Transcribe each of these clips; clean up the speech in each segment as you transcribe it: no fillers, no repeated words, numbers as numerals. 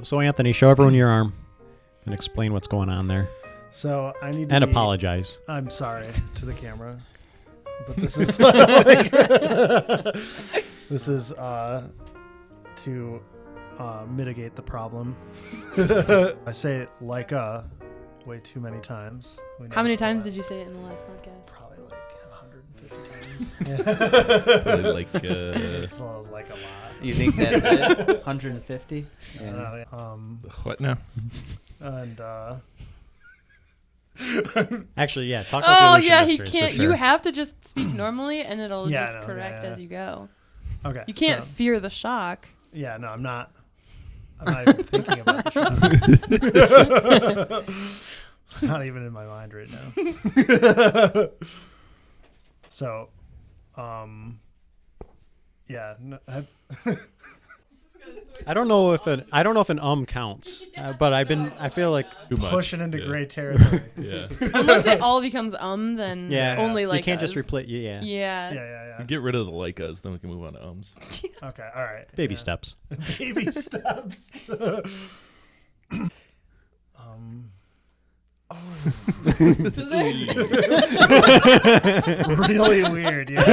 So Anthony, show everyone your arm and explain what's going on there. So I need to apologize. I'm sorry to the camera, but this is this is to mitigate the problem. I say it like way too many times. How many times did you say it in the last podcast? Probably like 150 times. Probably like It's like a lot. You think that's it? 150? Yeah. what now? And Actually, yeah. Talk about yeah, he mysteries, can't. for sure. You have to just speak normally, and it'll Yeah, just I know, correct yeah. as you go. okay. You can't so- fear the shock. Yeah, no, I'm not even thinking about the show. It's not even in my mind right now. So, yeah. No, I don't know if an counts, but I feel like Too much. pushing into Yeah. gray territory. Yeah. Unless it all becomes then yeah, only like you can't just us. replace. Yeah, Yeah. Yeah. Get rid of the like us, then we can move on to ums. Okay, all right. baby yeah. steps. Baby steps. Really weird, yeah.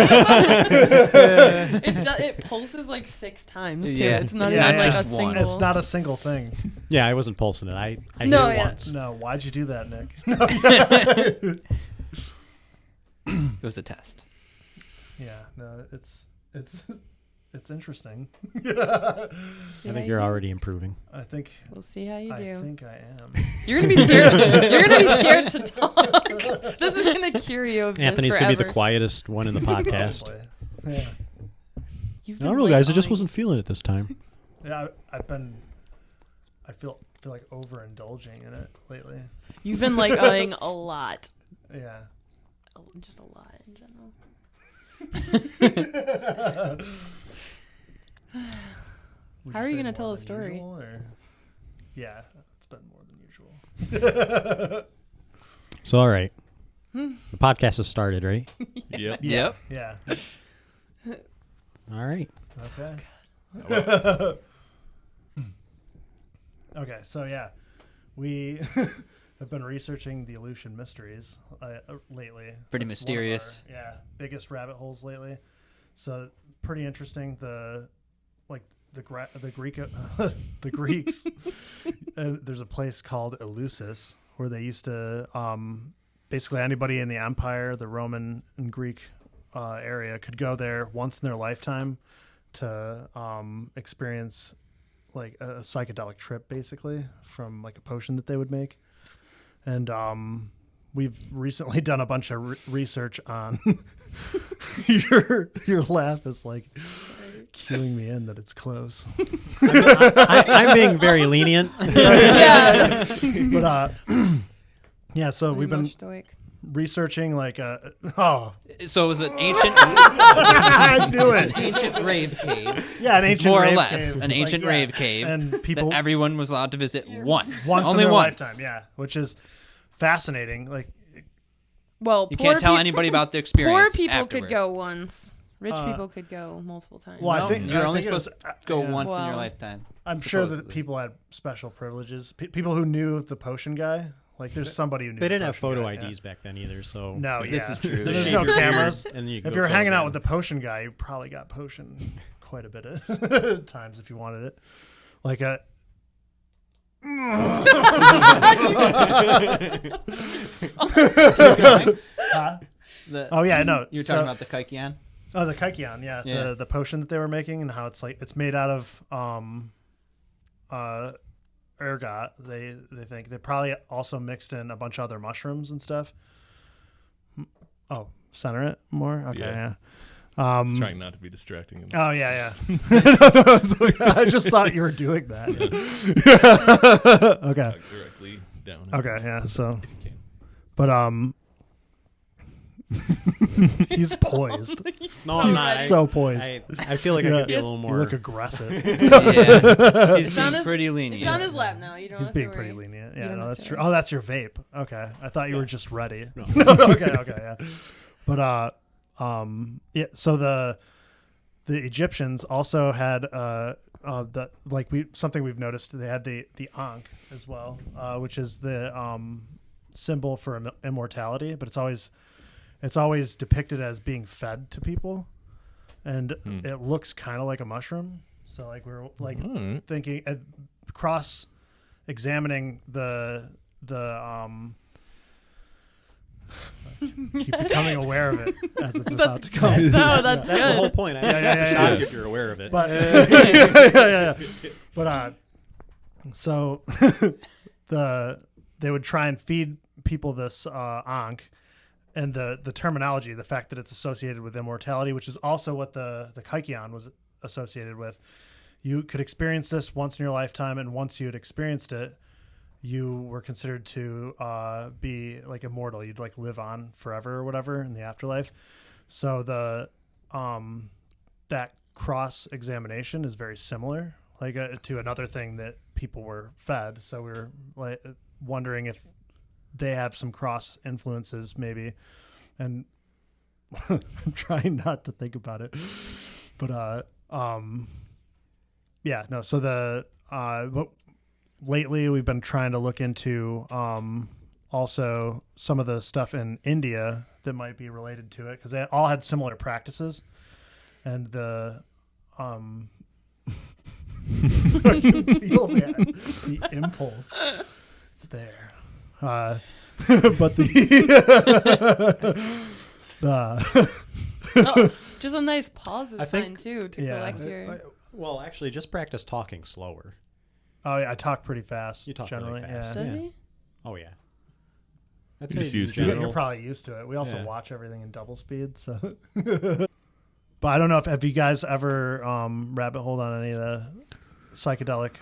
It pulses like 6 times too. Yeah. It's not Yeah, even yeah. like a Just one. single. It's not a single thing. Yeah, I wasn't pulsing it. I No, hit it yeah. once. No, why'd you do that, Nick? It was a test. Yeah, no, it's interesting. See I how think you you're do? already improving. I think We'll see how you do. I think I am. You're gonna be scared. You're gonna be scared to talk. This is gonna cure you of Anthony's this gonna be forever. the quietest one in the podcast. Probably. Yeah. You've I been don't know, guys. I just lying. wasn't feeling it this time. Yeah, I feel like overindulging in it lately. You've been like eyeing a lot. Yeah. Just a lot in general. Would How are you say gonna tell more a than story? usual, or? Yeah, it's been more than usual. So all right, the podcast has started, right? Yep. Yep. Yeah. All right. Okay. Okay, so yeah, we have been researching the Aleutian mysteries lately. Pretty That's one of mysterious. our, biggest rabbit holes lately. So pretty interesting. The Greek, the Greeks. There's a place called Eleusis where they used to basically anybody in the empire, the Roman and Greek area, could go there once in their lifetime to experience like a psychedelic trip, basically, from like a potion that they would make. And we've recently done a bunch of research on your laugh is like cueing me in that it's close. I'm being very lenient. Yeah. But yeah, so we've been Stoic. researching like So it was an ancient, I knew an it. ancient rave cave, Yeah, an ancient more or rave less, cave. an ancient Like, yeah. rave cave and people that everyone was allowed to visit once. once Only in their once. lifetime, yeah, which is fascinating. Like, Well, You poor can't tell peop- anybody about the experience. Poor people afterward. could go once. Rich people could go multiple times. well, No, I think you're I only think it was, supposed to go yeah. once in your Wow. lifetime. I'm sure that supposedly. people had special privileges. People who knew the potion guy, like there's somebody who knew. They the didn't have potion photo guy, IDs back then either, so No, yeah, This is true. There's Shave no your beard, cameras. and you If go you're hanging out in. with the potion guy, you probably got potion quite a bit of times if you wanted it. Like a. Huh? Oh yeah, no. You were so- talking about the Kaikian? Oh, the Kaikian, yeah. Yeah. The potion that they were making and how it's like it's made out of ergot. They think they probably also mixed in a bunch of other mushrooms and stuff. Oh, center it more. Okay, Yeah. yeah. Trying not to be distracting him. Oh yeah. I just thought you were doing that. Okay. Talk directly down. Okay. Yeah. So, If you can. but he's poised. No, I'm He's not. so poised. I feel like I could be a little You more. look aggressive. Yeah. He's on being his- pretty lenient. It's on his lap now. You don't He's have being to pretty worry. lenient. You Yeah, don't no, have that's to true. worry. Oh, that's your vape. Okay, I thought you were just ready. No. Okay, yeah. But yeah. So the Egyptians also had something we've noticed. They had the Ankh as well, which is the symbol for immortality, but it's always depicted as being fed to people, and it looks kind of like a mushroom. So like we're like thinking cross examining the keep becoming aware of it as it's about to come. No, that's That's the good. whole point. I Yeah. shock if you're aware of it. But but so they would try and feed people this Ankh, and the terminology, the fact that it's associated with immortality, which is also what the Kaikion was associated with. You could experience this once in your lifetime, and once you had experienced it, you were considered to be like immortal. You'd like live on forever or whatever in the afterlife. So that cross examination is very similar, like to another thing that people were fed. So we were like wondering if they have some cross influences maybe, and I'm trying not to think about it, but yeah, no. So but lately we've been trying to look into also some of the stuff in India that might be related to it, because they all had similar practices, and the I can feel the impulse. It's there. But Just a nice pause is I fine think- too to yeah. collect your. Well, actually, just practice talking slower. oh, yeah, I talk pretty fast. You talk generally. really fast. Yeah. Does Yeah. he? Oh yeah. I'd You're just in used to it. You're general- probably used to it. We also Yeah. watch everything in double speed, so. But I don't know if have you guys ever rabbit holed on any of the psychedelic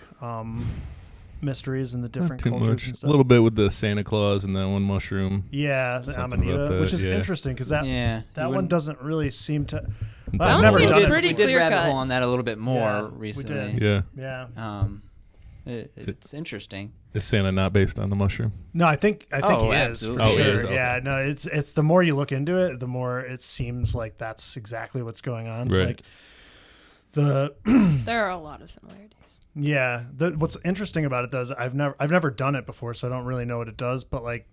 mysteries and the different Too cultures much. and A stuff. little bit with the Santa Claus and that one mushroom. Yeah, the Something about Amanita, that, which is yeah. interesting because that Yeah. one doesn't really seem to. That I've one never seems done it. pretty We did clear rabbit cut. hole on that a little bit more Yeah, we recently. did. Yeah. Yeah. It's interesting. Is Santa not based on the mushroom? No, I think Oh, he is absolutely. for Oh, he sure. is, okay. Yeah, no, it's the more you look into it, the more it seems like that's exactly what's going on. Right. Like the There are a lot of similarities. yeah, what's interesting about it though is I've never done it before, so I don't really know what it does. But like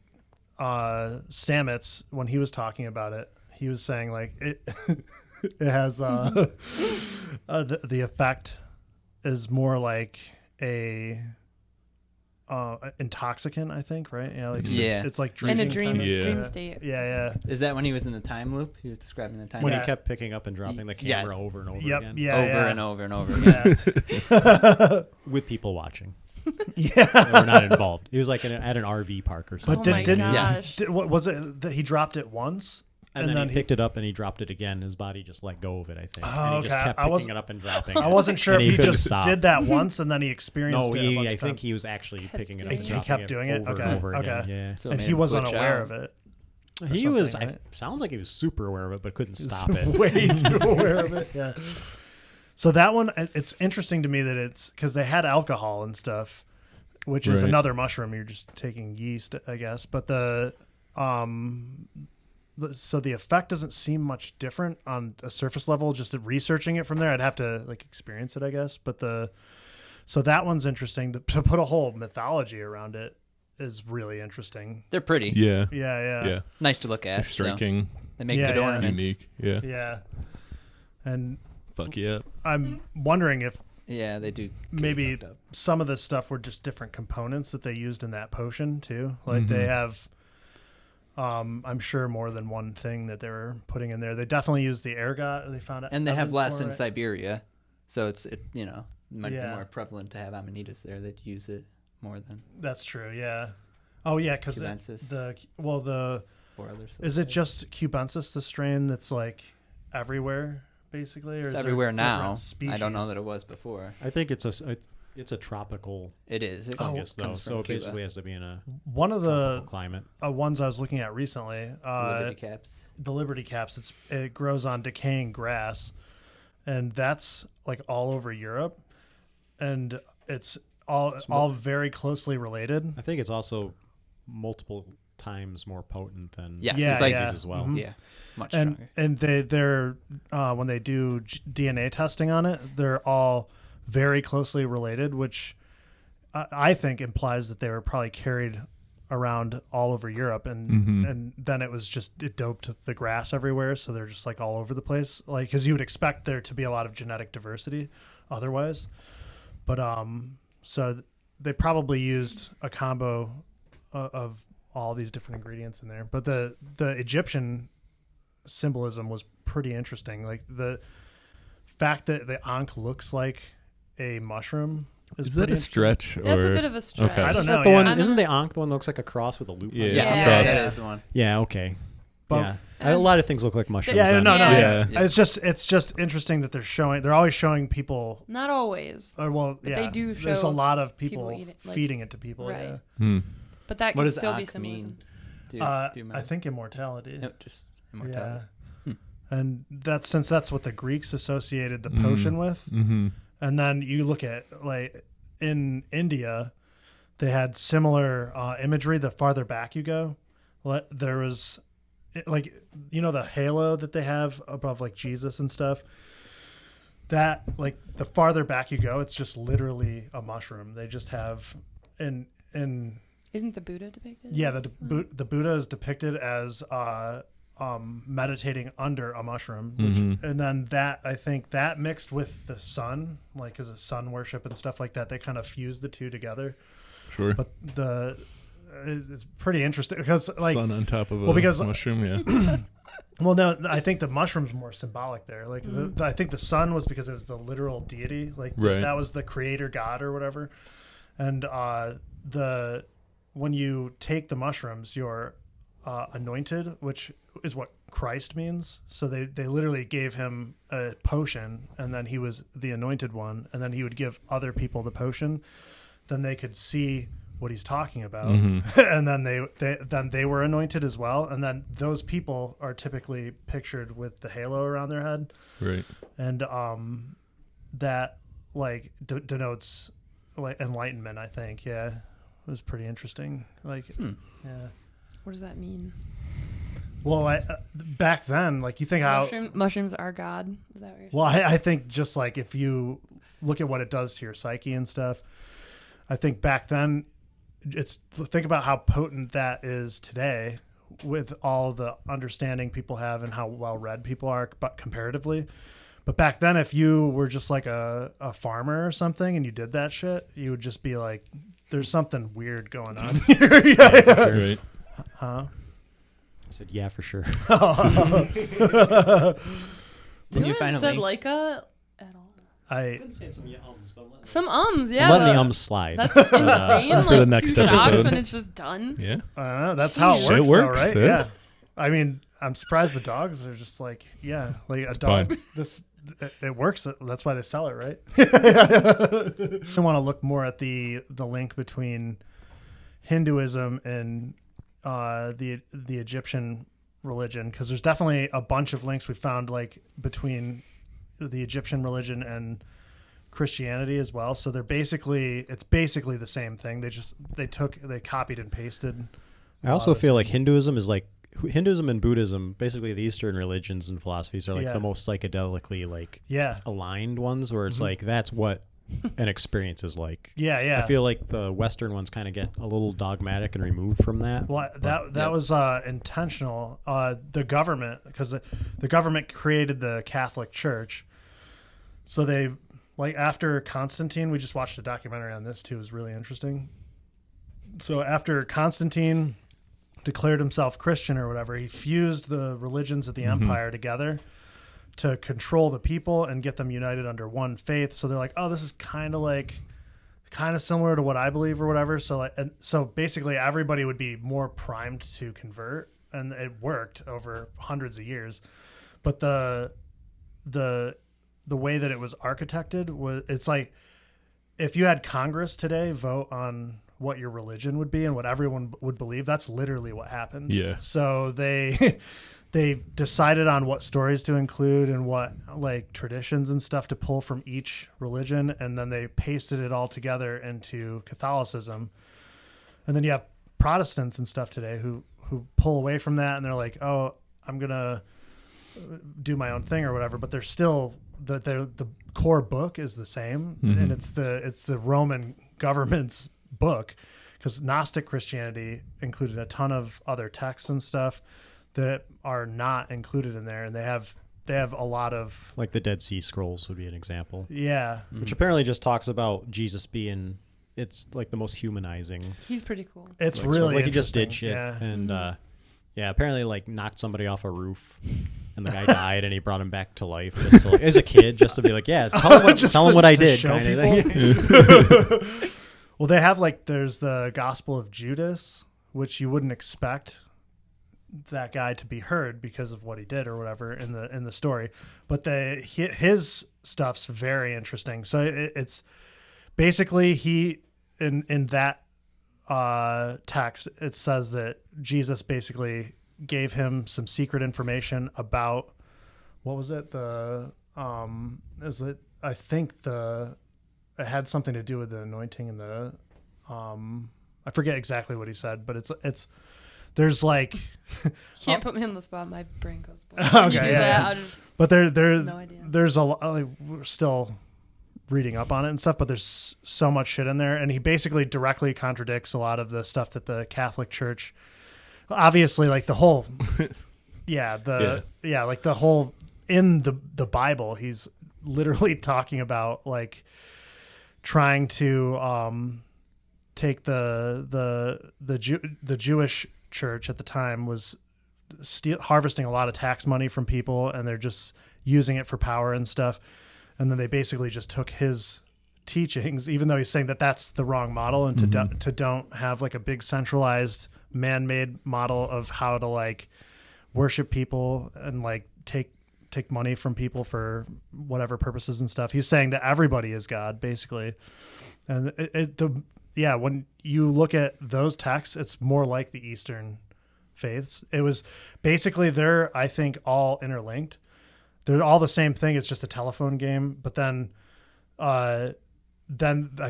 Stamets, when he was talking about it, he was saying like it it has the effect is more like a intoxicant, I think, right? Yeah, like Yeah. it's like In drinking a dream, kind of- Yeah. dream state. Yeah, Is that when he was in the time loop? He was describing the time When loop he kept picking up and dropping the Yes. camera over and over Yep, again. yeah, over yeah. and over and over again. Yeah. With people watching. Yeah. They were not involved. He was like at an RV park or something. But Oh my didn't gosh. what was it that he dropped it once and then he picked it up and he dropped it again. His body just let go of it, I think. Oh, and he just okay. kept I picking wasn't- it up and dropping I it. wasn't sure And if he couldn't just stop. did that once and then he experienced No, it. a bunch I of think times. he was actually picking it up doing and it. He dropping kept it doing it? over Okay, and over okay. again. Yeah. So and it he made him wasn't glitch aware out. of it. He was. something, right? Sounds like he was super aware of it, but couldn't stop He's it. Way too aware of it. Yeah. So that one, it's interesting to me that it's because they had alcohol and stuff, which is Right. another mushroom. You're just taking yeast, I guess. But so the effect doesn't seem much different on a surface level. Just researching it from there, I'd have to like experience it, I guess. But so that one's interesting. To put a whole mythology around it is really interesting. They're pretty. Yeah. Yeah. Yeah. Nice to look at. so Striking. They make Yeah, good yeah. ornaments. Unique. Yeah. Yeah. And Fuck yeah. I'm wondering if Yeah, they do. get maybe fucked up. some of the stuff were just different components that they used in that potion too. Like they have, I'm sure more than one thing that they were putting in there. They definitely used the ergot. They found And they have evidence less for in it. Siberia, so it might be Yeah. more prevalent to have amanitas there that use it more than That's true. Yeah. Oh yeah, because Cubensis. the or others. is it just cubensis, the strain that's like everywhere basically, or It's is there everywhere now. different I don't know species? that it was before. I think it's a tropical It is. It fungus though, comes so from it Cuba. basically has to be in a One of tropical the climate. ones I was looking at recently, Liberty caps. the Liberty caps. It grows on decaying grass, and that's like all over Europe, and it's all very closely related. I think it's also multiple times more potent than Yes, Yeah, it's like yeah. as well. Mhm. yeah, much And stronger. and they're when they do DNA testing on it, they're all very closely related, which I think implies that they were probably carried around all over Europe, and then it was just it doped the grass everywhere, so they're just like all over the place, like because you would expect there to be a lot of genetic diversity otherwise, but so they probably used a combo of all these different ingredients in there. But the Egyptian symbolism was pretty interesting, like the fact that the ankh looks like a mushroom Is that pretty a stretch? That's a or- bit of a stretch. Okay. I don't Isn't know. that the yeah. one? I don't Isn't know. the ankh the one that looks like a cross with a loop? Yeah. on it? Yeah, Yeah. that is the one. Yeah. Okay. But- yeah. A lot of things look like mushrooms. Yeah, then. no, Yeah. yeah. It's just interesting that they're always showing people. Not always, Well, But yeah, they do there's a show lot of people, people eat it, like- feeding it to people. right. Yeah. Hmm. but that What could does still be Ankh symbolism. mean? Do you I remember? think immortality. No, just immortality. Yeah. And that's what the Greeks associated the potion with. Mm-hmm. And then you look at like in India, they had similar imagery. The farther back you go, there was like the halo that they have above like Jesus and stuff. That like the farther back you go, it's just literally a mushroom. They just have and Isn't the Buddha depicted? yeah, the Buddha is depicted as meditating under a mushroom, which, and then that I think that mixed with the sun, like as a sun worship and stuff like that, they kind of fuse the two together. Sure. But it's pretty interesting because like Sun on top of a because- mushroom. Yeah. well no, I think the mushroom's more symbolic there. Like I think the sun was because it was the literal deity, like Right. that was the creator god or whatever, and when you take the mushrooms, you're anointed, which is what Christ means. So they literally gave him a potion, and then he was the anointed one, and then he would give other people the potion. Then they could see what he's talking about, and then they were anointed as well. And then those people are typically pictured with the halo around their head, Right. and that like denotes like enlightenment. I think, yeah, it was pretty interesting. Like, yeah. What does that mean? Well, back then, like you think how. Mushrooms are God. Is that what you're saying? Well, I think just like if you look at what it does to your psyche and stuff, I think back then, think about how potent that is today with all the understanding people have and how well read people are, but comparatively. But back then, if you were just like a farmer or something and you did that shit, you would just be like, "There's something weird going on here." Yeah. Right. Huh? I said, yeah, for sure. Did you find a said link? Leica at all? Some Yeah. Let the but ums slide. That's insane. For the like next 2 shots episode. and it's just done. Yeah. that's how it Shit works, works, though, right? yeah. Yeah. I mean, I'm surprised the dogs are just like, yeah, like a dog. fine. It works. That's why they sell it, right? I want to look more at the link between Hinduism and the Egyptian religion, because there's definitely a bunch of links we found like between the Egyptian religion and Christianity as well. So it's basically the same thing. They copied and pasted. I also feel like Hinduism and Buddhism, basically the Eastern religions and philosophies, are like Yeah. the most psychedelically like Yeah. aligned ones, where it's like that's what an experience is like. Yeah. I feel like the Western ones kind of get a little dogmatic and removed from that. Well, that was intentional. The government, because the government created the Catholic Church, so they like after Constantine. We just watched a documentary on this too. It was really interesting. So after Constantine declared himself Christian or whatever, he fused the religions of the empire together to control the people and get them united under one faith. So they're like, oh, this is kind of similar to what I believe or whatever. So basically everybody would be more primed to convert, and it worked over hundreds of years. But the way that it was architected it's like if you had Congress today vote on what your religion would be and what everyone would believe, that's literally what happened. Yeah. So they decided on what stories to include and what like traditions and stuff to pull from each religion, and then they pasted it all together into Catholicism. And then you have Protestants and stuff today who pull away from that, and they're like, oh, I'm gonna do my own thing or whatever, but they're still the core book is the same, and it's the Roman government's book, because Gnostic Christianity included a ton of other texts and stuff that are not included in there, and they have a lot of, like the Dead Sea Scrolls would be an example. Yeah. Which apparently just talks about Jesus being, it's like the most humanizing. He's pretty cool. It's like, really like he just did interesting. shit. Yeah. And apparently like knocked somebody off a roof and the guy died and he brought him back to life just to, like, as a kid, just to be like, yeah, tell him what I did kind of thing. Well, they have there's the Gospel of Judas, which you wouldn't expect that guy to be heard because of what he did or whatever in the story, but his stuff's very interesting. So it's basically he in that text, it says that Jesus basically gave him some secret information about, what was it, it had something to do with the anointing and the I forget exactly what he said, but it's there's like Can't put me on the spot. My brain goes blank. When you do that, I'll just. But there No idea. there's a lot. We're still reading up on it and stuff, but there's so much shit in there, and he basically directly contradicts a lot of the stuff that the Catholic Church, obviously, like the whole, like the whole in the Bible, he's literally talking about like trying to take the Jewish church at the time was harvesting a lot of tax money from people, and they're just using it for power and stuff. And then they basically just took his teachings, even though he's saying that that's the wrong model, and to don't have like a big centralized man-made model of how to like worship people and like take money from people for whatever purposes and stuff. He's saying that everybody is God basically. And when you look at those texts, it's more like the Eastern faiths. It was basically they're, I think, all interlinked. They're all the same thing. It's just a telephone game. But then I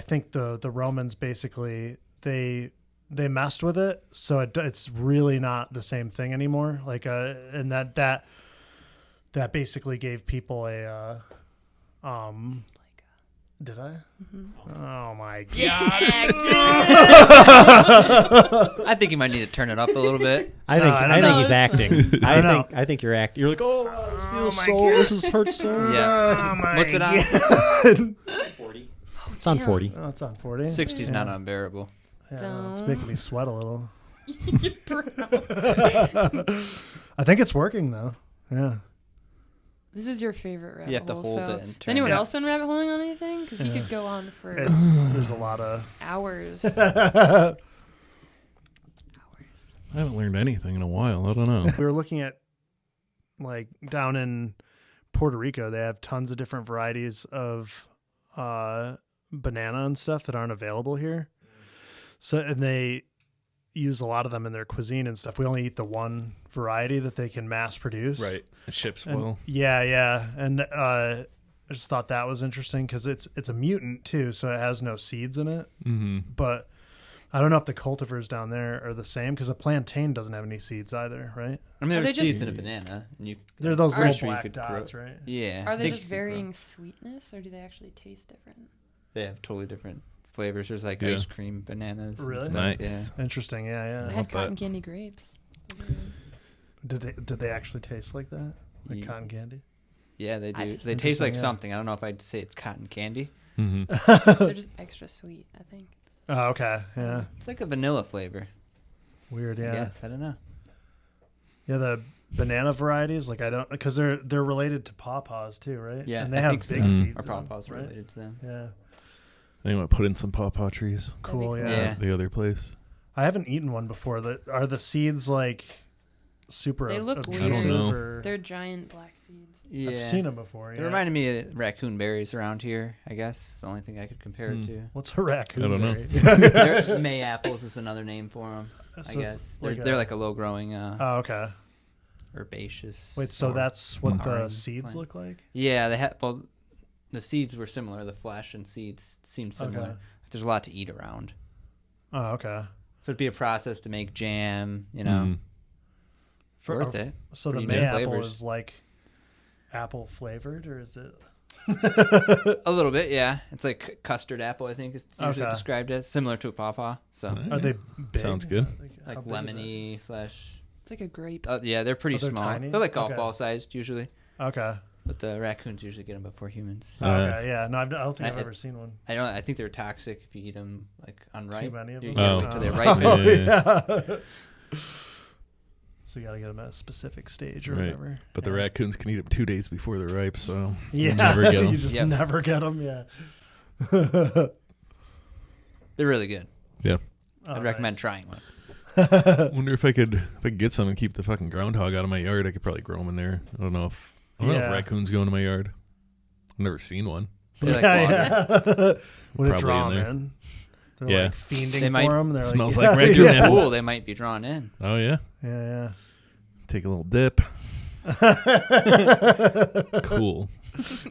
think the Romans basically they messed with it, so it's really not the same thing anymore. Like and that basically gave people a Did I? Mm-hmm. Oh my god! I think you might need to turn it up a little bit. I think he's acting. I think you're acting. You're like, this hurts so. Yeah. Oh my What's it on? 40. It's on 40. Oh, it's on 40. 60's not unbearable. Yeah, it's making me sweat a little. You're proud. I think it's working though. Yeah. This is your favorite rabbit hole. You have to hold so it and has turn anyone it. else been rabbit holing on anything? Because you could go on for There's a lot of hours. I haven't learned anything in a while. I don't know. We were looking at like down in Puerto Rico, they have tons of different varieties of banana and stuff that aren't available here. So, and they use a lot of them in their cuisine and stuff. We only eat the one variety that they can mass produce. Right. It ships And, well. yeah. And I just thought that was interesting because it's a mutant too, so it has no seeds in it. Mm-hmm. But I don't know if the cultivars down there are the same, because a plantain doesn't have any seeds either, right? I mean, Are there's they seeds just- in a banana. And you, They're those I'm little sure you black could dots, grow- right? Yeah. Are I they think just you could grow. varying sweetness, or do they actually taste different? They have totally different flavors. There's like Yeah. ice cream bananas. and Really? stuff, Nice. Yeah. Interesting, I yeah. had love cotton that. candy grapes. Did they actually taste like that? Like Yeah. cotton candy? Yeah, they do. They taste Interesting, like yeah. something. I don't know if I'd say it's cotton candy. Mm-hmm. They're just extra sweet, I think. Oh, okay. Yeah. It's like a vanilla flavor. Weird, yeah. Yes, I don't know. Yeah, the banana varieties, like I don't, because they're related to pawpaws too, right? Yeah, and they I have think big so. seeds. Our in them, pawpaws right? related to them. Yeah. Anyone put in some pawpaw trees? Cool, That'd be yeah. Yeah. The other place. I haven't eaten one before. Are the seeds like super They look obtrusive? weird. I don't know. Or... They're giant black seeds. Yeah. I've seen them before. It Yeah. reminded me of raccoon berries around here, I guess. It's the only thing I could compare it to. What's a raccoon? I don't know. berry? They're- May apples is another name for them, I So it's guess. They're like a low-growing Oh, okay. herbaceous. Wait, so or- that's what the Orange seeds plant. look like? Yeah, they had. Well, the seeds were similar. The flesh and seeds seemed similar. Okay. There's a lot to eat around, Oh, okay. so it'd be a process to make jam. You know, For- worth it. So the Pretty May good apple flavors. is like apple flavored, or is it? A little bit, yeah. It's like custard apple, I think it's usually Okay. described as, similar to a pawpaw. So Are they big? Sounds good. like How big is lemony slash. It's like a grape. Yeah, they're pretty Oh, they're small. tiny? They're like golf Okay. ball sized usually, it? Okay. but the raccoons usually get them before humans. Okay. Yeah. No, I don't think I- I've ever seen one. I think they're toxic if you eat them like unripe. many of You them? gotta Oh. wait till they Oh. ripen. Yeah. So you gotta get them at a specific stage or Right. whatever. But the Yeah. raccoons can eat them 2 days before they're ripe, so Yeah. you never get you them. just Yep. never get them. Yeah. They're really good. Yeah. Oh, I'd recommend nice. trying one. Wonder if I could get some and keep the fucking groundhog out of my yard. I could probably grow them in there. I don't know if Yeah. raccoons go into my yard. I've never seen one. They like water. yeah. Would it Probably draw in them there. in? They're Yeah. like fiending They might- for them. They're Smells like, like raccoon yeah. apples. Cool, they might be drawn in. Oh yeah. Yeah. Take a little dip. Cool.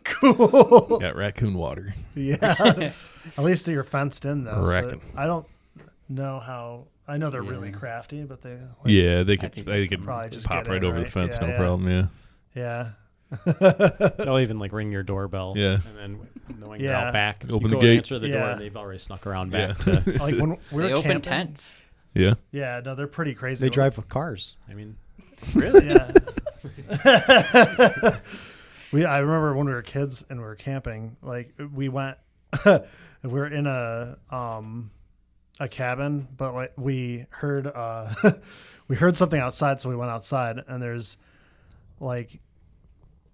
Cool. Got raccoon water. Yeah. At least you're fenced in though. So Reckon. I don't know how. I know they're really Yeah. crafty, but they. Like, Yeah, they could. think They they could probably just pop get right in, over the right? fence, Yeah, no yeah. problem. Yeah. Yeah. They'll even like ring your doorbell. Yeah. And then knowing Yeah. you're out back, Open you the go gate. answer the door, Yeah. and they've already snuck around Yeah. back to. Like when we They were open camping. tents. Yeah. Yeah. No, they're pretty crazy. They drive cars. I mean, Really? Yeah. I remember when we were kids and we were camping, like we went we were in a cabin, but like we heard we heard something outside, so we went outside and there's like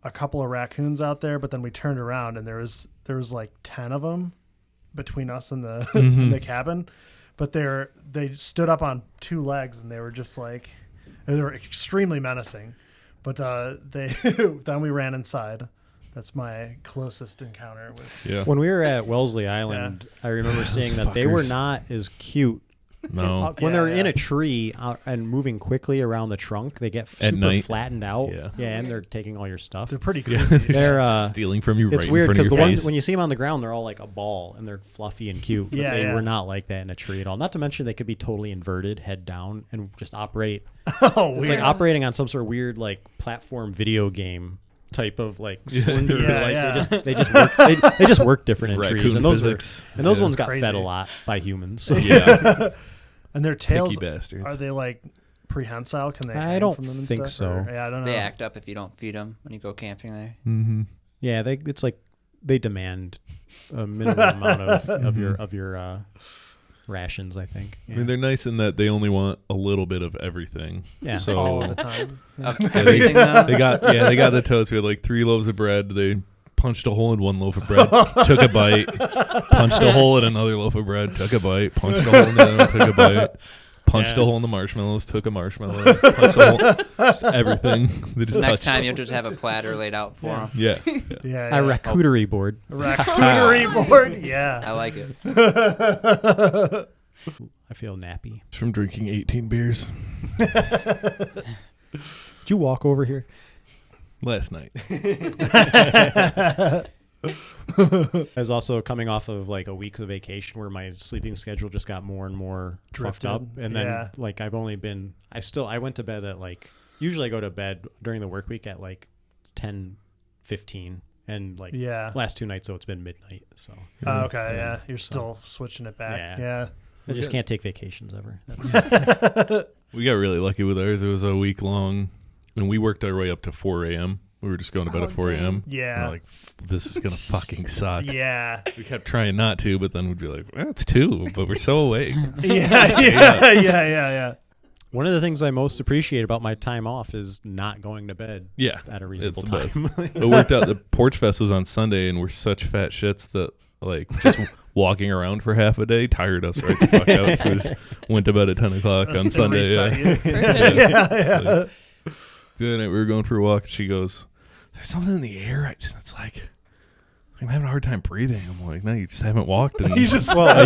a couple of raccoons out there, but then we turned around and there was like 10 of them between us and the in the cabin, but they stood up on two legs and they were just like they were extremely menacing. But they then we ran inside. That's my closest encounter with. Yeah. when we were at Wellesley Island, I remember seeing that they were fuckers. not as cute. No. When Yeah, they're in yeah. a tree and moving quickly around the trunk, they get super night. flattened out. Yeah. and they're taking all your stuff. They're pretty Yeah. creepy. They're stealing from you it's right weird in front because of the your ones face. when you see them on the ground, they're all like a ball and they're fluffy and cute. But Yeah, they yeah. were not like that in a tree at all. Not to mention they could be totally inverted, head down, and just operate. Oh, It's weird. like operating on some sort of weird like platform video game type of like cylinder. Yeah, like yeah. they just work. They just work different in trees, Raccoon and those physics. those Yeah. ones got Crazy. fed a lot by humans. So Yeah. And their tails Picky bastards. are they like prehensile? Can they? I hang don't from them and think stuff, so. or- Yeah, I don't know. They act up if you don't feed them when you go camping there. Mm-hmm. yeah, it's like they demand a minimum amount of your rations. I think. I mean, they're nice in that they only want a little bit of everything. Yeah. So all of the time. Of everything though. they got the toast. We had like 3 loaves of bread. They punched a hole in 1 loaf of bread, took a bite, punched a hole in another loaf of bread, took a bite, punched a hole in the other one, took a bite, punched Yeah. a hole in the marshmallows, took a marshmallow, punched a hole, just everything. They just Next touched. time you'll just have a platter laid out for them. Yeah. Yeah, A charcuterie board. Raccoonary board. I Yeah. like it. I feel nappy. From drinking 18 beers Did you walk over here? last night. I was also coming off of like a week of vacation where my sleeping schedule just got more and more fucked Drifted. up. And then Yeah. like I went to bed at like, usually I go to bed during the work week at like 10:15 and like Yeah. last 2 nights, so it's been midnight. So Oh, okay. Yeah. You're still switching it back. Yeah. Yeah. I just can't take vacations ever. That's, We got really lucky with ours. It was a week long, and we worked our way up to 4 a.m. We were just going to bed Oh, at 4 a.m. Yeah. We're like, this is going to fucking suck. Yeah. We kept trying not to, but then we'd be like, well, it's 2, but we're so awake. Yeah. one of the things I most appreciate about my time off is not going to bed Yeah. at a reasonable the best. time. It worked out. The Porch Fest was on Sunday, and we're such fat shits that, like, just walking around for half a day tired us right the fuck out. So we just went to bed at 10 o'clock on Sunday. Reset Yeah. you. Yeah. The other night we were going for a walk, and she goes, there's something in the air. It's like, I'm having a hard time breathing. I'm like, no, you just haven't walked in a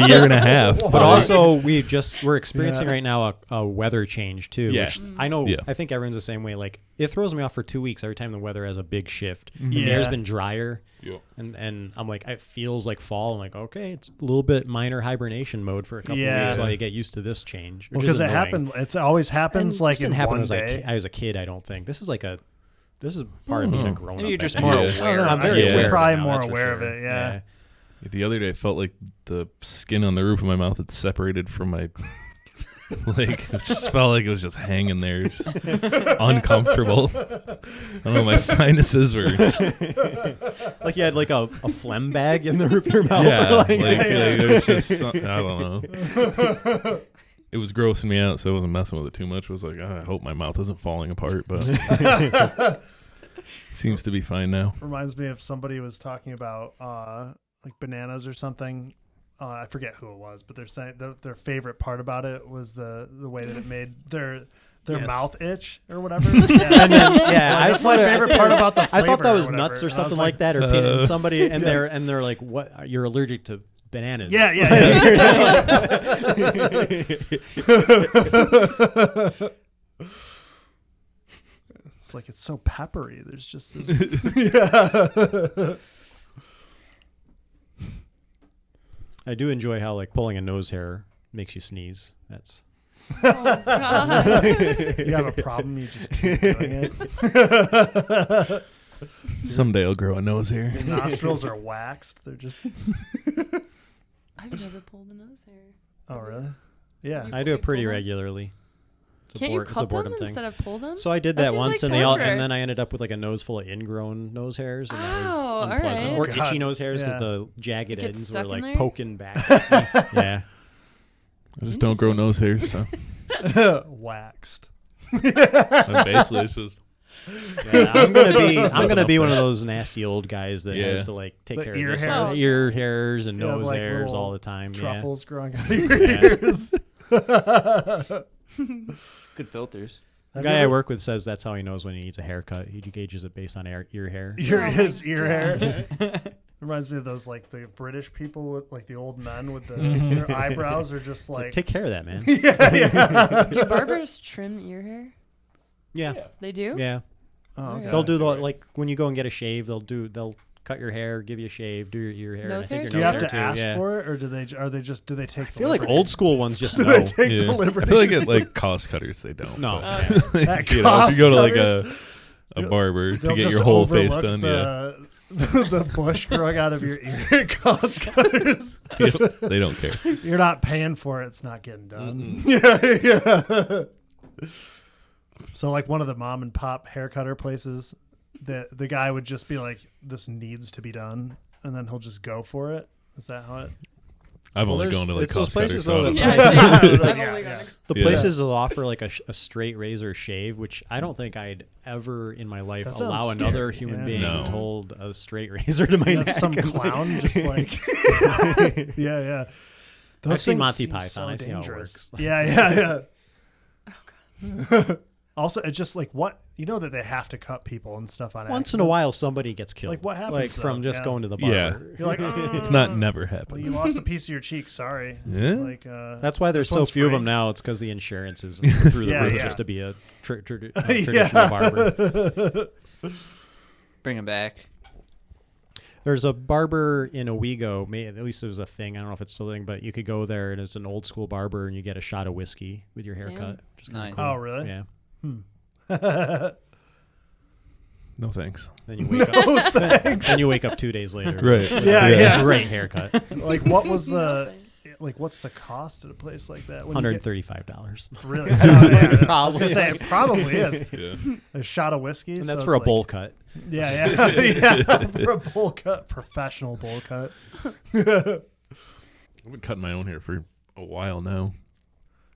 year and a half. But also, we're experiencing Yeah. right now a weather change too. Yeah. Which I know. Yeah. I think everyone's the same way. Like it throws me off for 2 weeks every time the weather has a big shift. The Yeah. air's been drier, Yeah. and I'm like, it feels like fall. I'm like, okay, it's a little bit minor hibernation mode for a couple Yeah. weeks while you get used to this change. Well, Which is because it annoying. happened. It's always happens And like this didn't in happen one as day. I was a kid. I don't think this is like a This is part of being a grown up. Maybe you're just I more think. aware. I'm very Yeah. aware. Probably of it now, more that's for aware of sure. it, yeah. The other day, I felt like the skin on the roof of my mouth had separated from my. Like it just felt like it was just hanging there, just uncomfortable. I don't know, my sinuses were. Like you had like a phlegm bag in the roof of your mouth. Yeah, like, it was just. I don't know. It was grossing me out, so I wasn't messing with it too much. I was like, I hope my mouth isn't falling apart, but seems to be fine now. Reminds me of somebody was talking about like bananas or something. I forget who it was, but they're saying their favorite part about it was the way that it made their Yes. mouth itch or whatever. And then, That's my favorite part about the I thought flavor that or was whatever. nuts or And I something was like that, or peanut, somebody and they're like, "What? You're allergic to bananas?" Yeah. It's like it's so peppery. There's just this. I do enjoy how like pulling a nose hair makes you sneeze. That's Oh, God. You have a problem. You just keep doing it. Someday I'll grow a nose hair. Your nostrils are waxed. They're just. I've never pulled a nose hair. Oh really? Yeah. I do it pretty regularly. It's Can't you it's a cut them boredom thing. instead of pull them? So I did That that seems once, like and torture. and then I ended up with like a nose full of ingrown nose hairs, and that Ow, was all unpleasant. right. Or God. itchy nose hairs because Yeah. the jagged It gets ends stuck were in like there? poking back. At me. Yeah. I just don't grow nose hairs, so Waxed. basically it's just. Yeah, I'm gonna Nothing be up one of there. those nasty old guys that Yeah. has to like take The care ear of hairs? this, ear hairs and You have, nose like, hairs little all the time. Truffles growing out of your Yeah. ears. Good filters. The guy I work with says that's how he knows when he needs a haircut. He gauges it based on ear hair. His ear hair. Reminds me of those like the British people with like the old men with their eyebrows are just So like take care of that, man. Do barbers trim ear hair? Yeah, They do? yeah. Oh, okay. They'll do the like when you go and get a shave. They'll cut your hair, give you a shave, do your ear hair. Nose and I think hairs? your Do you nose have hair to too. ask Yeah. for it, or do they take? I feel like old school ones just Do know. they take the Yeah. I liberty? feel like at like cost cutters they don't. No. but, yeah. At you know, if you go to like cost a barber to they'll get just your whole face overlook done, yeah, the bush growing out of your ear at cost cutters. they don't care. You're not paying for it; it's not getting done. Yeah. So, like one of the mom and pop hair cutter places, the guy would just be like, "This needs to be done," and then he'll just go for it. Is that how it? I've only there's- gone to like it's those cost cutters. places, though, So that- Yeah, Yeah. I've Yeah, only yeah. gone to- The Yeah. places will offer like a straight razor shave, which I don't think I'd ever in my life That sounds allow another scary, human yeah. being No. to hold a straight razor to my You have neck. some clown just like, yeah. Those I've seen things Monty seem Python. so I see how it dangerous. works. Yeah. Oh, God. Also, it's just like what you know that they have to cut people and stuff on Once in a while, somebody gets killed. Like, what happens, Like from though? just Yeah. going to the Yeah. barber. You're like, it's not never Well, happened. you lost a piece of your cheek. Sorry. Yeah. Like That's why there's this so one's few of free. them now. It's because the insurance is through the Yeah, roof yeah. just to be a traditional barber. Bring them back. There's a barber in Owego. At least it was a thing. I don't know if it's still a thing, but you could go there and it's an old school barber and you get a shot of whiskey with your haircut. Which is kinda Nice. cool. Oh, really? Yeah. No thanks. Then you wake up. Then you wake up 2 days later. Right. with Yeah, a yeah. Great haircut. Like, what was the like? What's the cost at a place like that? When you get- $135. Really? I was gonna Probably. say it probably is. Yeah. A shot of whiskey, And so that's it's for a like- bowl cut. Yeah, yeah. For a bowl cut, professional bowl cut. I've been cutting my own hair for a while now.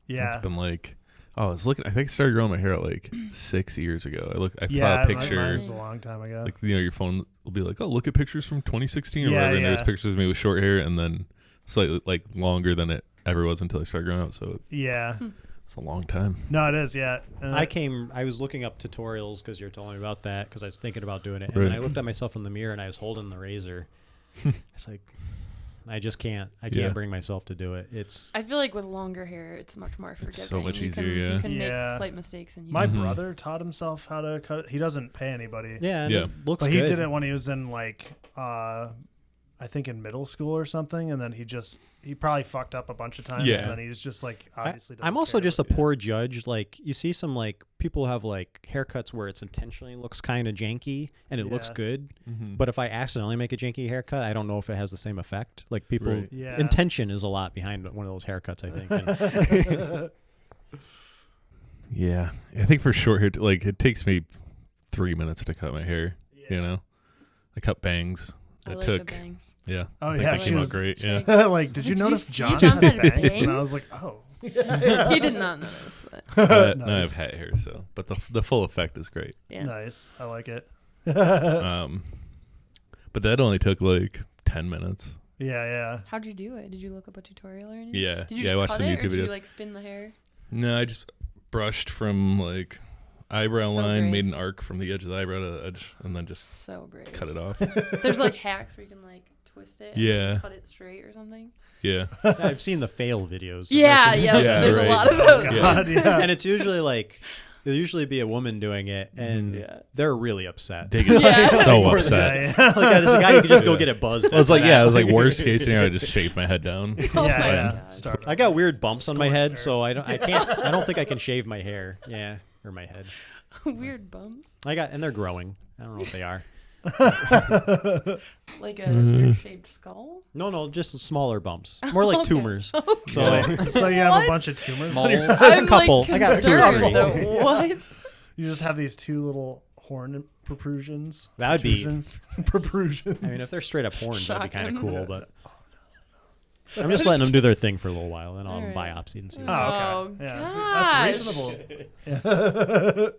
Yeah. It's been like, I think I started growing my hair at like 6 years ago. I Yeah, saw a mine picture, was a long time ago. like, your phone will be like, oh, look at pictures from 2016 or Yeah, whatever. And there's yeah. pictures of me with short hair and then slightly like longer than it ever was until I started growing out. So Yeah. it's a long time. No, it is. Yeah. I was looking up tutorials because you're telling me about that because I was thinking about doing it. And then Right. I looked at myself in the mirror and I was holding the razor. It's like, I just can't. I can't Yeah. bring myself to do it. It's I feel like with longer hair, it's much more forgiving. so much You easier, can, yeah. You can Yeah. make slight mistakes and you My Mhm. brother taught himself how to cut it. He doesn't pay anybody. yeah, and Yeah. it looks But good. he did it when he was in like I think in middle school or something, and then he probably fucked up a bunch of times, Yeah. and then he's just like obviously. I'm doesn't also care. just a poor judge. Like you see some like people have like haircuts where it's intentionally looks kind of janky and it looks Yeah. good, Mhm. but if I accidentally make a janky haircut, I don't know if it has the same effect. Like people, Right. Yeah. intention is a lot behind one of those haircuts, I think. And Yeah, I think for short hair, like it takes me 3 minutes to cut my hair. Yeah. You know, I cut bangs. I It like took. the bangs. Yeah. Oh, I think yeah, that she came was- out great. Yeah. like, did you Did you notice see John John had had bangs? And I bangs? was like, oh. He did not notice, but Now I have Nice. hat hair, so but the full effect is great. yeah. Nice. I like it. But that only took like 10 minutes. Yeah. How'd you do it? Did you look up a tutorial or anything? Yeah. Did you Yeah, I just watched cut some it, YouTube or did you videos. like spin the hair? No, I just brushed from like eyebrow So line, brave. made an arc from the edge of the eyebrow to the edge, and then just So brave. cut it off. There's like hacks where you can like twist it. And Yeah. cut it straight or something. Yeah. I've seen the fail videos. Yeah, There's yeah. Yeah, There's right. a lot of Oh, those. God, yeah. and it's usually like there'll usually be a woman doing it, and Yeah. they're really upset. They get Yeah. so More than upset. Yeah. Like as a guy, you could just go Yeah. get it buzzed. Well, it's like, after yeah, that. it was like worst case scenario, I just shaved my head down. Oh Yeah, my yeah. God. Start I got weird bumps on my head, Scorched so I don't think I can shave my hair. Yeah, or my head. Weird bumps. And they're growing. I don't know what they are. Like a weird-shaped skull. No, just smaller bumps. More like Okay. tumors. Okay. So Yeah. So you have What? a bunch of tumors. Moles. I'm couple. Like I got two or concerned. three. What? You just have these two little horn protrusions. That would be- protrusions. I mean, if they're straight up horns, that'd be kind of Shocking. cool. But I'm just letting them do their thing for a little while, then I'll All right. biopsy and see. Oh, what's up. okay. Oh, Yeah. That's reasonable. Yeah.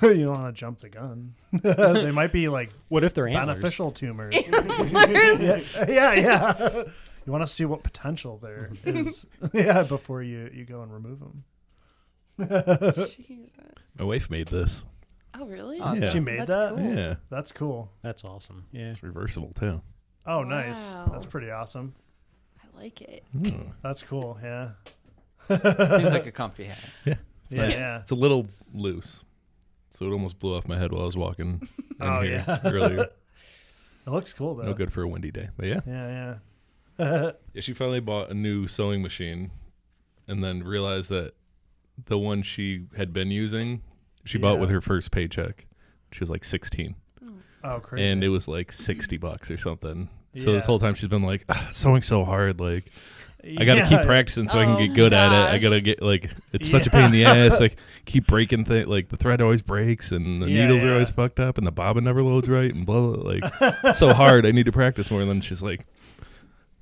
You don't want to jump the gun. They might be like What if they're antlers? beneficial tumors. Antlers. yeah. You want to see what potential there is. Yeah, before you go and remove them. Jesus. My wife made this. Oh, really? Oh, Yeah. She made That's that? cool. Yeah. That's cool. That's awesome. Yeah. It's reversible too. Oh, nice. Wow. That's pretty awesome. I like it. Mm. That's cool. Yeah. Seems like a comfy hat. Yeah. It's Yeah, nice. yeah. It's a little loose. So it almost blew off my head while I was walking in Oh, here yeah. earlier. It looks cool though. No good for a windy day. But yeah. Yeah. Yeah, she finally bought a new sewing machine and then realized that the one she had been using, she bought Yeah. with her first paycheck. She was like 16. Oh, crazy. And it was like $60 or something. So this Yeah. whole time she's been like, sewing so hard. Like, I got to Yeah. keep practicing so I can Oh get good at it. I gosh. got to get like, it's such a pain in the ass. Like, keep breaking things. Like, the thread always breaks and the Yeah, needles are yeah. always fucked up and the bobbin never loads right and blah, blah. Like, it's so hard. I need to practice more. And then she's like,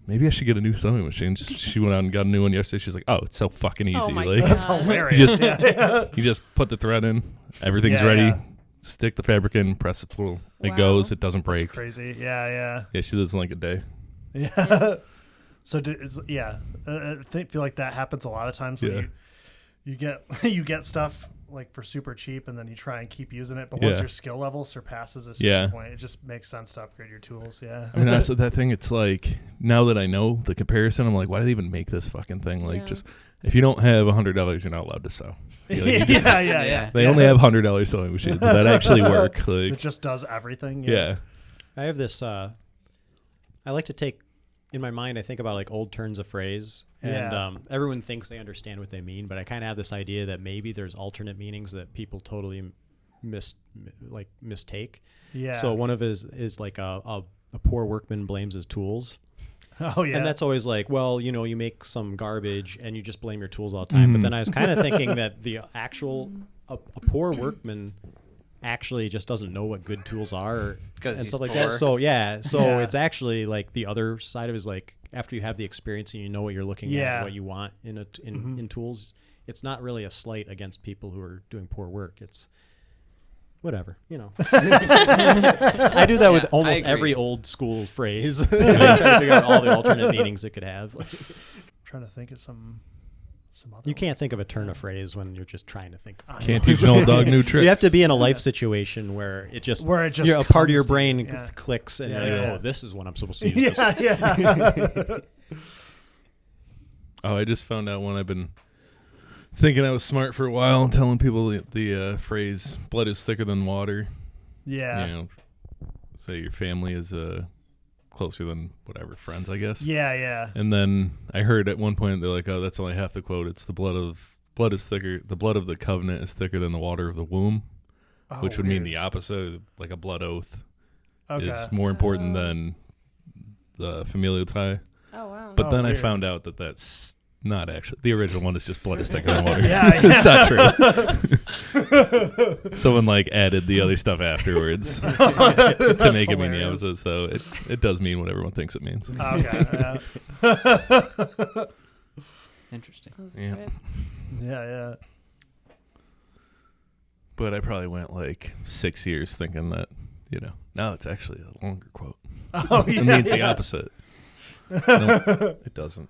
maybe I should get a new sewing machine. She went out and got a new one yesterday. She's like, oh, it's so fucking easy. Oh my Like, That's God. hilarious. You just- yeah. you just put the thread in, everything's Yeah, ready. yeah. Stick the fabric in, press the pull. It Wow. goes. It doesn't That's break. crazy. Yeah. Yeah, she lives in like a day. Yeah. So I feel like that happens a lot of times when Yeah. you get you get stuff like for super cheap and then you try and keep using it, but once Yeah. your skill level surpasses a certain Yeah. point, it just makes sense to upgrade your tools. Yeah. I mean, that's that thing. It's like now that I know the comparison, I'm like, why do they even make this fucking thing? Like, Yeah. just if you don't have $100, you're not allowed to sew. Like, you just- yeah. They only have $100 sewing machines that actually work. It Like, just does everything. yeah, I have this. I like to take in my mind. I think about like old turns of phrase, and Yeah. everyone thinks they understand what they mean, but I kind of have this idea that maybe there's alternate meanings that people totally mistake. Yeah. So one of it is like a poor workman blames his tools. Oh yeah. And that's always like, well, you make some garbage and you just blame your tools all the time. But then I was kind of thinking that the actual a poor workman actually just doesn't know what good tools are 'Cause and he's stuff like poor. that. So Yeah. it's actually like the other side of it is like after you have the experience and you know what you're looking Yeah. at, what you want in tools. It's not really a slight against people who are doing poor work. It's whatever, I do that with Yeah, I almost agree. every old school phrase. I try to figure out all the alternate meanings it could have. trying to think of some other You ones. can't think of a turn of phrase when you're just trying to think. Of can't teach an old dog new tricks. You have to be in a life situation where it just Where it just a part of your comes to brain you, yeah. clicks and Yeah, you're like, yeah. oh, this is when I'm supposed to use Yeah, this. yeah. Oh, I just found out one. I've been thinking I was smart for a while and telling people the phrase "blood is thicker than water." Yeah. You know, say your family is closer than whatever friends, I guess. Yeah. And then I heard at one point they're like, "Oh, that's only half the quote. It's the blood is thicker. The blood of the covenant is thicker than the water of the womb," which would mean the opposite. Like a blood oath is more important than the familial tie. Oh wow. But then weird. I found out that that's not actually the original one. Is just blood is thicker than water. It's not true. Someone like added the other stuff afterwards to make it mean the opposite. So it does mean what everyone thinks it means. Okay. Interesting. Yeah. But I probably went like 6 years thinking that, no, it's actually a longer quote. Oh, yeah. It means the opposite. No, it doesn't.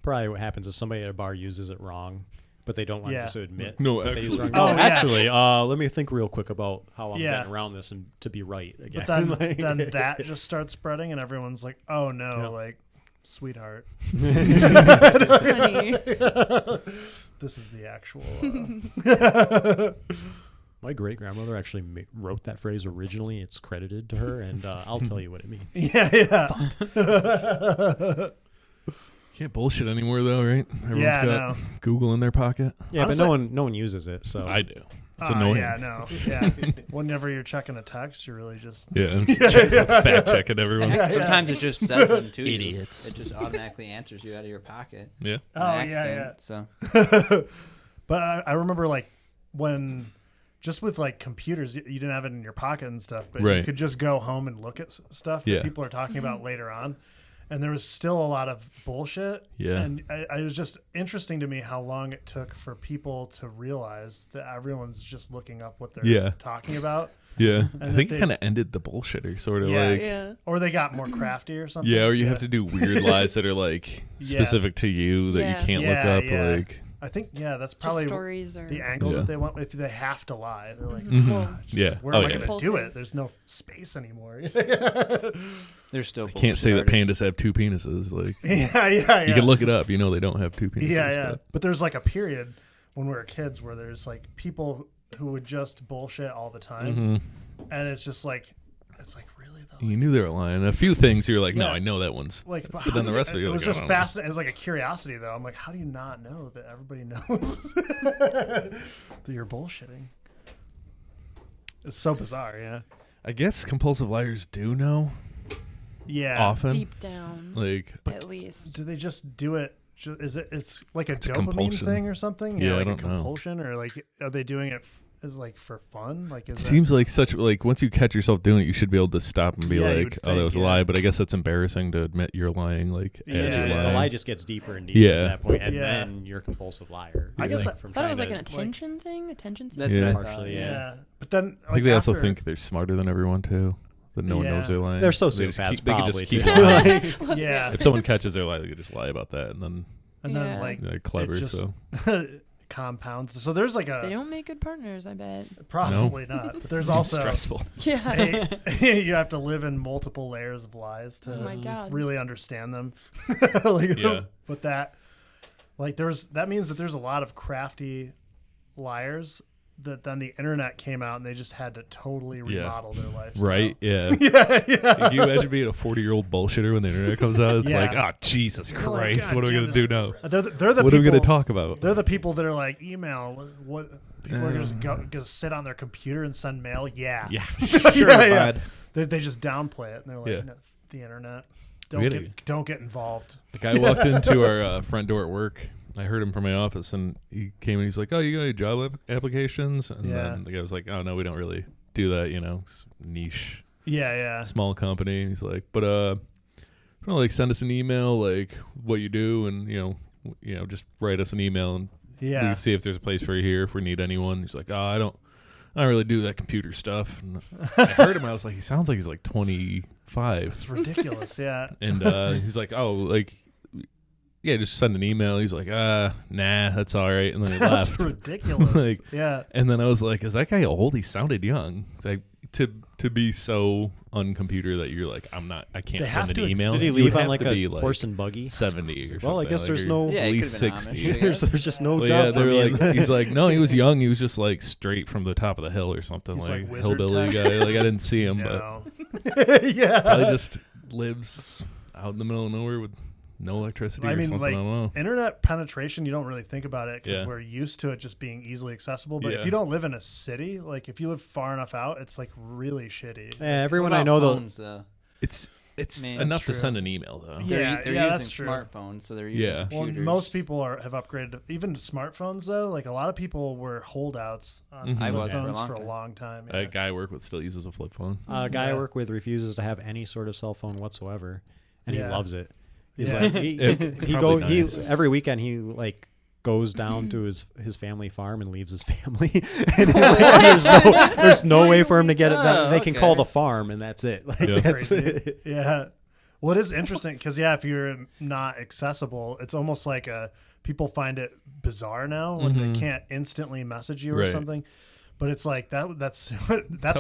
Probably what happens is somebody at a bar uses it wrong, but they don't want to admit. No, that they use it actually. wrong. Oh, No, actually, let me think real quick about how I'm getting around this and to be right again. But then that just starts spreading, and everyone's like, "Oh no, like, sweetheart, Honey. this is the actual." My great grandmother actually wrote that phrase originally. It's credited to her, and I'll tell you what it means. Yeah. Can't bullshit anymore though, right? Everyone's got Google in their pocket. Yeah, honestly, but no one uses it. So I do. It's annoying. Yeah. Whenever you're checking a text, you're really just fact checking everyone. Sometimes it just says them to Idiots. you. It just automatically answers you out of your pocket. Yeah. By accident, So. But I remember like when just with like computers, you didn't have it in your pocket and stuff, but you could just go home and look at stuff that people are talking about later on. And there was still a lot of bullshit. Yeah. And it was just interesting to me how long it took for people to realize that everyone's just looking up what they're talking about. Yeah. I think it kind of ended the bullshitter, sort of like. Yeah. Or they got more crafty or something. Yeah, or you have to do weird lies that are like specific to you that you can't look up. Like. I think, that's probably the angle that they want. If they have to lie, they're like, where am I going to do it? There's no space anymore. There's still can't say that pandas have two penises. Like, You can look it up. They don't have two penises. But there's like a period when we were kids where there's like people who would just bullshit all the time, and it's just like, really though. You knew they were lying. A few things you're like, no, I know that one's. Like, but then the rest of it, it was just fascinating. It was like a curiosity though. I'm like, how do you not know that everybody knows that you're bullshitting? It's so bizarre. Yeah. I guess compulsive liars do know. Yeah. Often. Deep down. Like. At least. Do they just do it? It's like a dopamine compulsion thing or something? Yeah, like I a don't know. compulsion, or like are they doing it as like for fun? Like it seems like such like once you catch yourself doing it, you should be able to stop and be like, "Oh, that was a lie." But I guess that's embarrassing to admit you're lying. Like as you're lying, the lie just gets deeper and deeper at that point, and then you're a compulsive liar. I guess I thought it was like an attention thing. Attention. That's what I thought. Yeah. But then I think they also think they're smarter than everyone too. That no one knows they're lying. They're sociopaths. They could just keep lying. If someone catches their lie, they could just lie about that, and then like they're clever. So compounds. So there's like they don't make good partners, I bet. Probably not. But there's also stressful. Yeah. You have to live in multiple layers of lies to really understand them. But that that means that there's a lot of crafty liars that then the internet came out and they just had to totally remodel their lifestyle. Right? Yeah. Can you imagine being a 40-year-old bullshitter when the internet comes out? It's like, oh, Jesus Christ, what are we going to do now? They're the what are we going to talk about? They're the people that are like, email. What people are just going to sit on their computer and send mail? Yeah. Yeah. Sure, They just downplay it and they're like, no, the internet. Don't get involved. A guy walked into our front door at work. I heard him from my office, and he came and he's like, "Oh, you got any job applications?" And then the guy was like, "Oh no, we don't really do that. It's niche, small company." And he's like, "But like send us an email, like what you do, and just write us an email, and we can see if there's a place for you here if we need anyone." He's like, "Oh, I don't really do that computer stuff." And I heard him. I was like, he sounds like he's like 25. It's ridiculous, yeah. And he's like, "Oh, like." Yeah, just send an email. He's like, nah, that's all right. And then he left. That's ridiculous. And then I was like, is that guy old? He sounded young. Like to be so uncomputer that you're like, I can't send an email. Did he leave on like a horse and buggy? 70 or something. Well, I guess there's no at least 60. There's just no job for me. He's like, no, he was young. He was just like straight from the top of the hill or something. He's like like hillbilly guy. Like I didn't see him, but yeah, probably just lives out in the middle of nowhere with no electricity I or mean, something. like, I don't know. internet penetration, you don't really think about it because Yeah. we're used to it just being easily accessible. But Yeah. if you don't live in a city, like if you live far enough out, it's like really shitty. Yeah, everyone What I about know though. phones, though? It's Man, enough that's to true. send an email though. Yeah, They're yeah, using that's true. smartphones, so they're using Yeah. Well, computers. most people have upgraded, even to smartphones though. Like a lot of people were holdouts on Mhm. I flip was for a phones long for a time. long time. A Yeah. guy I work with still uses a flip phone. A guy I Yeah. work with refuses to have any sort of cell phone whatsoever, and Yeah. he loves it. He's Yeah. like Probably nice. every weekend he like goes down to his family farm and leaves his family. And there's no way for him to get it. Oh, They can call okay. the farm and that's it. Like Yeah. that's Crazy. it. Yeah. Well, it is interesting because if you're not accessible, it's almost like people find it bizarre now when Mhm. they can't instantly message you or Right. something. But it's like that's that's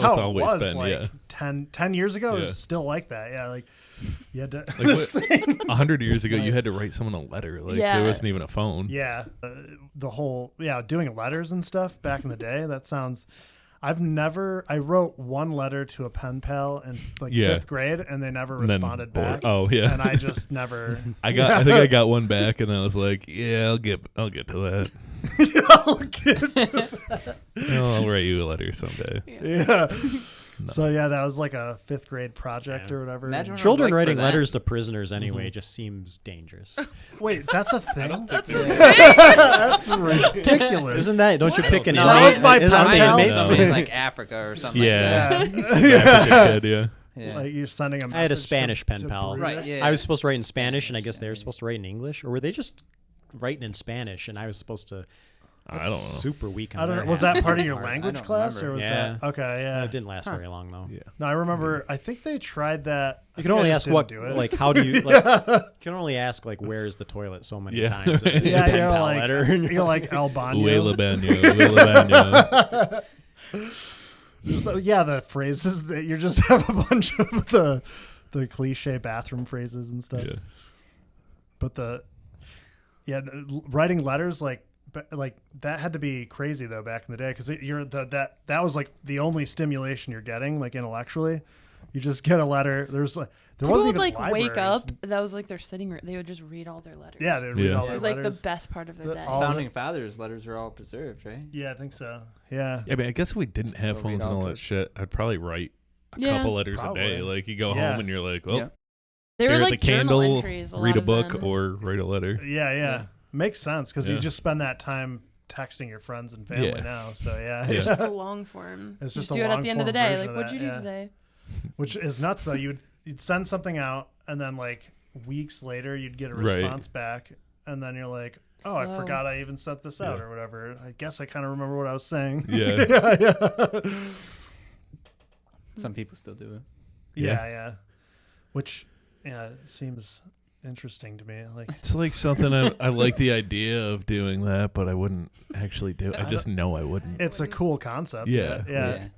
how how it's it always was been, like yeah. 10 years ago. It Yeah. was still like that. Yeah, like you had to. Like 100 years ago, you had to write someone a letter. Like Yeah. there wasn't even a phone. Yeah, the whole doing letters and stuff back in the day. That sounds. I wrote one letter to a pen pal in like Yeah. 5th grade, and they never And then responded bored. back. Oh yeah. And I just never. I think I got one back, and I was like, yeah, I'll get to that. I'll write you a letter someday. Yeah. No. So yeah, that was like a 5th grade project or whatever. Imagine what it was Children like for writing that. letters to prisoners anyway just seems dangerous. Wait, that's a thing. That's That's ridiculous. Isn't that? Don't you pick an No, that inmate? was my Isn't pen that the pal. inmates? in like Africa or something Yeah. like that. African kid, yeah. Yeah. Like you're sending a message I had a Spanish pen to pal. Brutus? Right, yeah. I was supposed to write in Spanish, and I Spanish, guess they were yeah. supposed to write in English, or were they just writing in Spanish? And I was supposed to. I don't know. Super weak on I don't know. their Was half. that part of your Hard. language don't class, or remember. was Yeah. that okay? Yeah, It didn't last very long though. Yeah. No, I remember. I think they tried that. You can only ask what, like, how do you, like, you can only ask, like, where is the toilet so many Yeah. times. in a Yeah, pen you're pal like letter. you're like Albano. Uela baño, uela baño. So, yeah, the phrases that you just have a bunch of the cliche bathroom phrases and stuff. Yeah. But writing letters like that had to be crazy though back in the day because that was like the only stimulation you're getting like intellectually. You just get a letter. There People wasn't would even like wake libraries. up. That was like their sitting room. They would just read all their letters. Yeah, they would read Yeah. all It their was like the letters. best part of their day. all- Founding fathers' letters are all preserved, right? Yeah, I think so. Yeah. Yeah, I mean, I guess if we didn't have Go phones read and all all that this. shit, I'd probably write a Yeah. couple letters Probably. a day. Like, you go Yeah. home and you're like, well, Yeah. They were stare at like the journal candle, entries, read lot a of book, them. or write a letter. Yeah. Yeah. Makes sense because you Yeah. just spend that time texting your friends and family Yeah. now. So yeah. Yeah. Just the long form. It's You just just a do it at long the end of the form day. version Like, of what'd you that, do yeah. today? Which is nuts though. You'd send something out and then like weeks later you'd get a Right. response back and then you're like, oh, I Slow. forgot I even sent this out Yeah. or whatever. I guess I kind of remember what I was saying. Yeah. yeah. Some people still do it. Yeah. Which seems interesting to me. Like It's like something I like the idea of doing that, but I wouldn't actually do it. I just know I wouldn't. it's a cool concept. Yeah. Yeah.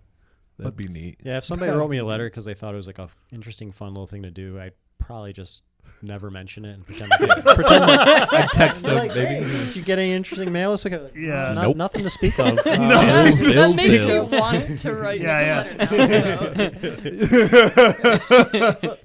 That'd be neat. Yeah, if somebody wrote me a letter because they thought it was like a interesting, fun little thing to do, I'd probably just never mention it and pretend like I'd text them, like, baby. hey, did you get any interesting mail this week? Yeah. Not, Nope. nothing to speak of. Bills, That bills, makes me bills. want to write Yeah, a letter now.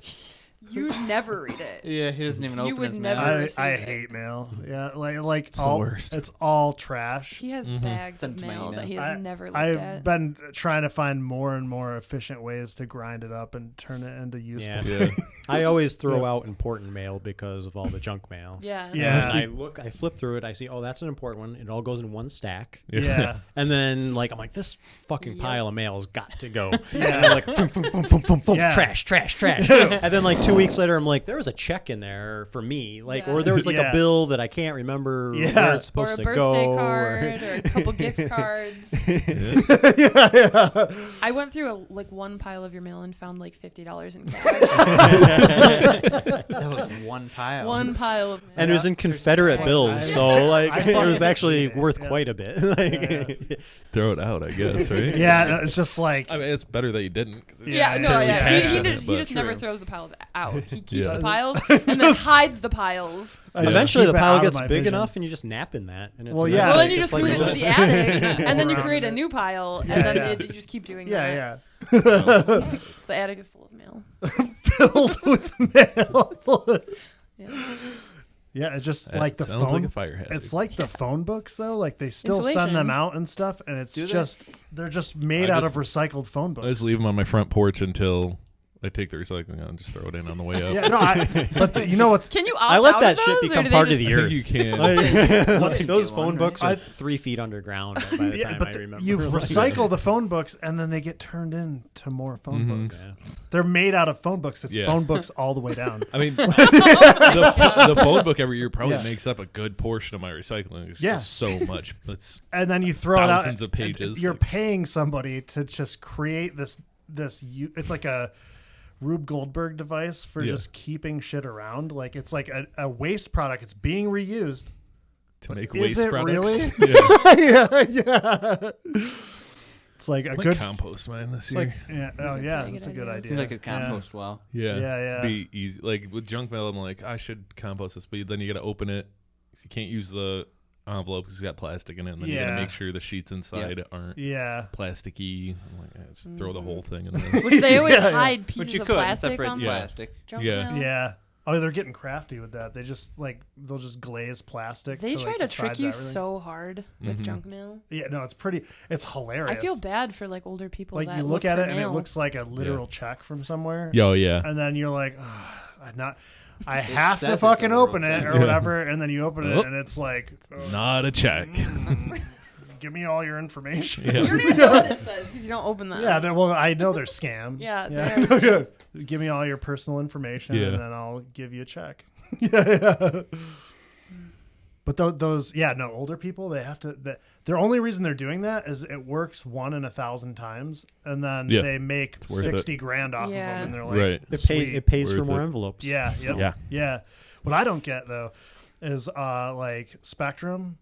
You'd never read it. Yeah, he doesn't even You open would his never- mouth. I received it. hate mail. Yeah, like the all worst. it's all trash. He has Mhm. bags Send of it to my mail that email. he has never looked I've at. been trying to find more and more efficient ways to grind it up and turn it into useful. Yeah. Yeah. I always throw out important mail because of all the junk mail. Yeah. Yeah. And I flip through it. I see, oh, that's an important one. It all goes in one stack. Yeah. And then, like, I'm like, this fucking Yep. pile of mail has got to go. Yeah. And I'm like, boom, boom, boom, boom, boom, boom, Yeah. trash. And then, like, 2 weeks later, I'm like, there was a check in there for me. Like, Yeah. or there was, like, Yeah. a bill that I can't remember Yeah. where it's Or supposed a to go. birthday card, or a couple gift cards. yeah. I went through one pile of your mail and found like $50 in cash. That was one pile. One pile of mail. And it was in Confederate I- bills, I- so, like, I it was fucking actually hate it. worth Yeah. quite a bit. Like, Yeah. Throw it out, I guess, right? Yeah, it's just like I mean, it's better that you didn't. 'cause it's Yeah, no, barely yeah. cash He in it, just, he but just never true. throws the piles out. He keeps Yeah. the piles and then hides the piles. I just Eventually, keep the it pile out of gets my big vision. enough, and you just nap in that. And it's Well, nice, yeah. Well, then like, you it's just like move it to this- the attic, and then you Around create it. a new pile, and Yeah, then yeah. you just keep doing Yeah, that. yeah. The attic is full of mail. filled with mail. Yeah. Yeah, it's just That like the sounds phone. like a fire hazard. It's like the phone books, though. Like they still send Insulation. them out and stuff, and it's Do they? just they're just made out of recycled phone I books. just leave them on my front porch until I take the recycling out and just throw it in on the way up. Yeah, no, but you know what's Can you opt I let out that of shit those, or become do they part of just- the I earth. think you can. Like, those Get phone one, books right? are 3 feet underground by the yeah, time but I remember. you Like, recycle the phone books, and then they get turned into more phone Mhm. books. yeah. They're made out of phone books. It's Yeah. phone books all the way down. I mean, the phone book every year probably Yeah. makes up a good portion of my recycling. It's Yeah. just so much. It's And then you throw it out. Thousands of and pages. You're Like- paying somebody to just create this. It's like a Rube Goldberg device for Yeah. just keeping shit around. Like it's like a waste product. It's being reused. to make Is waste it products. really? Yeah. yeah. It's like a I might good compost mine this It's year. like yeah, oh a yeah, pretty that's a good good idea. idea. Seems like a compost well. Yeah. Yeah. Be easy. Like with junk mail, I'm like, I should compost this, but then you got to open it. You can't use the envelope because it's got plastic in it, and then you got Yeah. to make sure the sheets inside aren't Yeah. plasticky. I'm like, just throw the whole thing in there. Which they always Yeah, yeah. hide But pieces you of could plastic separate on the the Yeah. plastic. junk Yeah. mail. Yeah. Oh, they're getting crafty with that. They just they'll just glaze plastic. They to, try like, to the trick sides you of everything. so hard with Mhm. junk mail. Yeah, no, it's hilarious. I feel bad for like older people. Like that you look for at it and it mail. looks like a literal check from somewhere. Yo, yeah. And then you're like, I have says to it's a fucking literal open it check. or Yeah. whatever, and then you open it Oh. and it's like, Not a check. give me all your information. You don't even know what it says because you don't open that. Yeah, well, I know they're scam. Yeah, yeah. Give me all your personal information, Yeah. and then I'll give you a check. yeah. But those, older people, they have to. Their only reason they're doing that is it works 1 in 1,000 times, and then Yeah. they make worth 60 grand off of Yeah. them, and they're like, Right. Sweet. It pays for Worth more it. envelopes. Yeah, So- Yeah. What I don't get though is like Spectrum.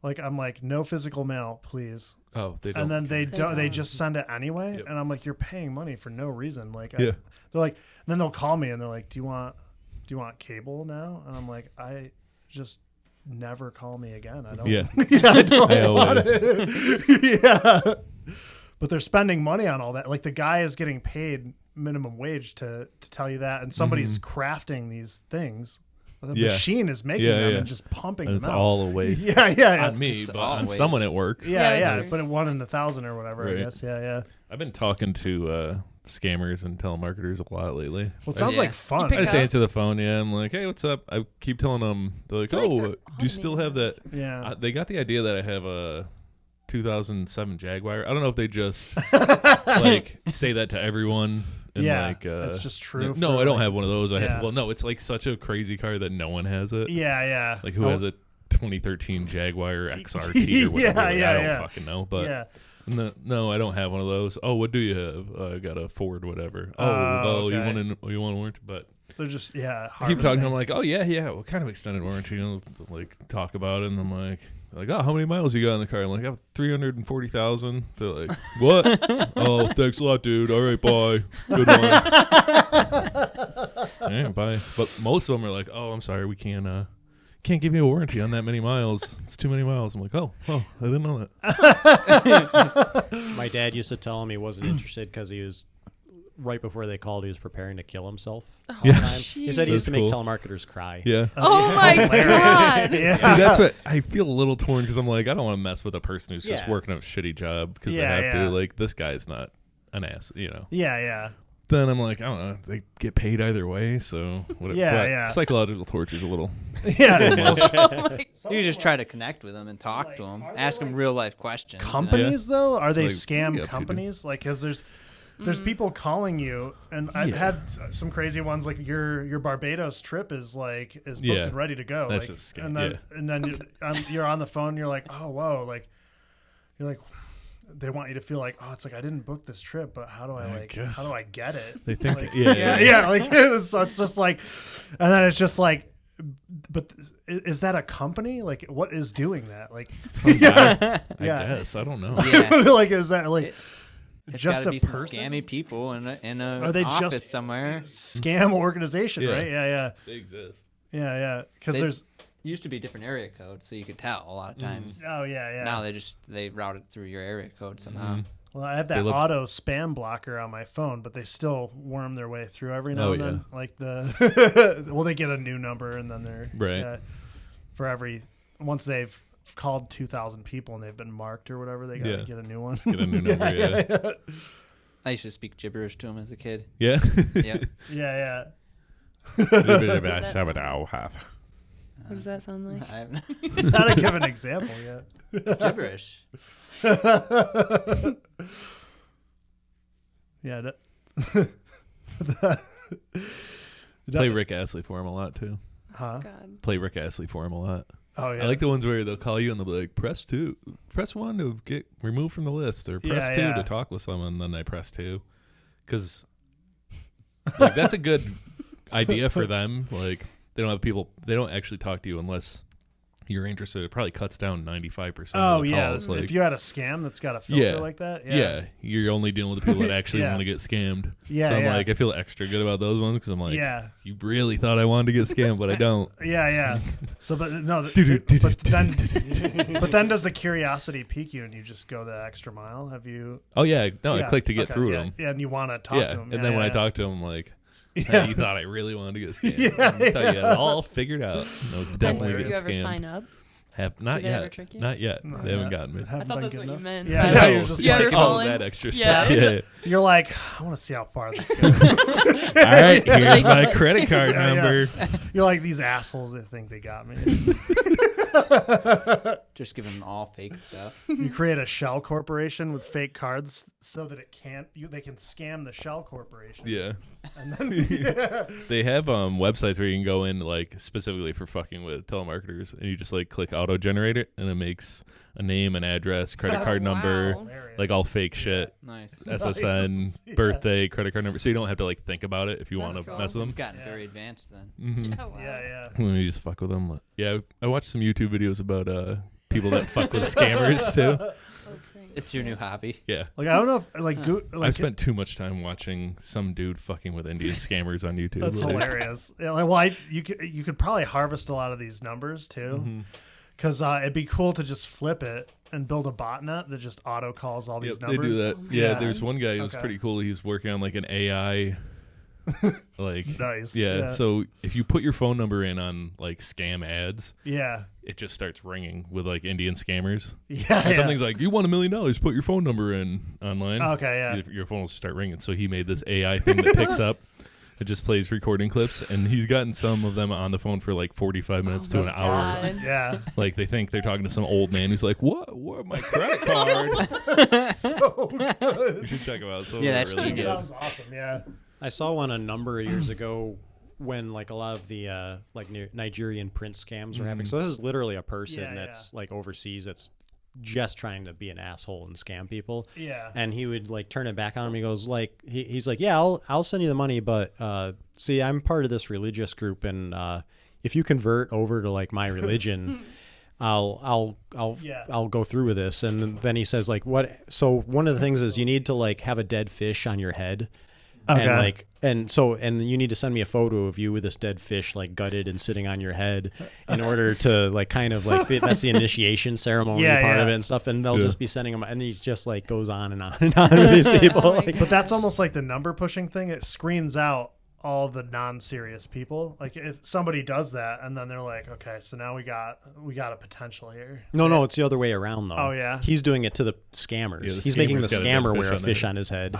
Like I'm like, no physical mail, please. Oh, they don't. And then they They don't. They don't. just send it anyway. Yep. And I'm like, you're paying money for no reason. Like, Yeah. they're like, and then they'll call me and they're like, do you want cable now? And I'm like, I just never call me again. I don't. Yeah. I don't I want always- it. yeah. But they're spending money on all that. Like the guy is getting paid minimum wage to tell you that, and somebody's crafting these things. The Yeah. machine is making Yeah, them yeah. and just pumping And them it's out. all a waste. Yeah. On me, It's but all on waste. someone it works. Yeah, Yeah, yeah, true. but 1 in 1,000 or whatever, Right. I guess. Yeah. I've been talking to scammers and telemarketers a lot lately. Well, it sounds Yeah. like fun. pick I just up? answer the phone. Yeah, I'm like, hey, what's up? I keep telling them. They're like, I feel like oh, they're do you still have that? Yeah. They got the idea that I have a 2007 Jaguar. I don't know if they just like say that to everyone. And Yeah, like, that's just true No, for, I don't like- have one of those. I Yeah. have. Well, no, it's like such a crazy car that no one has it. Yeah. Like who Oh, has a 2013 Jaguar XRT or whatever? Yeah, Like, yeah, I don't yeah. fucking know. But yeah. no, I don't have one of those. Oh, what do you have? I got a Ford, whatever. Oh, Oh, well, you okay. want a warranty? But They're just, I keep talking. harvesting. I'm like, oh yeah. What kind of extended warranty? You know, like talk about it, and I'm like, oh, how many miles you got in the car? I'm like, I have 340,000. They're like, what? Oh, thanks a lot, dude. All right, bye. Good one. Yeah, bye. But most of them are like, oh, I'm sorry, we can't give you a warranty on that many miles. It's too many miles. I'm like, oh, I didn't know that. My dad used to tell him he wasn't interested because he was right before they called. He was preparing to kill himself. all the Yeah. time. He said he used to That's make cool. telemarketers cry. Yeah. Oh my god! yeah. See, that's what I feel a little torn because I'm like, I don't want to mess with a person who's just Yeah. working a shitty job because Yeah, they have yeah. to. Like, this guy's not an ass, you know. Yeah. Then I'm like, I don't know. They get paid either way, so whatever. Yeah, But yeah. psychological torture is a little. Yeah. You can just try to connect with them and talk to them, ask them real life questions. you know? Companies though, are they Like, what are you scam up to, companies? Like, cause there's people calling you, and I've Yeah. had some crazy ones. Like your Barbados trip is booked Yeah. and ready to go. That's like, just scam, and then you're on the phone. You're like, oh whoa, like you're like. They want you to feel like, oh, it's like I didn't book this trip, but how do I guess. how do I get it? They think, Like, yeah. like so it's just like, and then it's just like, but is that a company? Like, what is doing that? Like, Some guy, I Yeah. guess I don't know. Yeah. like is that like It's just gotta a be some person? scammy people in a Are they office just somewhere. scam organization, Yeah. right? Yeah. They exist. Because They- there's Used to be different area codes, so you could tell a lot of times. oh yeah. Now they route it through your area code somehow. Well, I have that auto spam blocker on my phone, but they still worm their way through every now and then. Like they get a new number and then they're right. Once they've called 2,000 people and they've been marked or whatever, they gotta get a new one. Just get a new number. Yeah. I used to speak gibberish to him as a kid. Yeah. Yep. Yeah. What does that sound like? I haven't. Not to give an example yet. Gibberish. Yeah. Play Rick Astley for him a lot too. Huh? God. Play Rick Astley for him a lot. Oh yeah. I like the ones where they'll call you and they'll be like, press 1 to get removed from the list, or press 2 to talk with someone. And then I press 2 because like that's a good idea for them. Like they don't actually talk to you unless you're interested. It probably cuts down 95% of the calls. Like, if you had a scam that's got a filter like that, you're only dealing with the people that actually want to get scammed. Yeah, so I'm like, I feel extra good about those ones because I'm like, you really thought I wanted to get scammed, but I don't. Yeah. So, but no, but then does the curiosity pique you and you just go that extra mile? Have you? Oh yeah, no, I click to get through them. Yeah, and you want to talk to them. And then when I talk to them, I'm like, hey, you thought I really wanted to get scammed. I thought you had it all figured out. That was definitely Did you ever scammed. sign up? Not Did they ever yet. trick you? Not yet. They haven't gotten me. I thought that's what you meant. Yeah, you're just like, all that extra stuff. Yeah. You're like, I want to see how far this goes. All right, here's my credit card number. You're like, these assholes that think they got me. Just give them all fake stuff. You create a shell corporation with fake cards so that they can scam the shell corporation. Yeah. And then they have websites where you can go in like specifically for fucking with telemarketers, and you just like click auto generate it, and it makes a name, an address, credit card number, like all fake shit. Nice. SSN, birthday, credit card number, so you don't have to like think about it if you want to mess with them. You've gotten very advanced then. Mm-hmm. Oh, wow. Yeah. When you just fuck with them. Yeah, I watched some YouTube videos about people that fuck with scammers too. It's your new hobby. Yeah. Like I don't know if I spent too much time watching some dude fucking with Indian scammers on YouTube. That's hilarious. Yeah, like, you could probably harvest a lot of these numbers too, because it'd be cool to just flip it and build a botnet that just auto calls all these numbers. They do that. Yeah, there's one guy who was pretty cool. He's working on like an AI. Like nice. Yeah, so if you put your phone number in on like scam ads, it just starts ringing with like Indian scammers. And something's like, you won $1 million, put your phone number in online. Okay, your phone will start ringing. So he made this AI thing that picks up. It just plays recording clips, and he's gotten some of them on the phone for like 45 minutes to an hour. God. Yeah. Like they think they're talking to some old man who's like, what my credit card? So good. You should check them out. That's really genius. Sounds awesome. Yeah. I saw one a number of years ago when like a lot of the Nigerian print scams were happening. So this is literally a person that's like overseas that's just trying to be an asshole and scam people. Yeah. And he would like turn it back on him. He goes like he's like, yeah, I'll send you the money, but see, I'm part of this religious group, and if you convert over to like my religion, I'll go through with this. And then he says like, what? So one of the things is you need to like have a dead fish on your head. Okay. And you need to send me a photo of you with this dead fish like gutted and sitting on your head in order to like kind of like that's the initiation ceremony part of it and stuff, and they'll just be sending them, and he just like goes on and on and on with these people. But that's almost like the number pushing thing. It screens out all the non-serious people. Like if somebody does that and then they're like, okay, so now we got a potential here. No, it's the other way around though. Oh yeah, he's doing it to the scammers. Yeah, he's making the scammer wear a fish on his head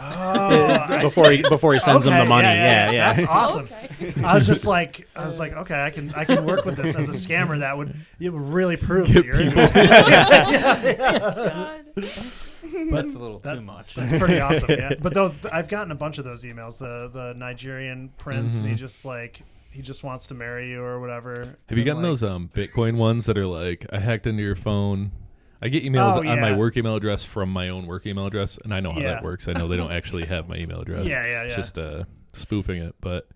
before he sends them the money. Yeah. That's awesome. Okay. I was like, okay, I can work with this as a scammer. It would really prove that you're people. That's a little too much. That's pretty awesome. Yeah, but I've gotten a bunch of those emails. The Nigerian prince, and he just wants to marry you or whatever. Have you gotten those Bitcoin ones that are like, I hacked into your phone? I get emails on my work email address from my own work email address, and I know how that works. I know they don't actually have my email address. It's just spoofing it, but.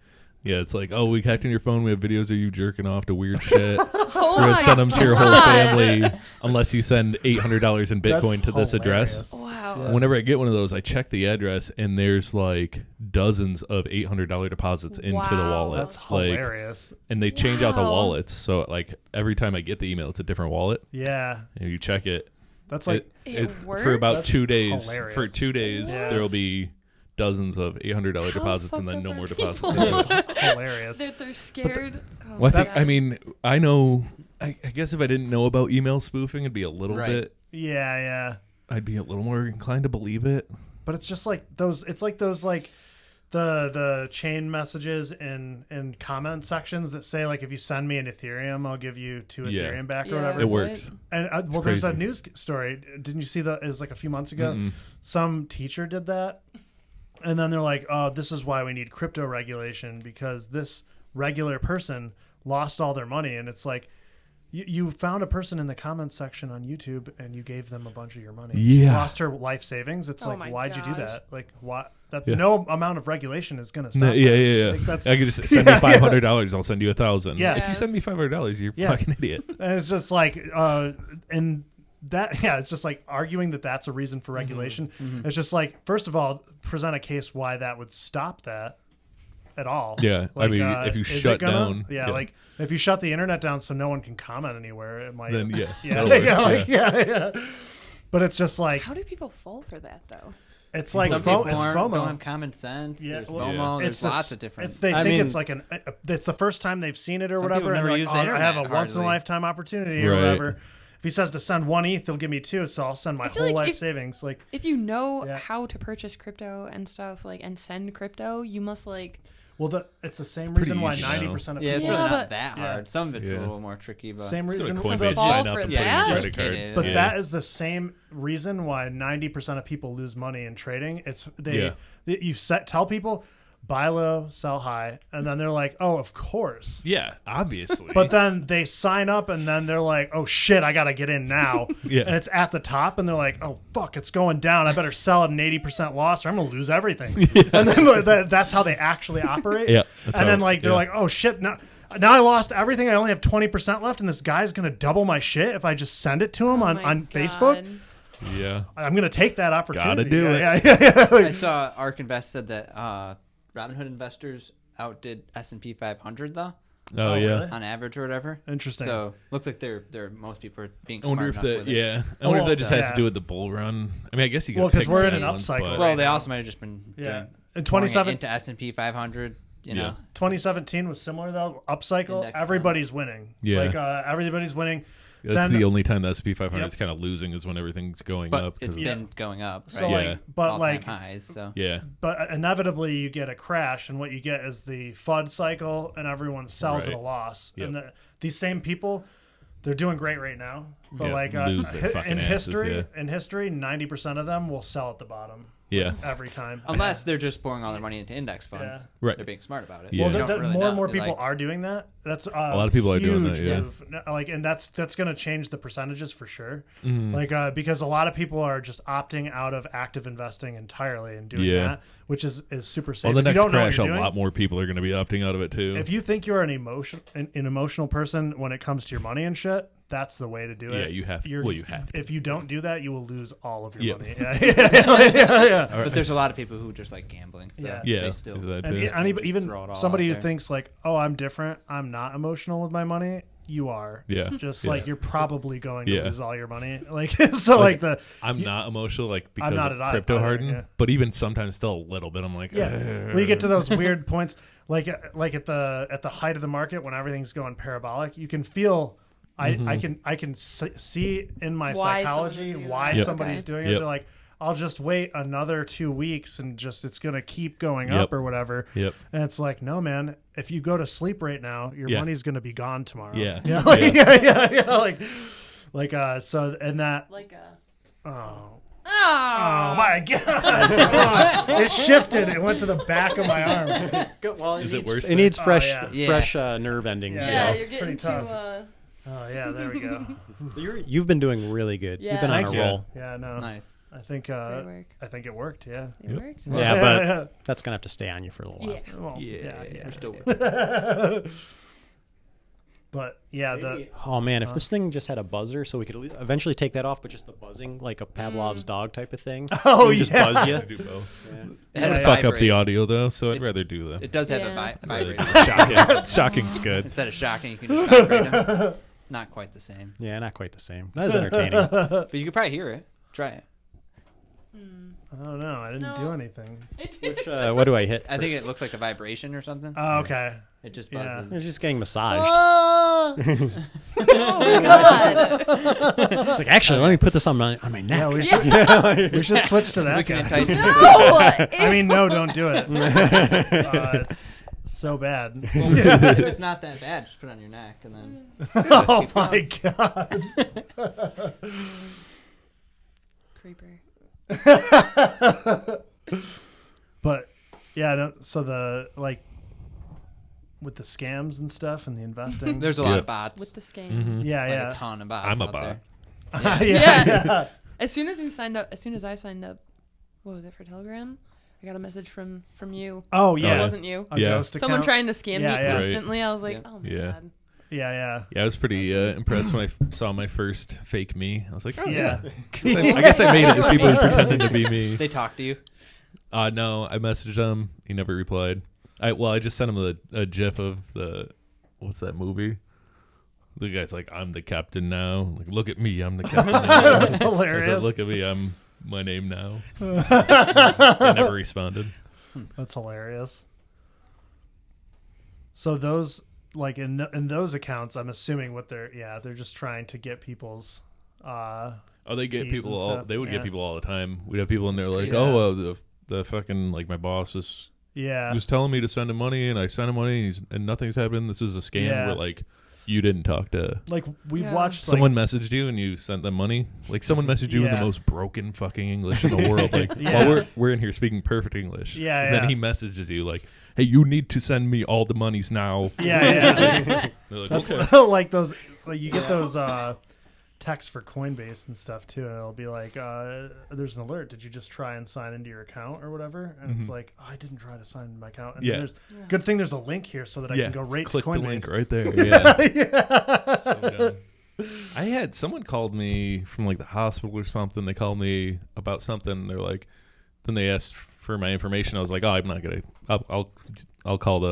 Yeah, it's like, oh, we hacked in your phone. We have videos of you jerking off to weird shit. We're going to send them to your whole family unless you send $800 in Bitcoin to this address. Wow. Yeah. Whenever I get one of those, I check the address, and there's like dozens of $800 deposits into the wallet. That's hilarious. And they change out the wallets. So like every time I get the email, it's a different wallet. Yeah. And you check it. That's like It works? for about That's 2 days. hilarious. For 2 days, Yes. there will be dozens of $800 How deposits and then fucked no up more are deposits. people? into it. hilarious. They're scared. Oh Well, my That's- I God. mean, I know. I guess if I didn't know about email spoofing, it'd be a little Right. bit. Yeah. I'd be a little more inclined to believe it. But it's just like those. It's like those like the chain messages in comment sections that say like if you send me an Ethereum, I'll give you 2 Yeah. Ethereum back or Yeah. whatever. It works. And well, there's a crazy. news story. Didn't you see that? It was like a few months ago. Mm-mm. Some teacher did that, and then they're like, "Oh, this is why we need crypto regulation because this regular person lost all their money." And it's like, you found a person in the comments section on YouTube and you gave them a bunch of your money. She Yeah. lost her life savings. It's Oh like, my why'd you do gosh. that? Like, what? That Yeah. no amount of regulation is going to stop. No, yeah, that. yeah. Like, that's, I could just send me $500. I'll send you 1,000. Yeah. If you send me $500, you're Yeah. fucking idiot. and it's just like, and that, yeah, it's just like arguing that that's a reason for regulation. It's just like, first of all, present a case why that would stop that at all. Yeah, I Like, mean, if you is it shut gonna? down, Yeah, like if you shut the internet down so no one can comment anywhere, it might. then yeah, yeah, that'll work, yeah, like, yeah. But it's just like How do people fall for that though? it's like Some people it's don't FOMO. have common sense. Yeah, There's well, FOMO. There's the lots s- of different. It's they I think mean- it's like it's the first time they've seen it or Some whatever, people and never they're use like, the oh, I have a internet, once in a hardly. lifetime opportunity or Right. whatever. If he says to send 1 ETH, they'll give me 2, so I'll send my I feel whole like life if- savings. Like, If you know Yeah. how to purchase crypto and stuff like and send crypto, you must like well, it's the same pretty reason why easy now. 90% of yeah, it's people. really Yeah, not but- that Yeah. hard. Some of it's Yeah. a little more tricky, but Same Just go to reason. Coinbase, fall sign for up, and that. put in Yeah. your credit card. Educated. But yeah. that is the same reason why 90% of people lose money in trading. It's you tell people buy low, sell high, and then they're like, "Oh, of course." Yeah, obviously. But then they sign up and then they're like, "Oh shit, I got to get in now." Yeah. And it's at the top and they're like, "Oh fuck, it's going down. I better sell at an 80% loss or I'm going to lose everything." And then that's how they actually operate. Yeah, that's And how- then like they're yeah. like, "Oh shit, now I lost everything. I only have 20% left and this guy's going to double my shit if I just send it to him oh on my Facebook." God. yeah, I'm going to take that opportunity. Gotta do it. Yeah. I saw ARK Invest said that Robinhood investors outdid S&P 500 though oh, Oh, yeah. really? on average or whatever. Interesting. So looks like they're most people are being I wonder smart if enough that. with it. Yeah, I wonder Well, if that just has yeah. to do with the bull run. I mean, I guess you could. Well, 'cause pick we're in bad an ones, upcycle but- right Well, they now. also might have just been Yeah. doing, In pouring it 27 into S&P 500. You Yeah. know, 2017 was similar though. Upcycle, Index everybody's winning. Yeah. Like everybody's winning. That's then- the only time the S&P 500 Yep. is kind of losing is when everything's going but up. it's Because been going up. Right? So Yeah. like, but All-time like, highs. So yeah, but inevitably you get a crash, and what you get is the FUD cycle, and everyone sells at a Right. loss. Yep. And these same people, they're doing great right now. But Yeah, like lose their fucking in asses, history, yeah. 90% of them will sell at the bottom yeah, every time. unless they're just pouring all their money into index funds, Yeah. Right. they're being smart about it. Yeah. Well, You don't really more know. and more They're people like- are doing that. That's a lot of people are doing that, huge yeah. move. Like, and that's going to change the percentages for sure. Mhm. Like, because a lot of people are just opting out of active investing entirely and doing Yeah. that, which is super safe. Well, the If you next don't know what crash, you're a doing, lot more people are going to be opting out of it too. if you think you're an emotional person when it comes to your money and shit, that's the way to do it. Yeah, you have- well, you have to. If you don't do that, you will lose all of your Yep. money. Yeah. All right. But there's a lot of people who just like gambling. So Yeah. yeah, they still. is that And too? even throw it all somebody out who there. thinks like, oh, I'm different, I'm not emotional with my money, you are. Yeah. Just Yeah. like you're probably going to Yeah. lose all your money. Like so like the I'm not emotional, like because not of at all crypto either, harden, yeah. but even sometimes still a little bit. I'm like, yeah. Well, you get to those weird points like at the height of the market when everything's going parabolic, you can feel I can see in my Why psychology someone would do why that. somebody's Okay. doing it. Yep. They're like, I'll just wait another 2 weeks and just it's gonna keep going Yep. up or whatever. Yep. And it's like, no, man. If you go to sleep right now, your Yeah. money's gonna be gone tomorrow. Yeah. Yeah. Like, yeah. Like so, and that. Like a. Oh. Oh, Oh my god! It shifted. It went to the back of my arm. Well, Is it worse? It needs Oh, fresh, yeah. fresh nerve endings. Yeah. so. Yeah, it's you're pretty getting tough. too. Oh yeah, there we go. You've been doing really good. You've Yeah. been on Thank a you. roll. Yeah, no. nice. I think Great work. I think it worked. Yeah. It Yep. worked. Yeah, but that's gonna have to stay on you for a little while. Yeah. Well, Yeah. We're still but yeah, the Oh man, if this thing just had a buzzer, so we could eventually take that off, but just the buzzing, like a Pavlov's dog type of thing. Oh, It would just yeah. buzz you. I do both. It has Yeah, a Fuck up vibrate. the audio though, so I'd rather do that. It does have Yeah. a Rather vibrator. do Shocking. Shocking's good. Instead of shocking, you can just vibrate them. Not quite the same. Yeah, not quite the same. That is entertaining. But you could probably hear it. Try it. I don't know. I didn't do anything. Which, what do I hit? I think it looks like a vibration or something. Oh, okay. It just Yeah. buzzes. It's just getting massaged. Oh my god. It's like, actually, let me put this on my neck. Yeah, we should switch to that We can guy. entice him. No. I mean, no, don't do it. It's so bad. Well, if it's not that bad, just put it on your neck and then. Oh my god. Creeper. But yeah, no, so the with the scams and stuff and the investing. There's a lot of bots. With the scams. Yeah, like yeah. a ton of bots I'm a out bot. there. Yeah. As soon as I signed up, what was it, for Telegram? I got a message from you. Oh It yeah. wasn't you. A Yeah. ghost Someone account. trying to scam Yeah, me yeah. Right. instantly. I was like, Yeah. oh my Yeah. god. Yeah. Yeah, I was pretty impressed when I saw my first fake me. I was like, oh Yeah. I guess I made it if people were pretending to be me. They talk to you. No, I messaged him. He never replied. I just sent him a gif of what's that movie? The guy's like, I'm the captain now. Like, look at me, I'm the captain now. That's I hilarious. said, look at me, I'm my name now. I never responded. That's hilarious. So those in those accounts, I'm assuming they're just trying to get people's Oh, they get keys people and all. stuff. They would Yeah. get people all the time. We'd have people in there like, crazy. oh, the fucking like my boss was yeah. he was telling me to send him money, and I sent him money, and nothing's happened. This is a scam. Yeah. Where like you didn't talk to Like we've Yeah. watched someone messaged you and you sent them money. Like someone messaged you in Yeah. the most broken fucking English in the world. Like Yeah. while we're in here speaking perfect English. Yeah, And yeah. then he messages you like, hey, you need to send me all the monies now. Yeah. They're like, That's okay. like those you get those texts for Coinbase and stuff too, and it'll be like there's an alert, did you just try and sign into your account or whatever? And it's like, I didn't try to sign into my account. And Yeah. then there's good thing there's a link here so that I can go just right click to the Coinbase. link right there. Yeah. So dumb. I had someone called me from like the hospital or something. They called me about something. They're like, then they asked for my information. I was like, oh, I'm not gonna. I'll call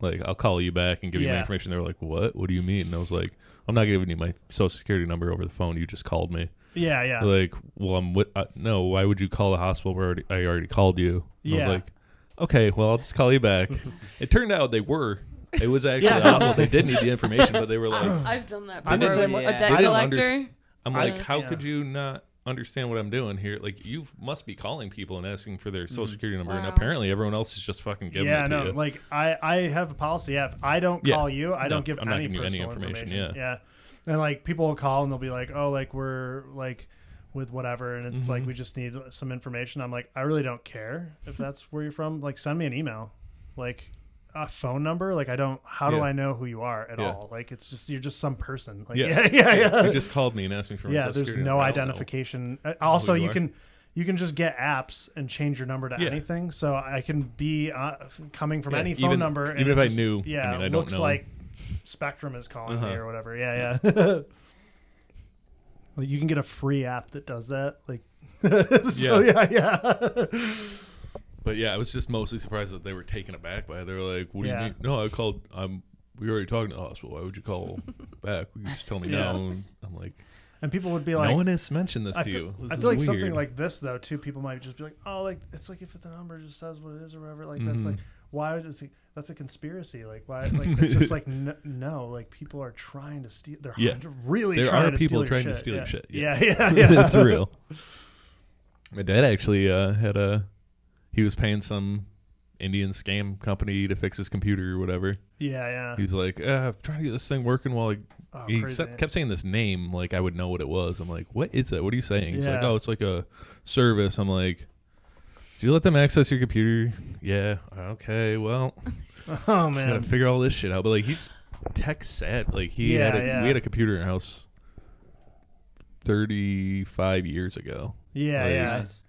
I'll call you back and give you my Yeah. information. They were like, what? What do you mean? And I was like, I'm not giving you my social security number over the phone. You just called me. Yeah. Like, well, no. Why would you call the hospital where I already called you? And I Yeah. was like, okay, well, I'll just call you back. It turned out they were. It was actually Yeah. the hospital. They did need the information, but they were like, I've done that I'm before. the same A way. debt They didn't collector. I'm I- like, how yeah. could you not understand what I'm doing here? Like, you must be calling people and asking for their social security number, and Wow. apparently everyone else is just fucking giving Yeah, it to no, you. like I have a policy. Yeah, if I don't Yeah. call you, I No, don't give I'm not any giving you any personal information, Yeah, and like people will call and they'll be like, oh, like we're like with whatever, and it's like we just need some information. I'm like, I really don't care if that's where you're from. Like, send me an email, like a phone number. Like, I don't. How do Yeah. I know who you are at Yeah. all? Like, it's just you're just some person. Like, Yeah. yeah. You just called me and asked me for my Yeah, social there's security no number. I don't know. identification. Also, you you are. can just get apps and change your number to Yeah. anything. So I can be coming from Yeah, any phone even- number. And even it if I just- knew, I yeah, mean, I it don't looks know. like Spectrum is calling me Uh-huh. or whatever. Yeah. Like, you can get a free app that does that. Like, so yeah. But yeah, I was just mostly surprised that they were taken aback by it. They were like, what do Yeah. you mean? No, I called. We already talked to the hospital. Why would you call back? You just tell me Yeah. now. And I'm like, And people would be like, no one has mentioned this I to feel, you. This I is feel like weird. something like this though too. People might just be like, oh, like it's like if the number just says what it is or whatever. Like that's like why would it? That's a conspiracy. Like why? Like it's just like no. Like people are trying to steal. They're Yeah. really There trying are to people steal trying your to steal your shit. shit. Yeah. That's real. My dad actually he was paying some Indian scam company to fix his computer or whatever. Yeah. He's like, I'm trying to get this thing working while Oh, he crazy. kept saying this name like I would know what it was. I'm like, what is that? What are you saying? He's like, Yeah. oh, it's like a service. I'm like, do you let them access your computer? Yeah. Okay. Well, Oh I gotta man. figure all this shit out. But like, he's tech set. Like we Yeah. had a computer in our house 35 years ago. Yeah. like- Yeah. Nice.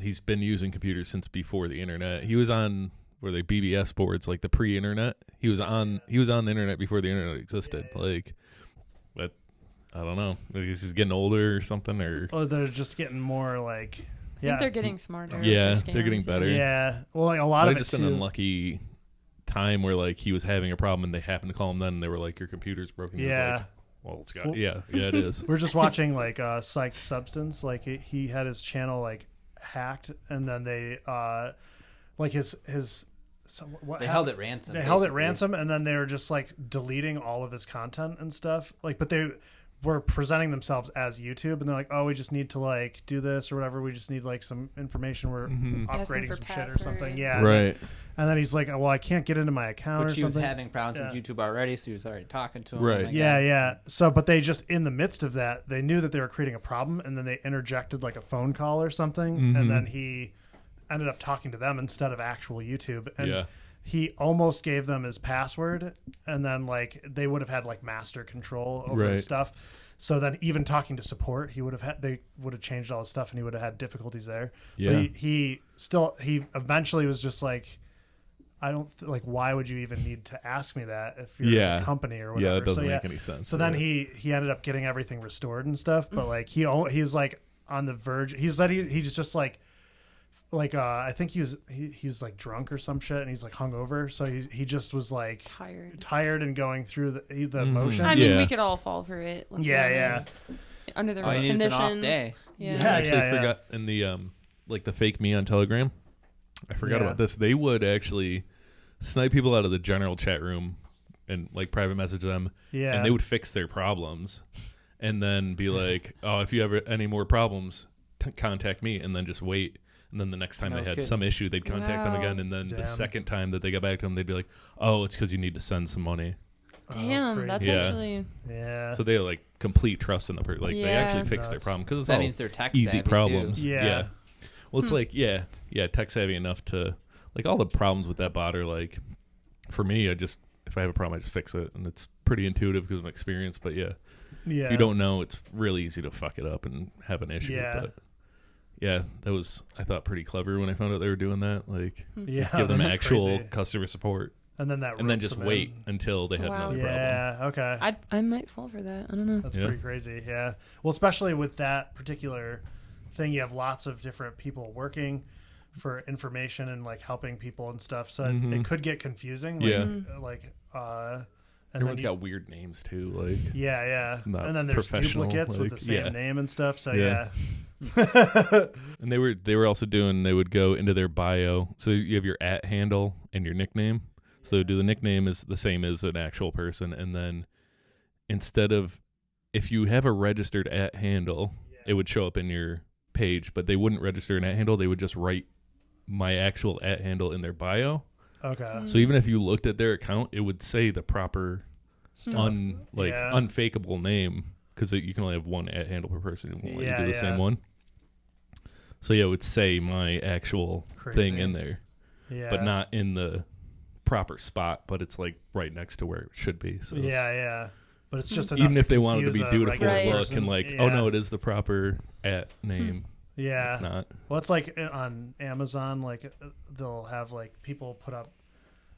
He's been using computers since before the internet. He was on BBS boards, like the pre-internet. He was on the internet before the internet existed. Like, but I don't know. Maybe he's getting older or something, or Oh, they're just getting more like. I think they're getting smarter. with yeah, their they're getting scams, better. Yeah. Well, like a lot Might of have it just been too. an unlucky time where like he was having a problem and they happened to call him then and they were like, your computer's broken. He was Yeah. like, well, it's got, yeah, it is. We're just watching like Psyched Substance. Like he had his channel like hacked, and then they like his what They hap- held it ransom. They held it basically. ransom, and then they were just like deleting all of his content and stuff. Like, but they were presenting themselves as YouTube, and they're like, "Oh, we just need to like do this or whatever. We just need like some information. We're Mhm. upgrading for some shit or something." passwords. Yeah, Right. And then he's like, "Well, I can't get into my account Which or he was something." having problems with YouTube already, so he was already talking to him. Right. I Yeah, guess. yeah. So, but they just, in the midst of that, they knew that they were creating a problem, and then they interjected like a phone call or something, Mhm. and then he ended up talking to them instead of actual YouTube. And Yeah. he almost gave them his password, and then like they would have had like master control over Right. his stuff. So then, even talking to support, they would have changed all his stuff, and he would have had difficulties there. Yeah. But he eventually was just like, I don't like. Why would you even need to ask me that if you're Yeah. a company or whatever? Yeah, it doesn't So, make any sense. So then Yeah. he ended up getting everything restored and stuff, but like he was like on the verge. He said he's just like I think he was like drunk or some shit, and he's like hungover. So he just was like Tired. and going through the Mhm. motions. I mean, Yeah. we could all fall for it. Let's be Yeah, honest. Under the All right you need is an conditions. off day. Yeah. Yeah. I actually forgot in the like the fake me on Telegram. I forgot Yeah. about this. They would actually snipe people out of the general chat room and like private message them, Yeah. and they would fix their problems, and then be like, "Oh, if you have any more problems, contact me," and then just wait. And then the next time No they had kidding. some issue, they'd contact them Wow. again, and then the Damn. second time that they got back to them, they'd be like, "Oh, it's because you need to send some money." Damn, crazy. that's Yeah. actually Yeah. So they had like complete trust in the person. Like they Yeah. actually fix their Nuts. problem because it's That all means they're tech easy savvy, problems. too. Yeah. Well, it's like yeah, tech savvy enough to like all the problems with that bot are like, for me, if I have a problem, I just fix it, and it's pretty intuitive because of experience. But yeah, Yeah. if you don't know, it's really easy to fuck it up and have an issue. Yeah. But yeah, that was I thought pretty clever when I found out they were doing that. Like Yeah. give them that's actual crazy. customer support, and then that and then ropes just them wait in. until they had Wow. another problem. Yeah. Okay. I might fall for that. I don't know. That's Yeah. pretty crazy. Yeah. Well, especially with that particular thing, you have lots of different people working for information and like helping people and stuff. So it Mhm. could get confusing. Yeah. And Everyone's then got weird names too. Like yeah. not And then there's professional, duplicates with like, the same yeah. name and stuff. So Yeah. yeah. And they were also doing, they would go into their bio. So you have your @ handle and your nickname. So they would do the nickname is the same as an actual person, and then instead of, if you have a registered @ handle, it would show up in your page, but they wouldn't register an @ handle. They would just write my actual @ handle in their bio. Okay. So even if you looked at their account, it would say the proper Stuff. Yeah. unfakeable name, because you can only have one @ handle per person. It won't let you do the Yeah. same one. So yeah, it would say my actual thing Crazy. in there, Yeah. but not in the proper spot. But it's like right next to where it should be. So Yeah. But it's just enough even if they wanted to confuse be a dutiful, regular look person. and like, Yeah. oh no, it is the proper @ name. Yeah. It's not. Well, it's like on Amazon, like they'll have like people put up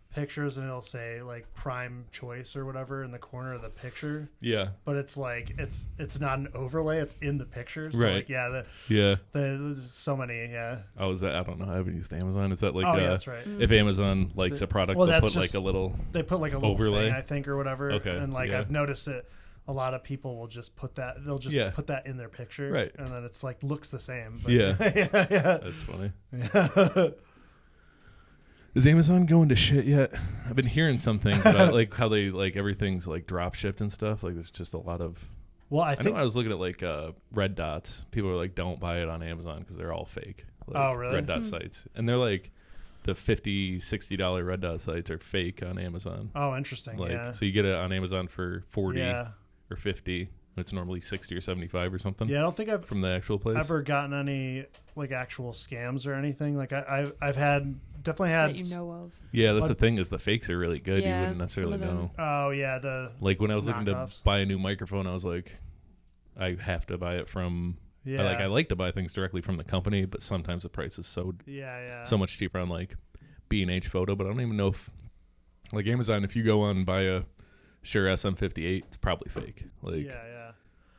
pictures and it'll say like prime choice or whatever in the corner of the picture, Yeah. but it's like it's not an overlay; it's in the picture. So Right. Like, yeah. Yeah. There's so many. Yeah. Oh, is that? I don't know. I haven't used Amazon. Is that like? Oh, yeah, that's right. If Amazon likes a product, Well, they'll that's put like just- a little. They put like a little Overlay? thing, I think, or whatever. Okay, And like yeah. I've noticed that a lot of people will just put that. They'll just Yeah. put that in their picture, Right. And then it's like looks the same. But Yeah. yeah. That's funny. Yeah. Is Amazon going to shit yet? I've been hearing some things about like how they like everything's like drop shipped and stuff. Like there's just a lot of. Well, I I think know I was looking at like red dots. People are like, don't buy it on Amazon because they're all fake. Like, Oh, really? Red dot sites, and they're like, the $50-$60 red dot sites are fake on Amazon. Oh, interesting. Like Yeah. so you get it on Amazon for 40 Yeah. or 50. It's normally 60 or 75 or something. Yeah, I don't think I've From the actual place. ever gotten any like actual scams or anything. Like I've definitely had. That you know of. Yeah, that's What- the thing is the fakes are really good. You Yeah, wouldn't necessarily some of them. know. Oh yeah, the Like when I was looking to knockoffs. buy a new microphone, I was like, I have to buy it from. yeah. I like to buy things directly from the company, but sometimes the price is so yeah. much cheaper on like B&H Photo. But I don't even know if like Amazon, if you go on and buy a Shure SM58, it's probably fake. Like yeah.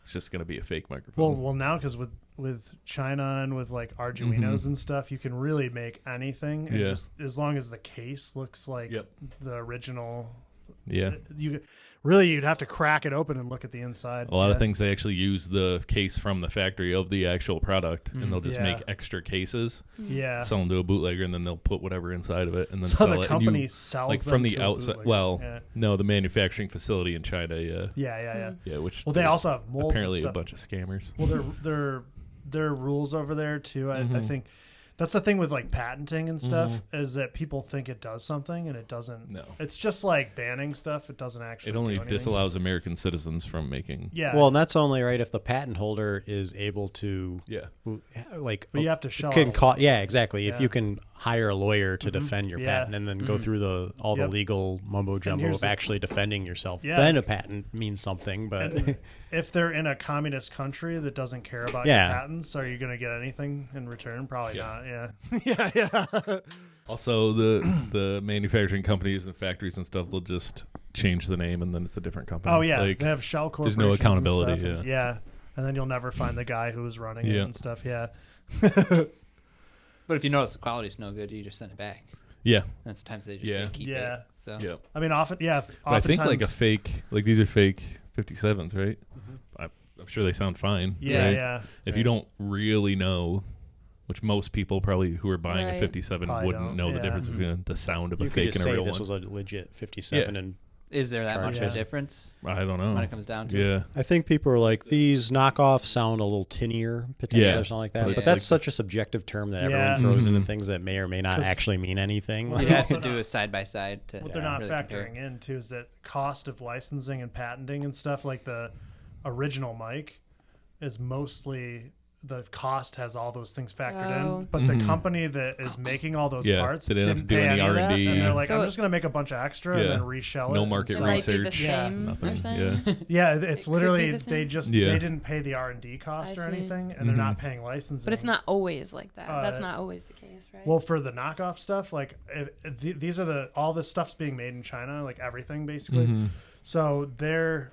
It's just going to be a fake microphone. Well, now because with China and with like Arduinos and stuff, you can really make anything, and just as long as the case looks like the original. Yeah. You'd have to crack it open and look at the inside. A lot of things they actually use the case from the factory of the actual product, and they'll just make extra cases. Yeah. Sell them to a bootlegger, and then they'll put whatever inside of it, and then So sell the it. company and sells like them from the to a outside. bootlegger. Well, no, the manufacturing facility in China. Yeah. Which Well, they also have molds. apparently and a bunch of scammers. Well, there are rules over there too. I think that's the thing with like patenting and stuff is that people think it does something and it doesn't. No. It's just like banning stuff. It doesn't actually. It only do anything. disallows American citizens from making. Yeah. Well, and that's only right if the patent holder is able to. Yeah. Like. But you have to shell Can out. yeah, exactly. Yeah. If you can hire a lawyer to defend your patent and then go through all the legal mumbo jumbo here's of the- actually defending yourself, Yeah. then a patent means something. But And if they're in a communist country that doesn't care about your patents, are you going to get anything in return? Probably not. Yeah. yeah. Also, the manufacturing companies and factories and stuff, they'll just change the name and then it's a different company. Oh yeah, Like, they have shell there's corporations. no and accountability. stuff, and- Yeah. and then you'll never find the guy who was running it Yeah. and stuff. Yeah. But if you notice the quality's no good, you just send it back. Yeah. And sometimes they just Yeah. say keep Yeah. it. So Yeah. I mean, often. But I think like a fake, like these are fake 57s, right? I'm sure they sound fine. Yeah, right? yeah. If you don't really know, which most people probably who are buying a Right. 57 Probably wouldn't don't, know the yeah. difference between the sound of you a could fake just and a say real this one. was a legit 57 Yeah. and is there that Charge much of a it. difference I don't know. when it comes down to it? Yeah. I think people are like, these knockoffs sound a little tinnier, potentially, Yeah. or something like that. Yeah. But that's such a subjective term that Yeah. everyone throws into Mhm. things that may or may not 'Cause- actually mean anything. Well, You Yeah. have to Also do not- a side by side to What they're not really compare. factoring in too is that cost of licensing and patenting and stuff, like the original mic is mostly the cost has all those things factored Oh. in, but the Mhm. company that is making all those Yeah, parts they didn't have to do pay any of that, R&D. and they're like, So I'm it- just gonna make a bunch of extra and Yeah. then reshell it. No and market It sell might be the research. same. Nothing. You're saying? Yeah. Yeah, It it's could literally be the they same. just Yeah. they didn't pay the R&D cost I or see. anything, and they're not Mhm. paying licensing. But it's not always like that. That's Uh, not always the case, right? Well, for the knockoff stuff, like these are all this stuff's being made in China, like everything basically. Mhm. So they're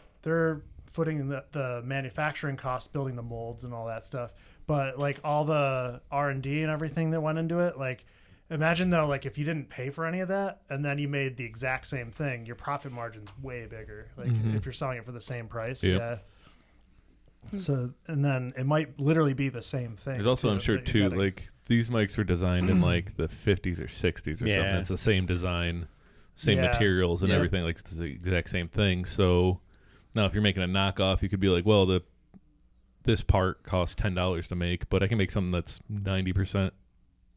footing the manufacturing cost, building the molds and all that stuff. But like all the R&D and everything that went into it, like imagine though, like if you didn't pay for any of that and then you made the exact same thing, your profit margin's way bigger. Like Mhm. if you're selling it for the same price, Yep. yeah. So and then it might literally be the same thing. There's also, I'm sure, that you too, gotta- like these mics were designed in like the 50s or 60s or something. Yeah. It's the same design, same Yeah. materials and Yep. everything. Like it's the exact same thing. So now if you're making a knockoff, you could be like, well, this part costs $10 to make, but I can make something that's 90%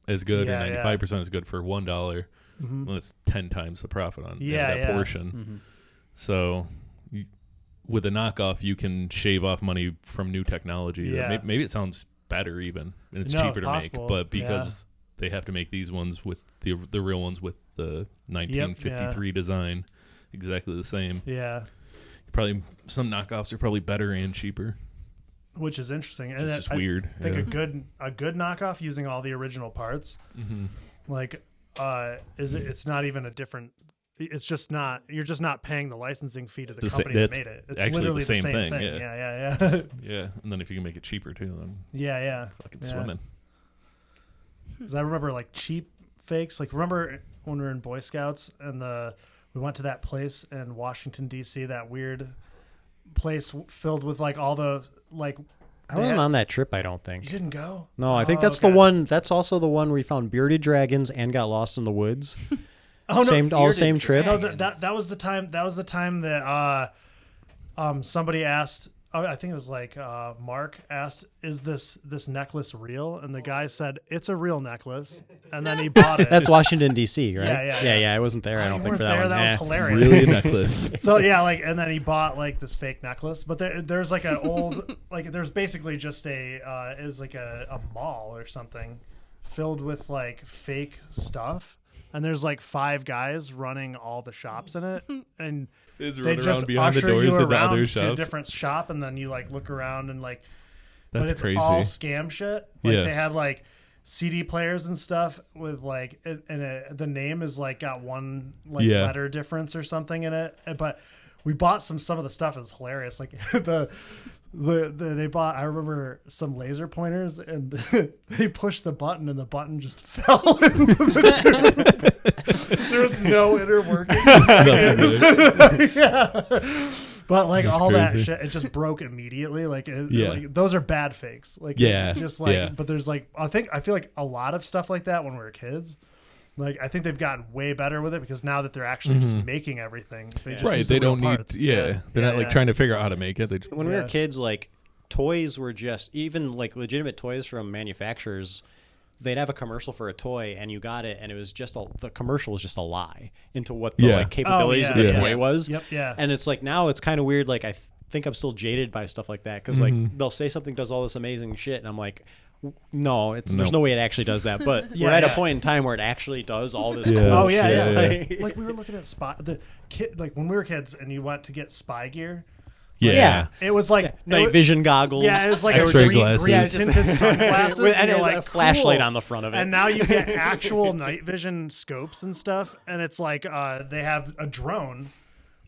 as good Yeah, or yeah. 95% as good for $1. Mhm. Well, it's 10 times the profit on Yeah, that yeah. portion. Mhm. So with a knockoff, you can shave off money from new technology. Yeah. Maybe it sounds better even, and it's No, cheaper to possible. make. But because they have to make these ones with the real ones with the 1953 design, exactly the same. Yeah. Probably some knockoffs are probably better and cheaper. Which is interesting. And It's that- just I weird. think yeah. a good knockoff using all the original parts, Mm-hmm. like it's not even a different. It's just not. You're just not paying the licensing fee to the The sa- company that that's made it. It's actually the literally same thing, thing. yeah. Yeah. Yeah, and then if you can make it cheaper too, then Yeah. fucking Yeah. swimming. Because I remember like cheap fakes. Like remember when we were in Boy Scouts and we went to that place in Washington D.C. That weird place filled with like all the like. I wasn't on that trip, I don't think. You didn't go? No, I think Oh, that's okay. the one. That's also the one where we found bearded dragons and got lost in the woods. Oh, no, Same, all bearded same trip. No, dragons. that was the time. That was the time that somebody asked. I think it was like Mark asked, "Is this necklace real?" And the guy said, "It's a real necklace." And then he bought it. That's Washington D.C., right? Yeah. I wasn't there. I don't You think weren't for that there? one. That was Eh. hilarious. Really a necklace. So yeah, like, and then he bought like this fake necklace. But there's like an old, like, there's basically just is like a mall or something filled with like fake stuff. And there's like 5 guys running all the shops in it, and Is they run just around behind the usher doors you of the around other to a shops. different shop, and then you like look around and like, That's but it's crazy. all scam shit. Like Yeah. they had like CD players and stuff with like, the name is like got one like Yeah. letter difference or something in it. But we bought some of the stuff is hilarious. Like They bought, I remember, some laser pointers, and they pushed the button, and the button just fell into the tube. There was no inner working. Yeah. But like That's all crazy. that shit, it just broke immediately. Like, Yeah. like those are bad fakes. Like, Yeah. it's just like, Yeah. but there's like, I feel like a lot of stuff like that when we were kids. Like, I think they've gotten way better with it because now that they're actually just making everything, they just Right. use They the real don't need. parts. Yeah. They're not like trying to figure out how to make it. They just, When we Yeah. were kids, like toys were just even like legitimate toys from manufacturers. They'd have a commercial for a toy, and you got it, and it was just the commercial was just a lie into what the Yeah. like capabilities Oh, of the yeah. toy Yeah. was. Yep. Yeah. And it's like now it's kind of weird. Like I think I'm still jaded by stuff like that because like they'll say something does all this amazing shit, and I'm like, no, there's Nope. no way it actually does that. But Yeah, we're at a yeah. point in time where it actually does all this. Yeah. Cool Oh yeah, shit. yeah. Like- Like we were looking at the kid, like when we were kids, and you went to get spy gear. Yeah. It was like Night vision goggles. Yeah, it was like X-ray green glasses. Yeah, it's just- tinted sunglasses. With- and you're a like, flashlight cool. on the front of it. And now you get actual night vision scopes and stuff, and it's like they have a drone.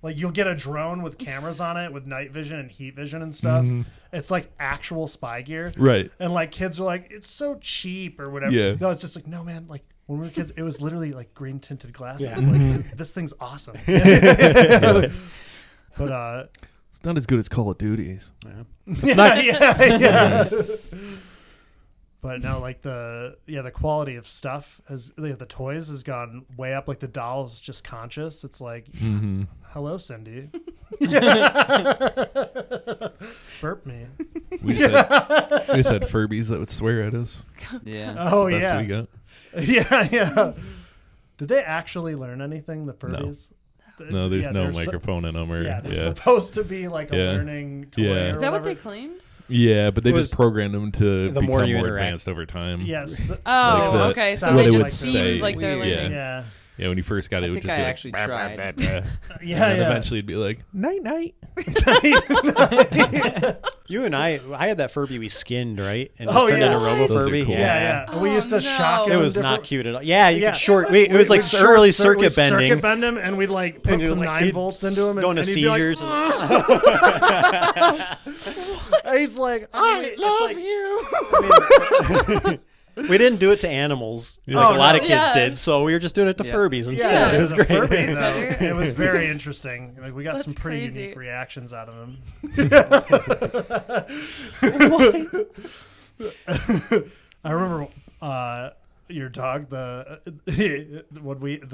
Like you'll get a drone with cameras on it with night vision and heat vision and stuff. It's like actual spy gear. right. And like kids are like, it's so cheap or whatever. Yeah. No, it's just like, no man, like when we were kids, it was literally like green tinted glasses. Yeah. Like this thing's awesome. But It's not as good as Call of Duty's. yeah. But now like the quality of stuff the toys has gone way up. Like the doll's just conscious. It's like, hello, Cindy. Burp me. We just had Furbies that would swear at us. Yeah. Oh Best yeah. we got. Yeah. Did they actually learn anything? The Furbies? No, there's Yeah, no they're microphone in them. Or, Yeah, they're yeah. supposed to be like a Yeah. learning toy. Yeah. Or Is that what whatever. they claimed? Yeah, but they It just was- programmed them to the become more more you interact- advanced over time. Yes. Oh, the- okay. So what they it just would seemed say. like they're Weird. learning. Yeah. Yeah, when you first got it, it would think just I be like, actually "Bah, bah, tried." bah, bah." Yeah. And then eventually it'd be like, night, night. You and I had that Furby we skinned, right? And Oh, turned yeah. into Robo Those are Furby. cool. Yeah. We Oh, used to no. shock It him. was different- not cute at all. Yeah, you Yeah. could short. It was like We'd early short- circuit we'd bending. Circuit bend him, and we'd like put And some like, 9 he'd volts into him, go into and he'd be like, seizures. and he's like, I love you. We didn't do it to animals like Oh, a lot no. of kids Yeah. did, so we were just doing it to Yeah. Furbies instead. Yeah, It was a great. Furby, though. Better. It was very interesting. Like we got That's some pretty crazy. unique reactions out of him. I remember your dog, the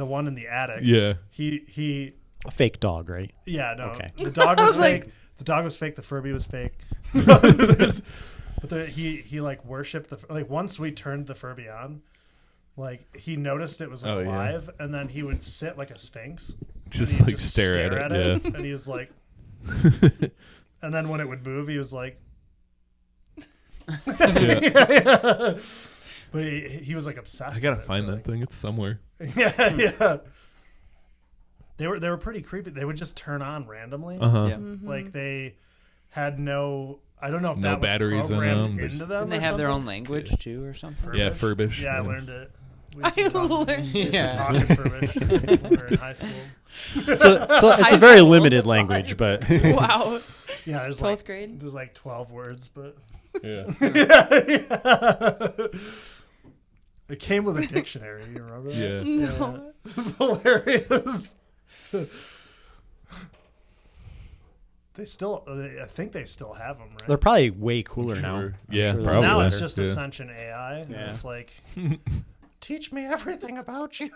one in the attic. Yeah. He A fake dog, right? yeah, no. Okay. The dog was like- fake. The dog was fake. The Furby was fake. But he like worshipped like once we turned the Furby on, like he noticed it was like Oh, yeah. alive, and then he would sit like a sphinx, Just and he'd like stare at it. and he was like, and then when it would move, he was like, Yeah. but he was like obsessed. I gotta with it, find so, that thing. It's somewhere. Yeah. They were pretty creepy. They would just turn on randomly. Uh-huh. Yeah. Like they had no. I don't know if No that was batteries in programmed them. There's- into them. Didn't they or have their something? own language too, or something? Yeah, Furbish. Yeah, I Yeah. learned it. We I used to talk- learned we used to Yeah. talk in Furbish when we were in high school. So it's a High very school. limited language, but Wow. Yeah, there's 12th like grade. there's like 12 words, but Yeah. it came with a dictionary. You remember that? Yeah. No. It's hilarious. I think they still have them, right? they're probably way cooler now. Sure. I'm Yeah, sure they're probably. Now it's better. just Yeah. Ascension AI. And Yeah. it's like, teach me everything about you.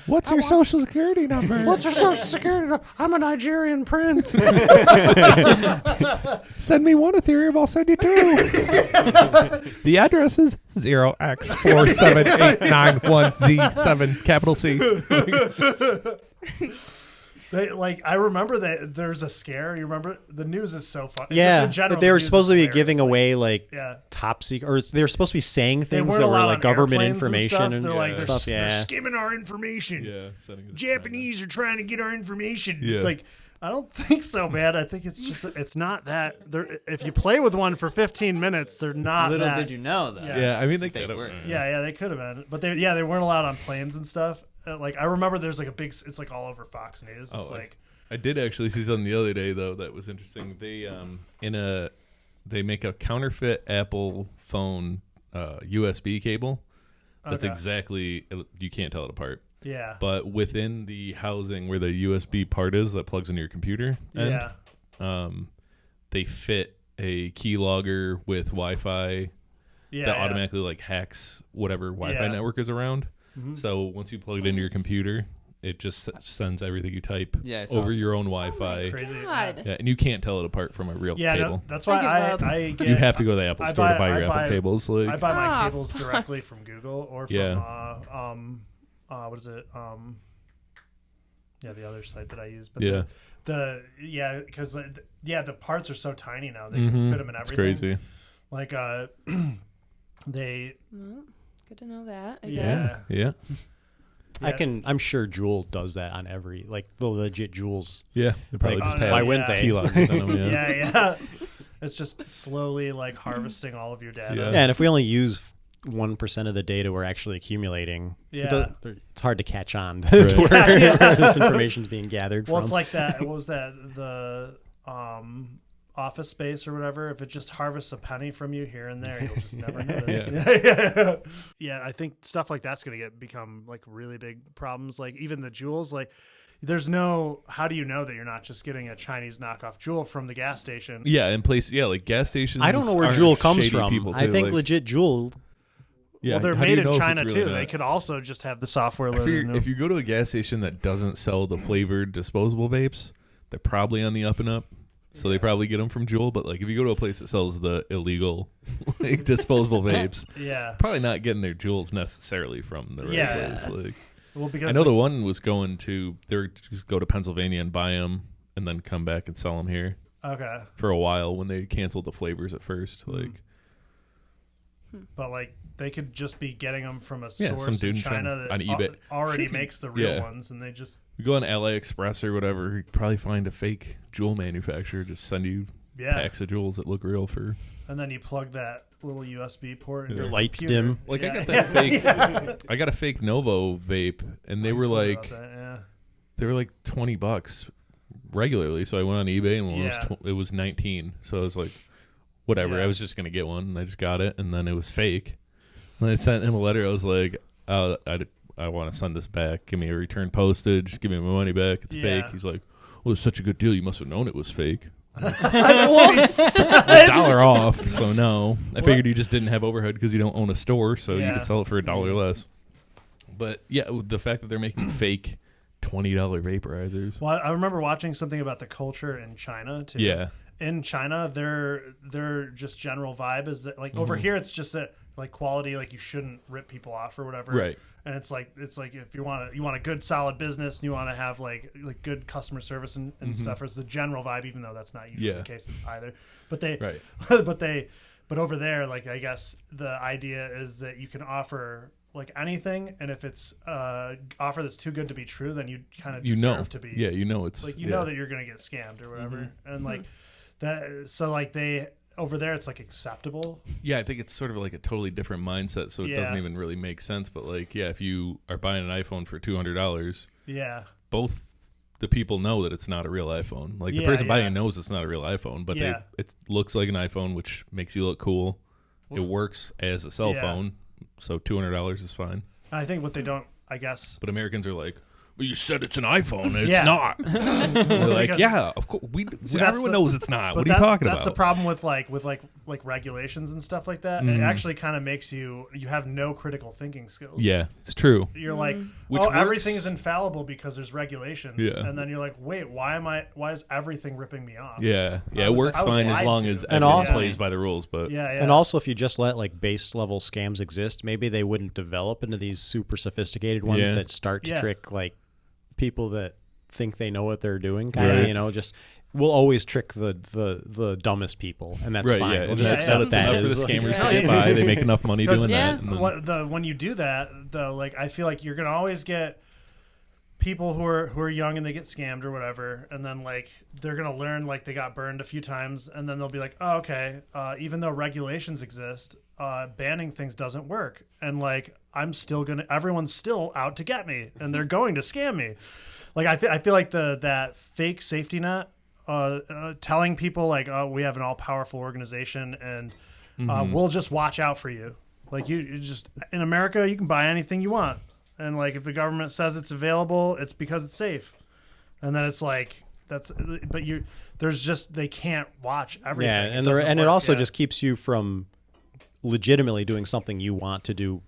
What's your social security number? What's your social security number? I'm a Nigerian prince. Send me one Ethereum, I'll send you two. The address is 0x47891Z7 capital C. I remember that there's a scare. You remember the news is so fun. Yeah, Just in general, they the were news supposed is to be hilarious. giving Like, away like yeah. top secret, or they were supposed to be saying They things weren't that were allowed like on government airplanes information and stuff. They're like, stuff. they're Yeah, skimming our information. Yeah. Sending it to Japanese are trying to get our information. Yeah. It's like, I don't think so, man. I think it's just, it's not that. If you play with one for 15 minutes, they're not Little that. did you know, though. Yeah. Yeah, I mean, they They could were. have. Yeah, they could have been. But they weren't allowed on planes and stuff. Like, I remember there's like a big, it's like all over Fox News. Oh, It's like, I did actually see something the other day though that was interesting. They they make a counterfeit Apple phone USB cable. That's exactly, you can't tell it apart. Yeah. But within the housing where the USB part is that plugs into your computer end, they fit a keylogger with Wi-Fi that automatically like hacks whatever Wi-Fi network is around. Mm-hmm. So once you plug it into your computer, it just sends everything you type over your own Wi-Fi. Crazy. Yeah, and you can't tell it apart from a real cable. No, that's why I get, you have to go to the Apple store to buy your Apple cables. Like, I buy my cables directly from Google or from what is it? The other site that I use. But because the parts are so tiny now, they can fit them in everything. It's crazy. Like they. Good to know that. I guess. Yeah. I'm sure Juul does that on every, like, the legit Juuls. Yeah, they probably just have why wouldn't they? keyloggers on them. Yeah. It's just slowly like harvesting all of your data. Yeah, and if we only use 1% of the data we're actually accumulating, it's hard to catch on to where this information's being gathered from. Well, it's like that. What was that? The Office Space or whatever. If it just harvests a penny from you here and there, you'll just never notice. Yeah, I think stuff like that's going to become like really big problems. Like even the Juuls, like there's no, how do you know that you're not just getting a Chinese knockoff Juul from the gas station? Yeah, in place, like gas stations. I don't know where Juul comes from. I think legit Juul. Yeah, well, they're made in China really too. They could also just have the software loaded. If you go to a gas station that doesn't sell the flavored disposable vapes, they're probably on the up and up. So they probably get them from Juul, but like if you go to a place that sells the illegal like disposable vapes, probably not getting their Juuls necessarily from the right place. Like, well, because I know the one was going to just go to Pennsylvania and buy them, and then come back and sell them here. Okay. For a while when they canceled the flavors at first, like. But like they could just be getting them from a source some dude in China that on eBay already makes the real ones, and they just you go on AliExpress or whatever, you probably find a fake Juul manufacturer, just send you packs of Juuls that look real for. And then you plug that little USB port in your your lights computer. dim. Like I got that fake. I got a fake Novo vape, and they were like, they were like $20 regularly. So I went on eBay and it was 19. So I was like, whatever. I was just gonna get one, and I just got it, and then it was fake. And I sent him a letter. I was like, I want to send this back. Give me a return postage. Give me my money back. It's fake. He's like, well, it's such a good deal. You must have known it was fake. $1 off. So no, I figured you just didn't have overhead because you don't own a store, so you could sell it for $1 less. But yeah, the fact that they're making fake $20 vaporizers. Well, I remember watching something about the culture in China too. Yeah. In China, their just general vibe is that like over here it's just that like quality, like you shouldn't rip people off or whatever. Right. And it's like if you want a good solid business and you want to have like good customer service and stuff, is the general vibe, even though that's not usually the case either. But but over there, like I guess the idea is that you can offer like anything, and if it's offer that's too good to be true, then you kind of deserve to be. Yeah, it's like know that you're gonna get scammed or whatever, and like that. So like over there, it's like acceptable. Yeah, I think it's sort of like a totally different mindset, so it doesn't even really make sense. But like, if you are buying an iPhone for $200, both the people know that it's not a real iPhone. Like the person buying it knows it's not a real iPhone, but it looks like an iPhone, which makes you look cool. It works as a cell phone, so $200 is fine. I think what they don't, I guess. But Americans are like, well, you said it's an iPhone, and it's not. We're like, of course. Everyone knows it's not. What are you talking about? That's the problem with regulations and stuff like that. It actually kind of makes you have no critical thinking skills. Yeah, it's true. You're like, everything is infallible because there's regulations. Yeah. And then you're like, wait, why is everything ripping me off? Yeah. Yeah, it works fine as long as everyone plays by the rules. But and also if you just let like base level scams exist, maybe they wouldn't develop into these super sophisticated ones that start to trick like people that think they know what they're doing, kind of, just we'll always trick the dumbest people, and that's fine. Yeah. We'll just accept that for the scammers to get by. They make enough money doing that. When you do that, though, like I feel like you're gonna always get people who are young and they get scammed or whatever, and then like they're gonna learn like they got burned a few times, and then they'll be like, oh, okay, even though regulations exist, banning things doesn't work, and like everyone's still out to get me, and they're going to scam me. like I feel like that fake safety net, telling people like, oh, we have an all powerful organization and we'll just watch out for you. Like you just in America, you can buy anything you want, and like if the government says it's available, it's because it's safe, and then it's like they can't watch everything. Yeah, and it also just keeps you from legitimately doing something you want to do,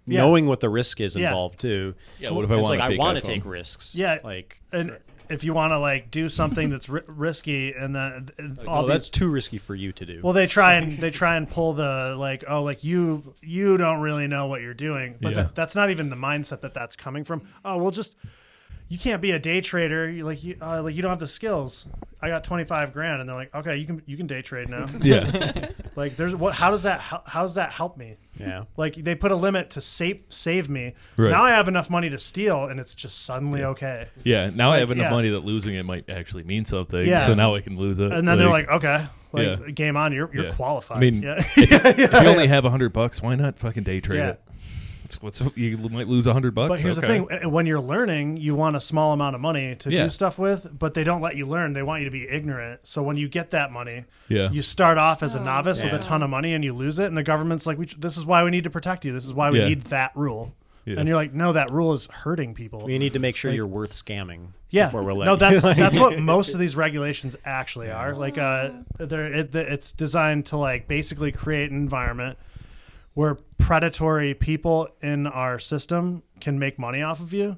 knowing what the risk is involved too. Yeah, what if I want? I want to take risks. Yeah, like and if you want to like do something that's risky, and then that's too risky for you to do. Well, they try and pull the like, oh, like you don't really know what you're doing, but that's not even the mindset that's coming from. Oh, well, just you can't be a day trader. You don't have the skills. I got $25,000, and they're like, okay, you can day trade now. Yeah. Like how does that help me? Yeah. Like they put a limit to save me. Right. Now I have enough money to steal, and it's just suddenly okay. Yeah. Now I have enough money that losing it might actually mean something. Yeah. So now I can lose it. And then they're like, okay, game on. You're qualified. I mean, if you only have $100, why not fucking day trade it? You might lose $100. But here's the thing: when you're learning, you want a small amount of money to do stuff with, but they don't let you learn. They want you to be ignorant. So when you get that money, you start off as a novice with a ton of money, and you lose it. And the government's like, "This is why we need to protect you. This is why we need that rule." Yeah. And you're like, "No, that rule is hurting people. We need to make sure you're worth scamming." Yeah, before we're no, that's what most of these regulations actually are. Like, it's designed to like basically create an environment where predatory people in our system can make money off of you.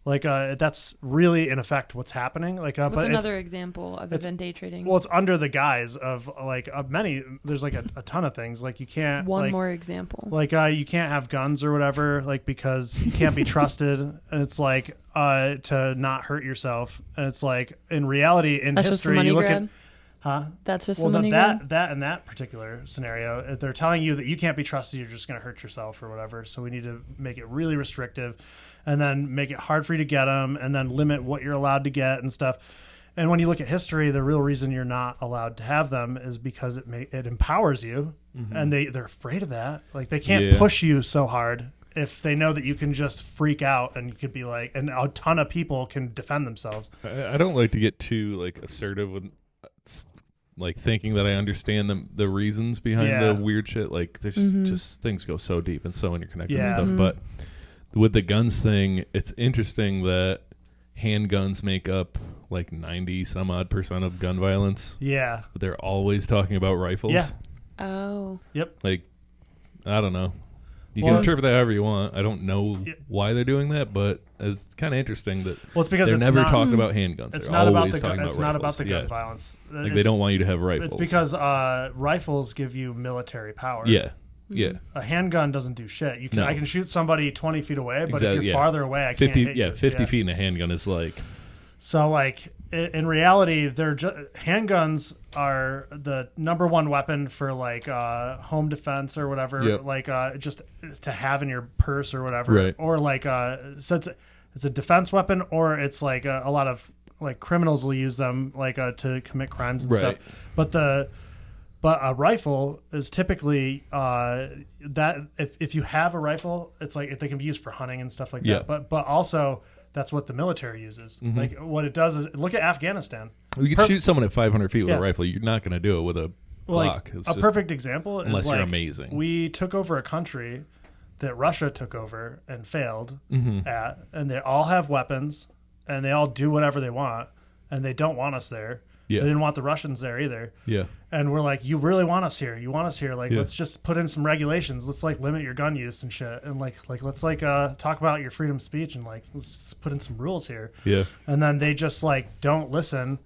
Like that's really in effect what's happening. Like, what's but another example other than day trading? Well, it's under the guise of like many. There's like a ton of things. Like you can't. One more example. Like you can't have guns or whatever. Like because you can't be trusted, and it's like to not hurt yourself. And it's like in reality, in that's history, just a money you look grab? at. Huh? That's just the money grab? That in that particular scenario, they're telling you that you can't be trusted. You're just going to hurt yourself or whatever. So we need to make it really restrictive, and then make it hard for you to get them, and then limit what you're allowed to get and stuff. And when you look at history, the real reason you're not allowed to have them is because it empowers you, and they're afraid of that. Like they can't push you so hard if they know that you can just freak out and you could be like, and a ton of people can defend themselves. I don't like to get too like assertive with like thinking that I understand the reasons behind the weird shit. Like there's just things go so deep and so interconnected and stuff. But with the guns thing, it's interesting that handguns make up like 90 some odd % of gun violence. Yeah. But they're always talking about rifles. Yeah. Oh. Yep. Like, I don't know. You can interpret that however you want. I don't know why they're doing that, but it's kind of interesting that it's because they're it's never not, talking about handguns. It's they're not always about the talking about it's rifles. not about the gun violence. Like they don't want you to have rifles. It's because rifles give you military power. Yeah. Yeah. A handgun doesn't do shit. I can shoot somebody 20 feet away, but if you're farther away, I 50, can't hit you. 50 feet in a handgun is like. So like in reality, handguns are the number one weapon for like home defense or whatever, like just to have in your purse or whatever, right. Or like so it's a defense weapon, or it's like a lot of like criminals will use them like to commit crimes and stuff. But a rifle is typically that if you have a rifle, it's like they can be used for hunting and stuff like that. But also that's what the military uses. Like what it does is look at Afghanistan. You can shoot someone at 500 feet with a rifle. You're not going to do it with a Glock. Like, perfect example is unless like, you're amazing. We took over a country that Russia took over and failed at, and they all have weapons, and they all do whatever they want, and they don't want us there. Yeah. They didn't want the Russians there either. Yeah. And we're like, you really want us here? You want us here? Like, let's just put in some regulations. Let's like limit your gun use and shit. And like let's like talk about your freedom of speech and like let's put in some rules here. Yeah. And then they just like don't listen.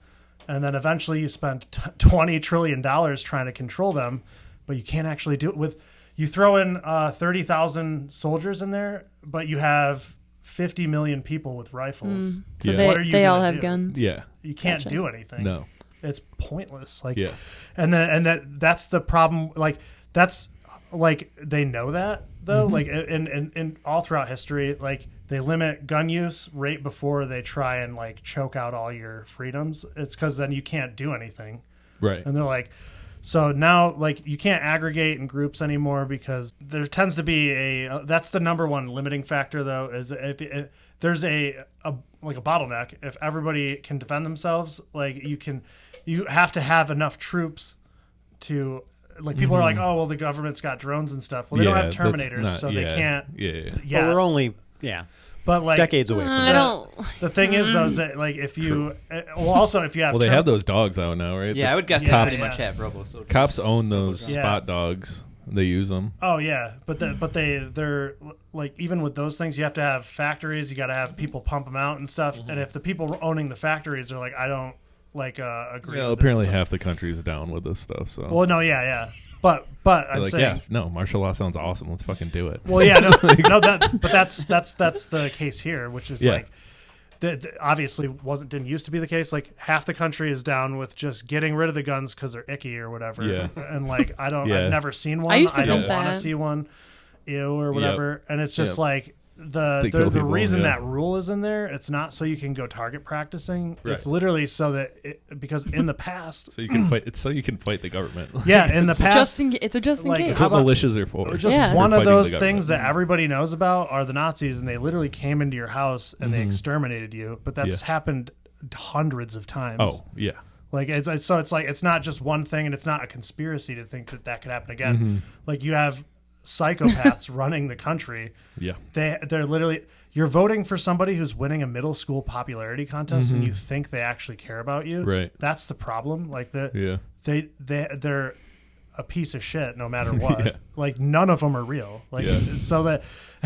And then eventually you spend $20 trillion trying to control them, but you can't actually do it with. You throw in 30,000 soldiers in there, but you have 50 million people with rifles. So they all have guns. Yeah. You can't do anything. No. It's pointless. Like, and that's the problem. Like, that's like, they know that though. Like in all throughout history, like they limit gun use right before they try and like choke out all your freedoms. It's because then you can't do anything. Right. And they're like, So now, like, you can't aggregate in groups anymore because there tends to be that's the number one limiting factor, though, is if there's a bottleneck. If everybody can defend themselves, like, you have to have enough troops to, like, people are like, oh, well, the government's got drones and stuff. Well, they don't have Terminators, so they can't. Yeah. But we're only, but like decades away from I that. don't. The thing is, though, is that, like, if you, also if you have, they have those dogs out now, right? Yeah, I would guess they pretty much have robo soldiers. Cops own those spot dogs. They use them. Oh yeah, but they're like, even with those things, you have to have factories. You got to have people pump them out and stuff. And if the people owning the factories are like, I don't agree. Yeah, with apparently this. half the country is down with this stuff. So. Well, no, yeah. But I'm like, saying, martial law sounds awesome. Let's fucking do it. well, yeah, but that's the case here, which is like, that obviously didn't used to be the case. Like, half the country is down with just getting rid of the guns because they're icky or whatever. Yeah. And like, I've never seen one. I used to don't think want to that. see one, ew or whatever. And it's just like, They kill the people, reason yeah. that rule is in there, it's not so you can go target practicing. Right. It's literally so that because in the past, So you can fight. It's so you can fight the government. yeah, in the past, It's a just in like, case. That's what How about- militias are for. just Yeah. one They're of fighting those the things government. that everybody knows about are the Nazis, and they literally came into your house and they exterminated you. But that's happened hundreds of times. Oh yeah. Like, it's like, it's not just one thing, and it's not a conspiracy to think that could happen again. Like, you have psychopaths running the country. Yeah. They're literally, you're voting for somebody who's winning a middle school popularity contest, and you think they actually care about you. Right. That's the problem. Like, Yeah. they're a piece of shit no matter what. Yeah. Like, none of them are real. Like, so that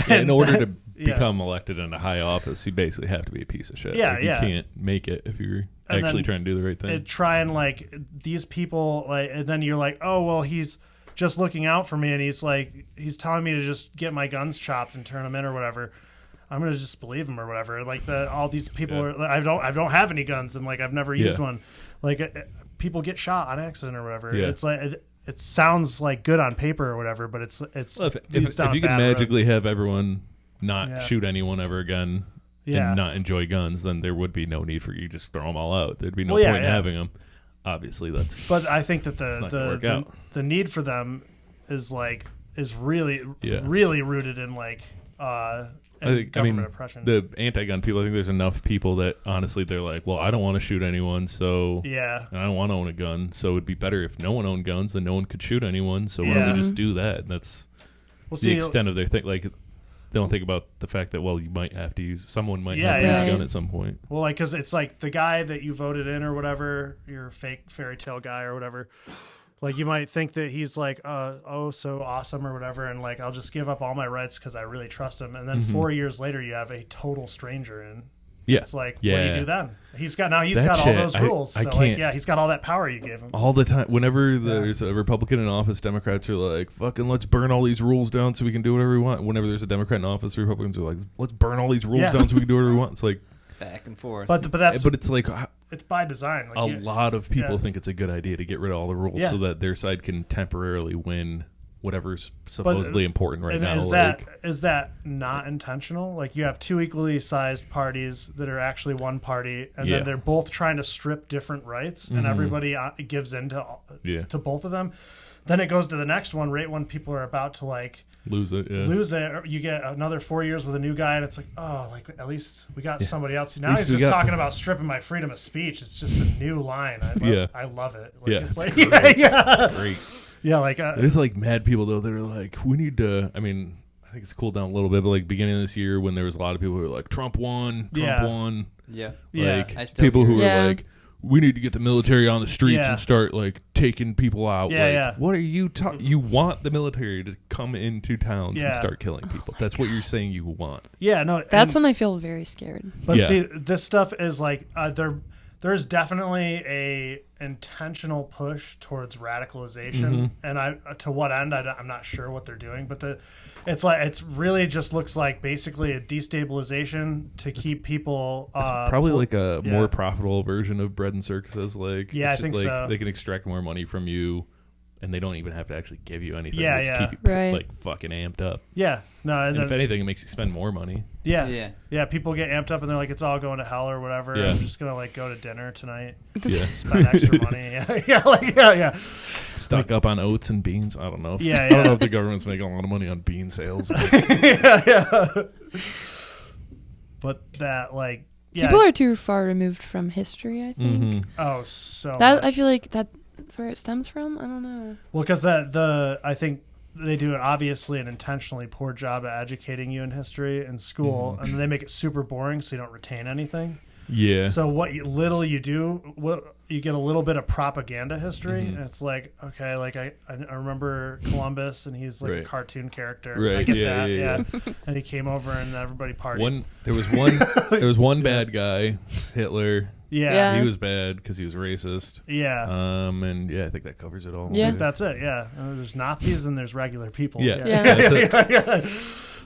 In order to Yeah. become elected in a high office, you basically have to be a piece of shit. Yeah, Like, yeah. You can't make it if you're And actually then trying to do the right thing. try and, like, these people, like, and then you're like, oh, well, he's just looking out for me, and he's telling me to just get my guns chopped and turn them in or whatever. I'm gonna just believe him or whatever. Like, all these people are. I don't have any guns, and like, I've never used one. Like, people get shot on accident or whatever. Yeah. It's like, it sounds like good on paper or whatever, but it's Well, if leads down a you could bad road. magically have everyone not Yeah. shoot anyone ever again Yeah. and not enjoy guns, then there would be no need for you to just throw them all out. There'd be no Well, yeah, point in yeah. having them. Obviously, that's. But I think that not gonna work out. the need for them is really Yeah. really rooted in like government oppression. the anti-gun people. I think there's enough people that honestly they're like, well, I don't want to shoot anyone, so yeah. and I don't want to own a gun, so it'd be better if no one owned guns, then no one could shoot anyone. So why don't Yeah. we just do that? And that's Well, the extent of their thing. Like, they don't think about the fact that, well, you might have to use someone might Yeah, have to use yeah. a gun at some point. Well, like, because it's like the guy that you voted in or whatever, your fake fairy tale guy or whatever. Like, you might think that he's like, so awesome or whatever, and like, I'll just give up all my rights because I really trust him. And then 4 years later, you have a total stranger in. Yeah, It's like, what do you do then? He's got all shit, those rules. I so like, can't- yeah, he's got all that power you gave him. all the time. Whenever there's a Republican in office, Democrats are like, fucking let's burn all these rules down so we can do whatever we want. Whenever there's a Democrat in office, Republicans are like, let's burn all these rules Yeah. down so we can do whatever we want. It's like, Back and forth. But that's but it's like it's by design. Like, a lot of people yeah. think it's a good idea to get rid of all the rules Yeah. so that their side can temporarily win whatever's supposedly important right and now. Is that not intentional? Like, you have two equally sized parties that are actually one party, and Yeah. then they're both trying to strip different rights, and everybody gives in to both of them. Then it goes to the next one right when people are about to like lose it. Yeah. lose it. Or you get another 4 years with a new guy, and it's like, oh, like, at least we got somebody else. Now least he's we just got- talking about stripping my freedom of speech. It's just a new line. I love it. Like, Yeah, it's it's like great. yeah. Great. Yeah, like There's like mad people though that are like, we need to. I mean, I think it's cooled down a little bit, but like beginning of this year when there was a lot of people who were like, Trump won. yeah. Yeah. Like I still people hear who it. are Yeah. like, we need to get the military on the streets Yeah. and start like taking people out. Yeah, like, yeah. what are you talking? You want the military to come into towns and Yeah. start killing people. That's what you're saying you want. yeah, no, That's and- when I feel very scared. But Yeah. see, this stuff is like there's definitely a intentional push towards radicalization, and to what end I'm not sure what they're doing, but it's really just looks like basically a destabilization to keep people. It's probably like a yeah. more profitable version of bread and circuses. Like, Yeah, it's I think like so. They can extract more money from you and they don't even have to actually give you anything. Yeah, They just yeah. keep you Right. like fucking amped up. Yeah. No, and And then, if anything, it makes you spend more money. yeah. People get amped up and they're like, it's all going to hell or whatever. Yeah. I'm just gonna like go to dinner tonight, Yeah. spend extra money. Yeah. Stock up on oats and beans. I don't know. Yeah, I don't yeah. know if the government's making a lot of money on bean sales. But yeah. But that like, yeah. People are too far removed from history, I think. Mhm. Oh, so That much. I feel like that's where it stems from. I don't know. Well, because I think they do obviously an intentionally poor job at educating you in history in school, and then they make it super boring so you don't retain anything. Yeah. So little you do, you get a little bit of propaganda history, and it's like, okay, like I remember Columbus, and he's like a Right. cartoon character. Right, I get yeah, that, yeah. And he came over and everybody partied. There was one bad guy, Hitler. Yeah. He was bad because he was racist. Yeah. And yeah, I think that covers it all. Yeah. That's it. Yeah. There's Nazis and there's regular people. Yeah. Yeah. That's it.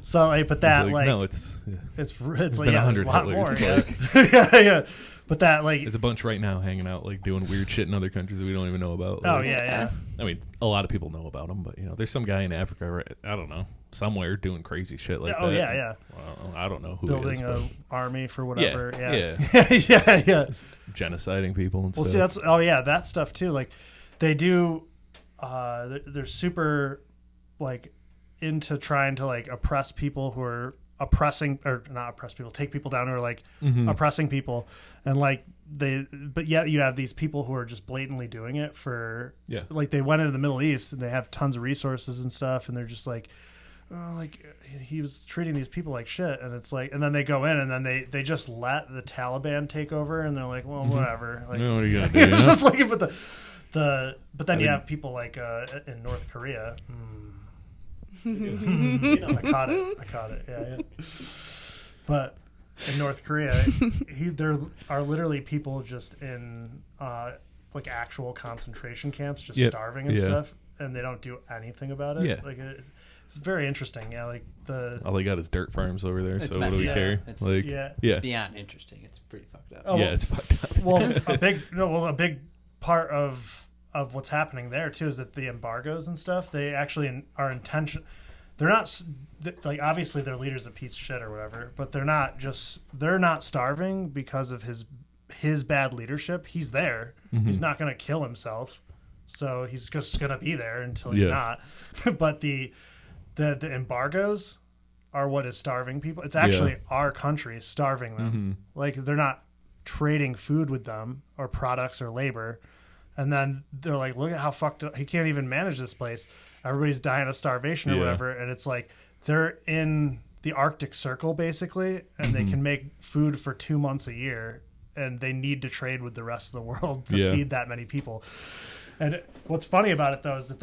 So, but that like no, it's it's been like, yeah, 100 there's a lot Hitlers, more. Yeah. yeah. But that like, there's a bunch right now hanging out like doing weird shit in other countries that we don't even know about. oh Like, yeah. I mean, a lot of people know about them, but there's some guy in Africa, right? I don't know, somewhere doing crazy shit like that. Oh yeah. Well, I don't know who Building he a is, army for whatever. Yeah, Yeah. but genociding people and Well, stuff. see, that stuff too. Like, they do. They're super, like, into trying to like oppress people who are oppressing or not oppress people, take people down who are like oppressing people, and like but yet you have these people who are just blatantly doing it for like they went into the Middle East and they have tons of resources and stuff, and they're just like, oh, like he was treating these people like shit, and it's like, and then they go in and then they just let the Taliban take over, and they're like, well, whatever. Like, what are you gonna do? it's just like, but then you have people like in North Korea. I caught it. Yeah. But in North Korea, there are literally people just in like actual concentration camps, just starving and stuff, and they don't do anything about it. Yeah. Like it's very interesting. Yeah, like all they got is dirt farms over there, It's so what do messy. we care? It's- Like, yeah. It's beyond interesting. It's pretty fucked up. Oh, yeah, it's fucked up. Well, a big part of what's happening there too is that the embargoes and stuff, they actually are intention. They're not like, obviously their leader's a piece of shit or whatever, but they're not starving because of his bad leadership. He's there. He's not going to kill himself, so he's just going to be there until he's not. But the embargoes are what is starving people. It's actually our country starving them. Like, they're not trading food with them or products or labor. And then they're like, look at how fucked up. He can't even manage this place. Everybody's dying of starvation or whatever. And it's like, they're in the Arctic Circle, basically, and they can make food for 2 months a year. And they need to trade with the rest of the world to feed that many people. And what's funny about it, though, is that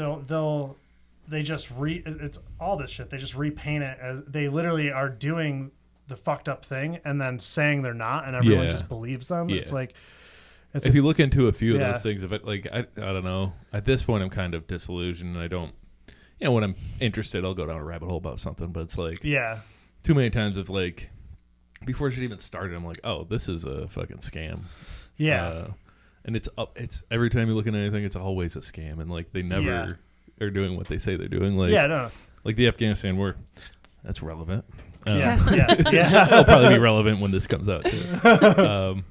it's all this shit. They just repaint it as they literally are doing the fucked up thing and then saying they're not, and everyone just believes them. Yeah. It's like, if you look into a few of those things, if it, like I don't know, at this point I'm kind of disillusioned, and I don't, when I'm interested, I'll go down a rabbit hole about something. But it's like, too many times of like, before it even started, I'm like, oh, this is a fucking scam. And it's every time you look at anything, it's always a scam, and like they never are doing what they say they're doing. Like, like the Afghanistan war, that's relevant. It'll probably be relevant when this comes out too.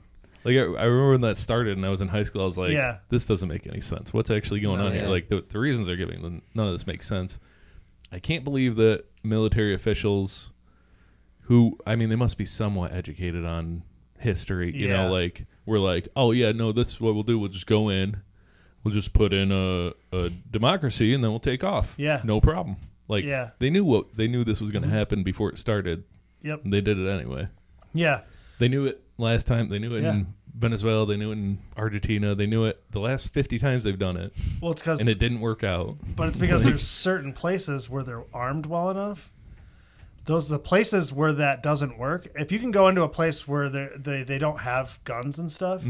Like, I remember when that started and I was in high school, I was like, this doesn't make any sense. What's actually going on here? Like, the reasons they're giving, none of this makes sense. I can't believe that military officials who, I mean, they must be somewhat educated on history, you know, like, we're like, oh, yeah, no, this is what we'll do. We'll just go in. We'll just put in a democracy and then we'll take off. Yeah. No problem. Like, they knew this was going to happen before it started. Yep. They did it anyway. Yeah. They knew it last time. They knew it in Venezuela. They knew it in Argentina. They knew it the last 50 times they've done it. Well, it's because, and it didn't work out. But it's because there's certain places where they're armed well enough. Those are the places where that doesn't work. If you can go into a place where they don't have guns and stuff,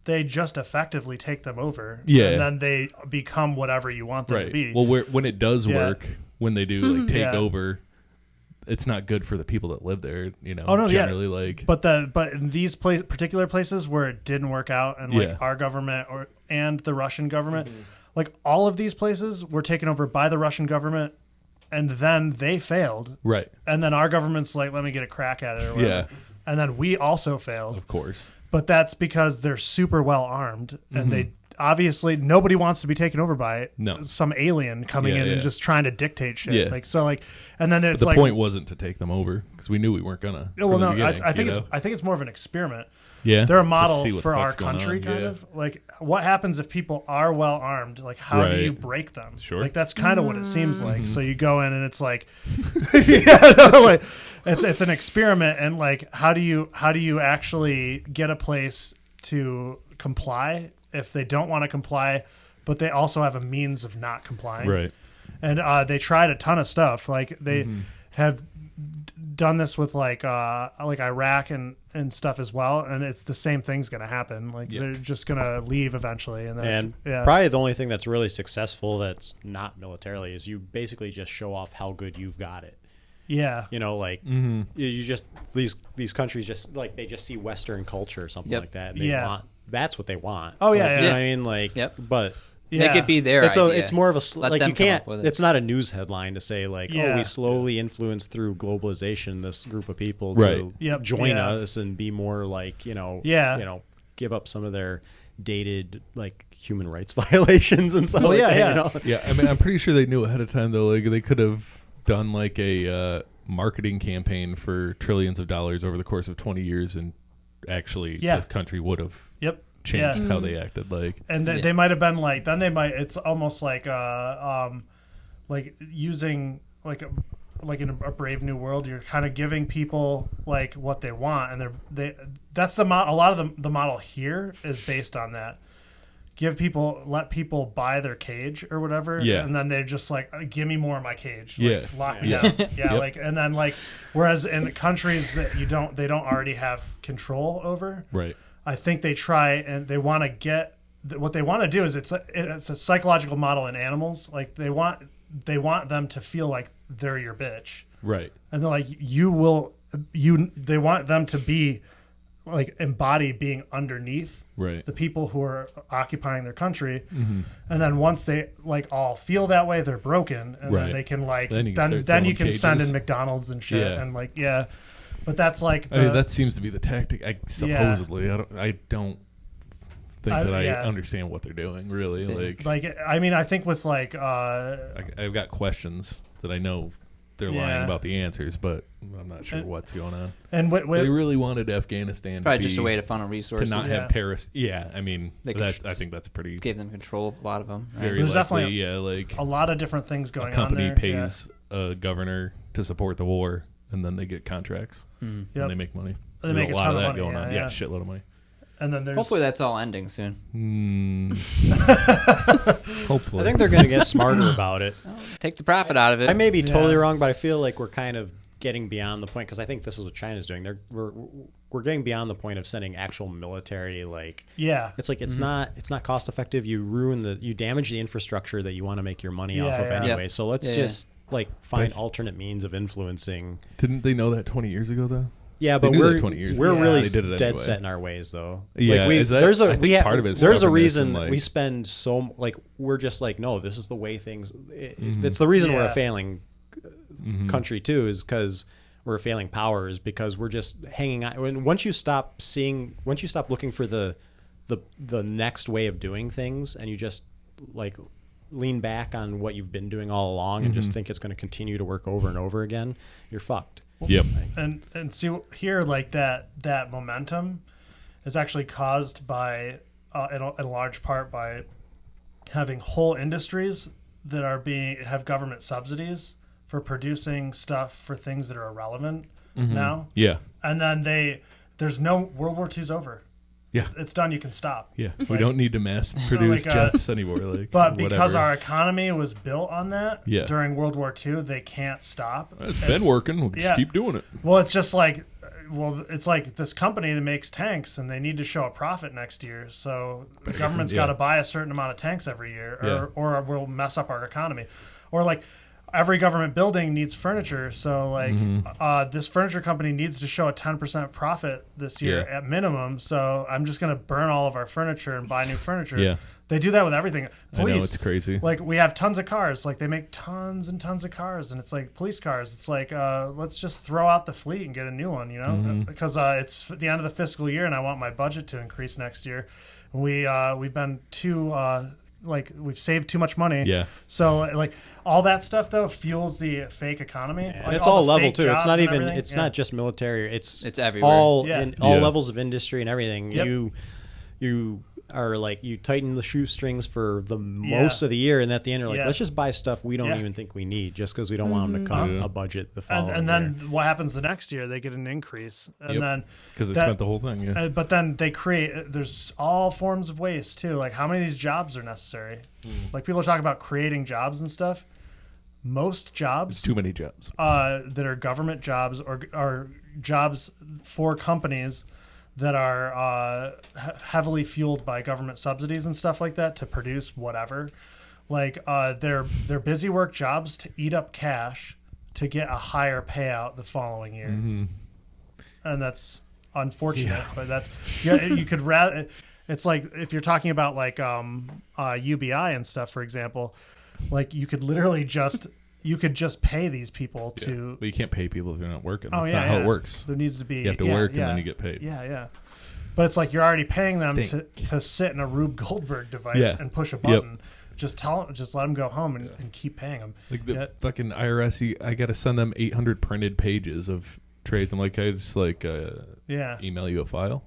they just effectively take them over. Yeah. And then they become whatever you want them to be. Well, when it does work, when they do like take over, it's not good for the people that live there, you know. Generally, like, but in these particular places where it didn't work out, and like our government and the Russian government, like all of these places were taken over by the Russian government, and then they failed. Right. And then our government's like, let me get a crack at it or whatever. Yeah. And then we also failed. Of course. But that's because they're super well armed, and they obviously nobody wants to be taken over by some alien coming in and just trying to dictate shit. Yeah. Like so, like, and then it's But the like point wasn't to take them over because we knew we weren't gonna. well, no, I think it's more of an experiment. Yeah, They're a just model see what for the our fuck's going country, on. kind Yeah. of like what happens if people are well armed. Like, how do you break them? Sure. Like that's kind of what it seems like. So you go in and it's like, like, it's an experiment, and like how do you actually get a place to comply if they don't want to comply, but they also have a means of not complying. Right. And they tried a ton of stuff. Like they have done this with like Iraq and stuff as well, and it's the same thing's going to happen. Like they're just going to leave eventually, and that's probably the only thing that's really successful that's not militarily is you basically just show off how good you've got it. Yeah. You know, like you just these countries just like they just see Western culture or something like that. And they want that's what they want. Oh yeah, like, yeah. You know what I mean, like, but Make it be their it's idea. it's more of a Let like them you come can't. up with it. It's not a news headline to say like, oh, we slowly influence through globalization this group of people to join us and be more like you know give up some of their dated like human rights violations and stuff. Like that, you know? Yeah. I mean, I'm pretty sure they knew ahead of time though. Like they could have done like a marketing campaign for trillions of dollars over the course of 20 years, and actually the country would have. Changed how they acted, like, and they might have been like. Then they might. It's almost like using like in a Brave New World. You're kind of giving people like what they want, and that's the a lot of the model here is based on that. Let people buy their cage or whatever, and then they're just like, give me more of my cage, like, lock me down, like, and then like, whereas in countries that they don't already have control over, right. I think they try and they want to get what they want to do is it's a psychological model in animals. Like they want them to feel like they're your bitch, right? And they're like they want them to be like embody being underneath the people who are occupying their country, and then once they like all feel that way, they're broken, and then they can like then you can send in McDonald's and shit and like But that's like I mean, that seems to be the tactic. Supposedly, I don't think I understand what they're doing. Really, like I mean, I think with like I've got questions that I know they're lying about the answers, but I'm not sure what's going on. And they really wanted Afghanistan probably to be just a way to funnel resources to not have terrorists. Yeah, I mean, I think that's pretty. Gave them control. A lot of them. Right? Very There's likely, definitely like a lot of different things going on. A company there. pays a governor to support the war, and then they get contracts, and they make money. They make a lot ton of that money, going on. Yeah, shitload of money. And then there's hopefully that's all ending soon. Hopefully, I think they're going to get smarter about it. Take the profit out of it. I may be totally wrong, but I feel like we're kind of getting beyond the point because I think this is what China's doing. We're getting beyond the point of sending actual military. Like it's like it's not cost effective. You damage the infrastructure that you want to make your money off of anyway. So let's just like find alternate means of influencing. Didn't they know that 20 years ago though? Yeah, but we're really they did it dead anyway. set in our ways, though. Yeah, like part of it is there's a reason like, we spend so like we're just like no, this is the way things. It's the reason we're a failing country too, is because we're a failing power, is because we're just hanging on. Once you stop looking for the next way of doing things, and you just like lean back on what you've been doing all along, and just think it's going to continue to work over and over again, you're fucked. Yep. And see here, like that momentum is actually caused by in large part by having whole industries that have government subsidies for producing stuff for things that are irrelevant now. Yeah. And then there's no World War II's over. Yeah. It's done. You can stop. Yeah. We don't need to mass produce jets anymore. Like, but because our economy was built on that during World War II, they can't stop. It's been working. We'll just keep doing it. Well, it's just like, it's like this company that makes tanks and they need to show a profit next year. So the government's got to buy a certain amount of tanks every year or we'll mess up our economy. Or like, every government building needs furniture, so like this furniture company needs to show a 10% profit this year at minimum. So I'm just going to burn all of our furniture and buy new furniture. They do that with everything. Police, I know, it's crazy. Like we have tons of cars. Like they make tons and tons of cars, and it's like police cars. It's like let's just throw out the fleet and get a new one, you know? Because it's the end of the fiscal year, and I want my budget to increase next year. And we've been too like we've saved too much money. Yeah. So like all that stuff though fuels the fake economy. And Like, it's all the level fake too. It's jobs not and even. everything. It's not just military. It's everywhere. all Yeah. in all Yeah. levels of industry and everything. Yep. You are like you tighten the shoestrings for the most of the year, and at the end you're like, Yeah. let's just buy stuff we don't Yeah. even think we need, just because we don't want them to cut a budget the following And year. then what happens the next year? They get an increase, and Yep. then Because they that- spent the whole thing. Yeah. but then they create. There's all forms of waste too. Like how many of these jobs are necessary? Like people are talking about creating jobs and stuff. Most It's jobs too many jobs. that are government jobs or are jobs for companies that are heavily fueled by government subsidies and stuff like that to produce whatever. Like they're busy work jobs to eat up cash to get a higher payout the following year, and that's unfortunate. But that's you could rather. It's like if you're talking about like UBI and stuff, for example, like you could literally just pay these people to. But you can't pay people if they're not working. Oh, That's yeah, not how yeah. it works. There needs to be. You have to work and then you get paid. Yeah. But it's like you're already paying them Think. to sit in a Rube Goldberg device Yeah. and push a button. Just let them go home and keep paying them. Like the fucking IRS, I got to send them 800 printed pages of trades. I'm like, can I just like Yeah. email you a file?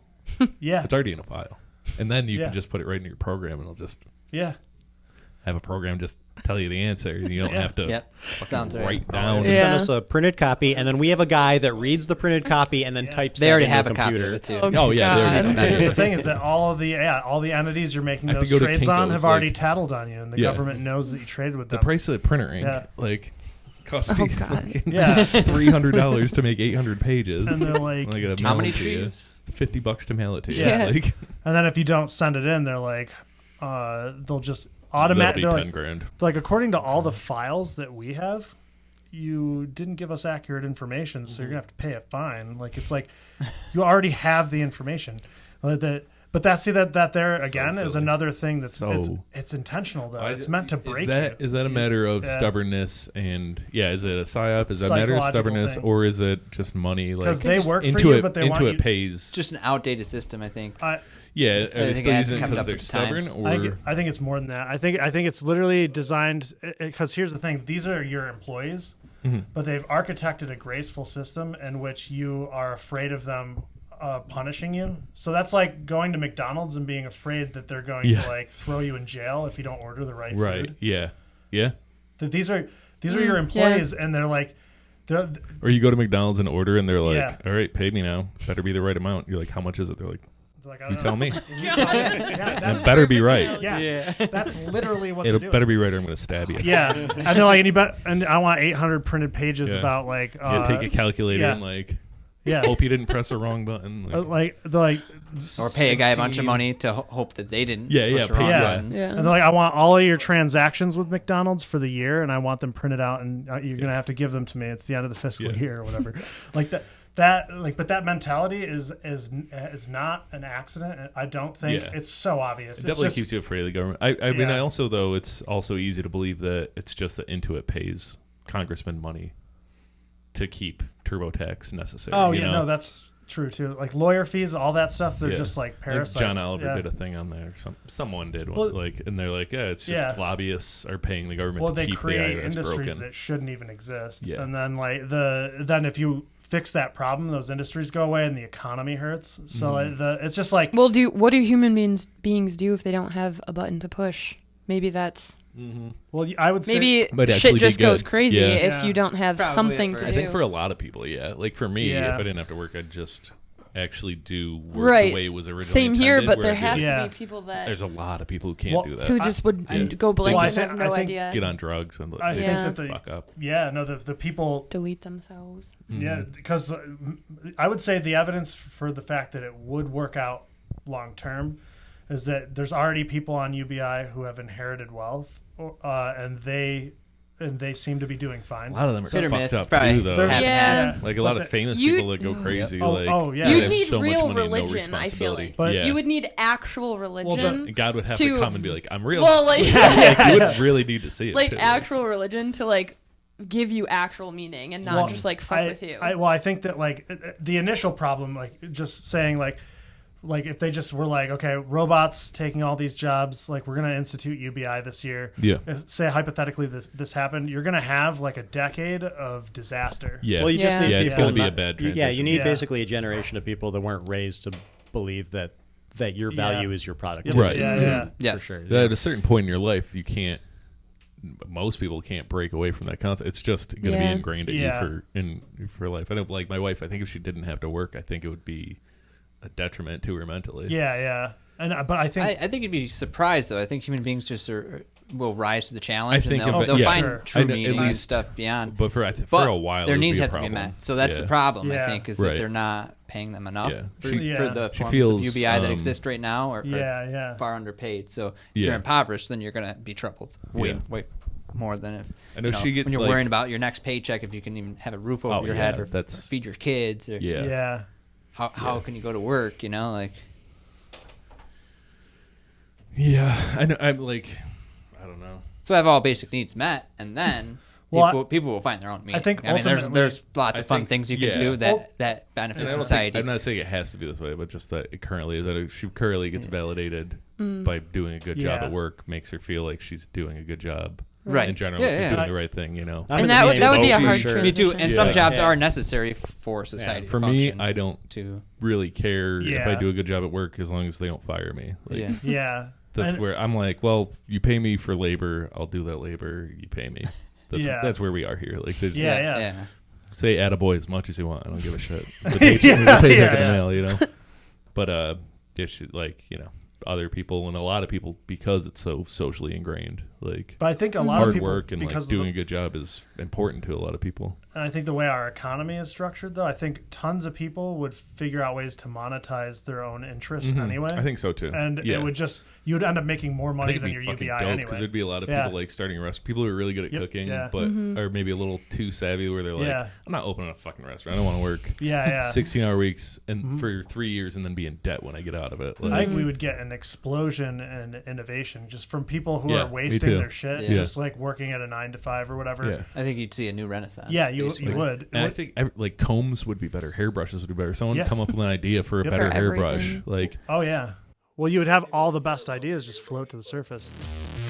Yeah. It's already in a file. And then you Yeah. can just put it right in your program and it'll just Yeah. have a program just tell you the answer. You don't Yeah. have to Yep. Sounds right. write down. Just Yeah. send us a printed copy, and then we have a guy that reads the printed copy and then types. They that already into have a a copy computer. of it too. Oh, yeah, they already God. know. Here's the thing: is that all the entities you're making I have those to go to trades on Kinko's, have already like- tattled on you, and the Yeah. government knows that you traded with The them. price of the printer ink, Yeah. like, cost Oh, me God. fucking Yeah. $300 to make 800 pages. And they're like, I gotta How mail many it to you. trees? It's $50 to mail it to you. Yeah. Like, and then if you don't send it in, they're like, they'll just that'll automatically. be They're 10 like, grand. like according to all the files that we have, you didn't give us accurate information, so you're gonna have to pay a fine. Like it's like you already have the information. But that there again is silly. another thing that's So- it's intentional though. I- It's meant to break you. Is that a matter of Yeah. stubbornness and is it a psyop? Is that a matter of Psychological stubbornness thing. or is it just money? Like Because they work for into you, it, but they want you. pays. Just an outdated system, I think. Yeah, are I they think still it hasn't using it kept because up they're with the stubborn times. or I think it's more than that. I think it's literally designed because here's the thing: these are your employees, but they've architected a graceful system in which you are afraid of them punishing you. So that's like going to McDonald's and being afraid that they're going Yeah. to like throw you in jail if you don't order the right right? food. Yeah. That these are your employees, and they're like, Or you go to McDonald's and order, and they're like, Yeah. "All right, pay me now. Better be the right amount." You're like, "How much is it?" They're like, I "You don't tell know. me. You tell me. Yeah, It that's, better be right. yeah, that's literally what It'll they're doing. better be right, or I'm gonna stab you." Yeah, and they're like, and I want 800 printed pages Yeah. about like, Yeah, take a calculator yeah. and like, yeah, hope you didn't press the wrong button. Like, they're like, Or pay a guy a bunch 16. of money to hope that they didn't. Yeah, push yeah, the wrong pay- Yeah. button. Yeah. and they're like, I want all of your transactions with McDonald's for the year, and I want them printed out, and you're gonna have to give them to me. It's the end of the fiscal Yeah. year or whatever. Like but that mentality is not an accident. And I don't think Yeah. it's so obvious. it It's definitely just, keeps you afraid of the government. I mean, Yeah. I also though it's also easy to believe that it's just that Intuit pays congressmen money to keep TurboTax necessary. oh you yeah, know? no, that's true too. Like lawyer fees, all that stuff. They're Yeah. just like Like parasites. John Oliver Yeah. did a thing on there. Someone did one, Well- like, and they're like, yeah, it's just Yeah. lobbyists are paying the government Well, to they keep the create IRS industries broken. that shouldn't even exist. Yeah. And then then if you fix that problem, those industries go away and the economy hurts. So it's just like Well, what do human beings do if they don't have a button to push? Maybe that's I would say maybe Might actually shit be just goes good. crazy Yeah. if Yeah. you don't have Probably something at to first. do. I think for a lot of people, yeah. Like for me, Yeah. if I didn't have to work, I'd just actually do work Right. the way it was originally Same here, intended, but where there I'd be have like, Yeah. to be people that There's a lot of people who can't Well, do that. who just would Yeah. go blank Well, I and have think- no I think- idea. get on drugs and I they think Yeah. that fuck up. the people delete themselves. yeah, because I would say the evidence for the fact that it would work out long term is that there's already people on UBI who have inherited wealth, and and they seem to be doing A fine. lot of them are Hit or miss. fucked It's up probably too, though. They're- half and Yeah. half. Like a lot But of famous you- people that go crazy. Oh, Like, oh, yeah. they You'd have need so much real money and no religion, I feel responsibility. like. But yeah. You would need actual religion. And God would have to- to come and be like, "I'm real." Well, like, Like, you would really need to see it. like too. actual religion to like give you actual meaning and not Well, just like fuck with you. I think that like the initial problem, like just saying like if they just were like, okay, robots taking all these jobs, like we're gonna institute UBI this year. Yeah. Say hypothetically this happened, you're gonna have like a decade of disaster. Yeah. Well, you just Yeah. need Yeah, it's people gonna be a not- bad Yeah, you transition. need Yeah. basically a generation of people that weren't raised to believe that your value is your product. Yep. Right. Yeah, Yeah. yeah. Yes. For sure. That at a certain point in your life, you can't. Most people can't break away from that concept. It's just going to be Yeah. ingrained at Yeah. you for life. I don't like my wife. I think if she didn't have to work, I think it would be a detriment to her mentally. Yeah, yeah. And but I think I think you'd be surprised, though. I think human beings just will rise to the challenge. I think and of it- they'll yeah. find Sure. true I know- at meaning and least- stuff beyond. But for But a while, their it would needs be a have to be problem. met. So that's Yeah. the problem, Yeah. I think, is Right. that they're not paying them enough Yeah. for, She- for yeah. the She forms feels, of UBI that exist right now, or yeah. far underpaid. So if Yeah. you're impoverished, then you're gonna be troubled way Yeah. more than if I know you know, she get, when you're like- worrying about your next paycheck, if you can even have a roof over Oh, your yeah, head or that's- feed your kids, or Yeah. Yeah. how can you go to work? You know, like Yeah. I know. I'm like, I don't know. so have all basic needs met, and then Well, people will find their own meaning. think I mean, ultimately- there's lots of I fun think- things you can yeah. do that Well, that And benefit I don't society. think, I'm not saying it has to be this way, but just that it currently is. That she currently gets validated by doing a good job Yeah. at work, makes her feel like she's doing a good job. Right. In general, Yeah, she's yeah. doing the right thing. You know. I'm And in the that would- same that would be a boat, hard for sure. Me too. And some Yeah. jobs Yeah. are necessary for society. For to me, function I don't to really care if I Yeah. do a good job at work as long as they don't fire me. Like, yeah. Yeah. That's And- where I'm like, well, you pay me for labor, I'll do that labor. You pay me. Yeah. That's where we are here. Like, there's Yeah. say attaboy as much as you want. I don't give a shit. The paycheck in the mail, you know. But yeah, like, you know, other people and a lot of people, because it's so socially ingrained, like But I think a lot hard of people work and like because of doing the- a good job is important to a lot of people. And I think the way our economy is structured, though, I think tons of people would figure out ways to monetize their own interests anyway. I think so too. And yeah. it would just, you would end up making more I money think than it'd your be fucking UBI dope anyway. because there'd be a lot of Yeah. people like starting a restaurant. People who are really good at Yep, cooking, yeah. but are maybe a little too savvy where they're like, Yeah. I'm not opening a fucking restaurant. I don't want to work Yeah. 16-hour weeks and for 3 years and then be in debt when I get out of it. Like, I think we would get an explosion in innovation just from people who Yeah, are me wasting too. their shit, Yeah. just like working at a 9 to 5 or whatever. yeah. I think you'd see a new renaissance. Yeah, you basically. would. And I think like combs would be better. Hairbrushes would be better. Someone Yeah. come up with an idea for a Yep. better For hairbrush. everything. Like, Oh yeah. Well, you would have all the best ideas just float to the surface.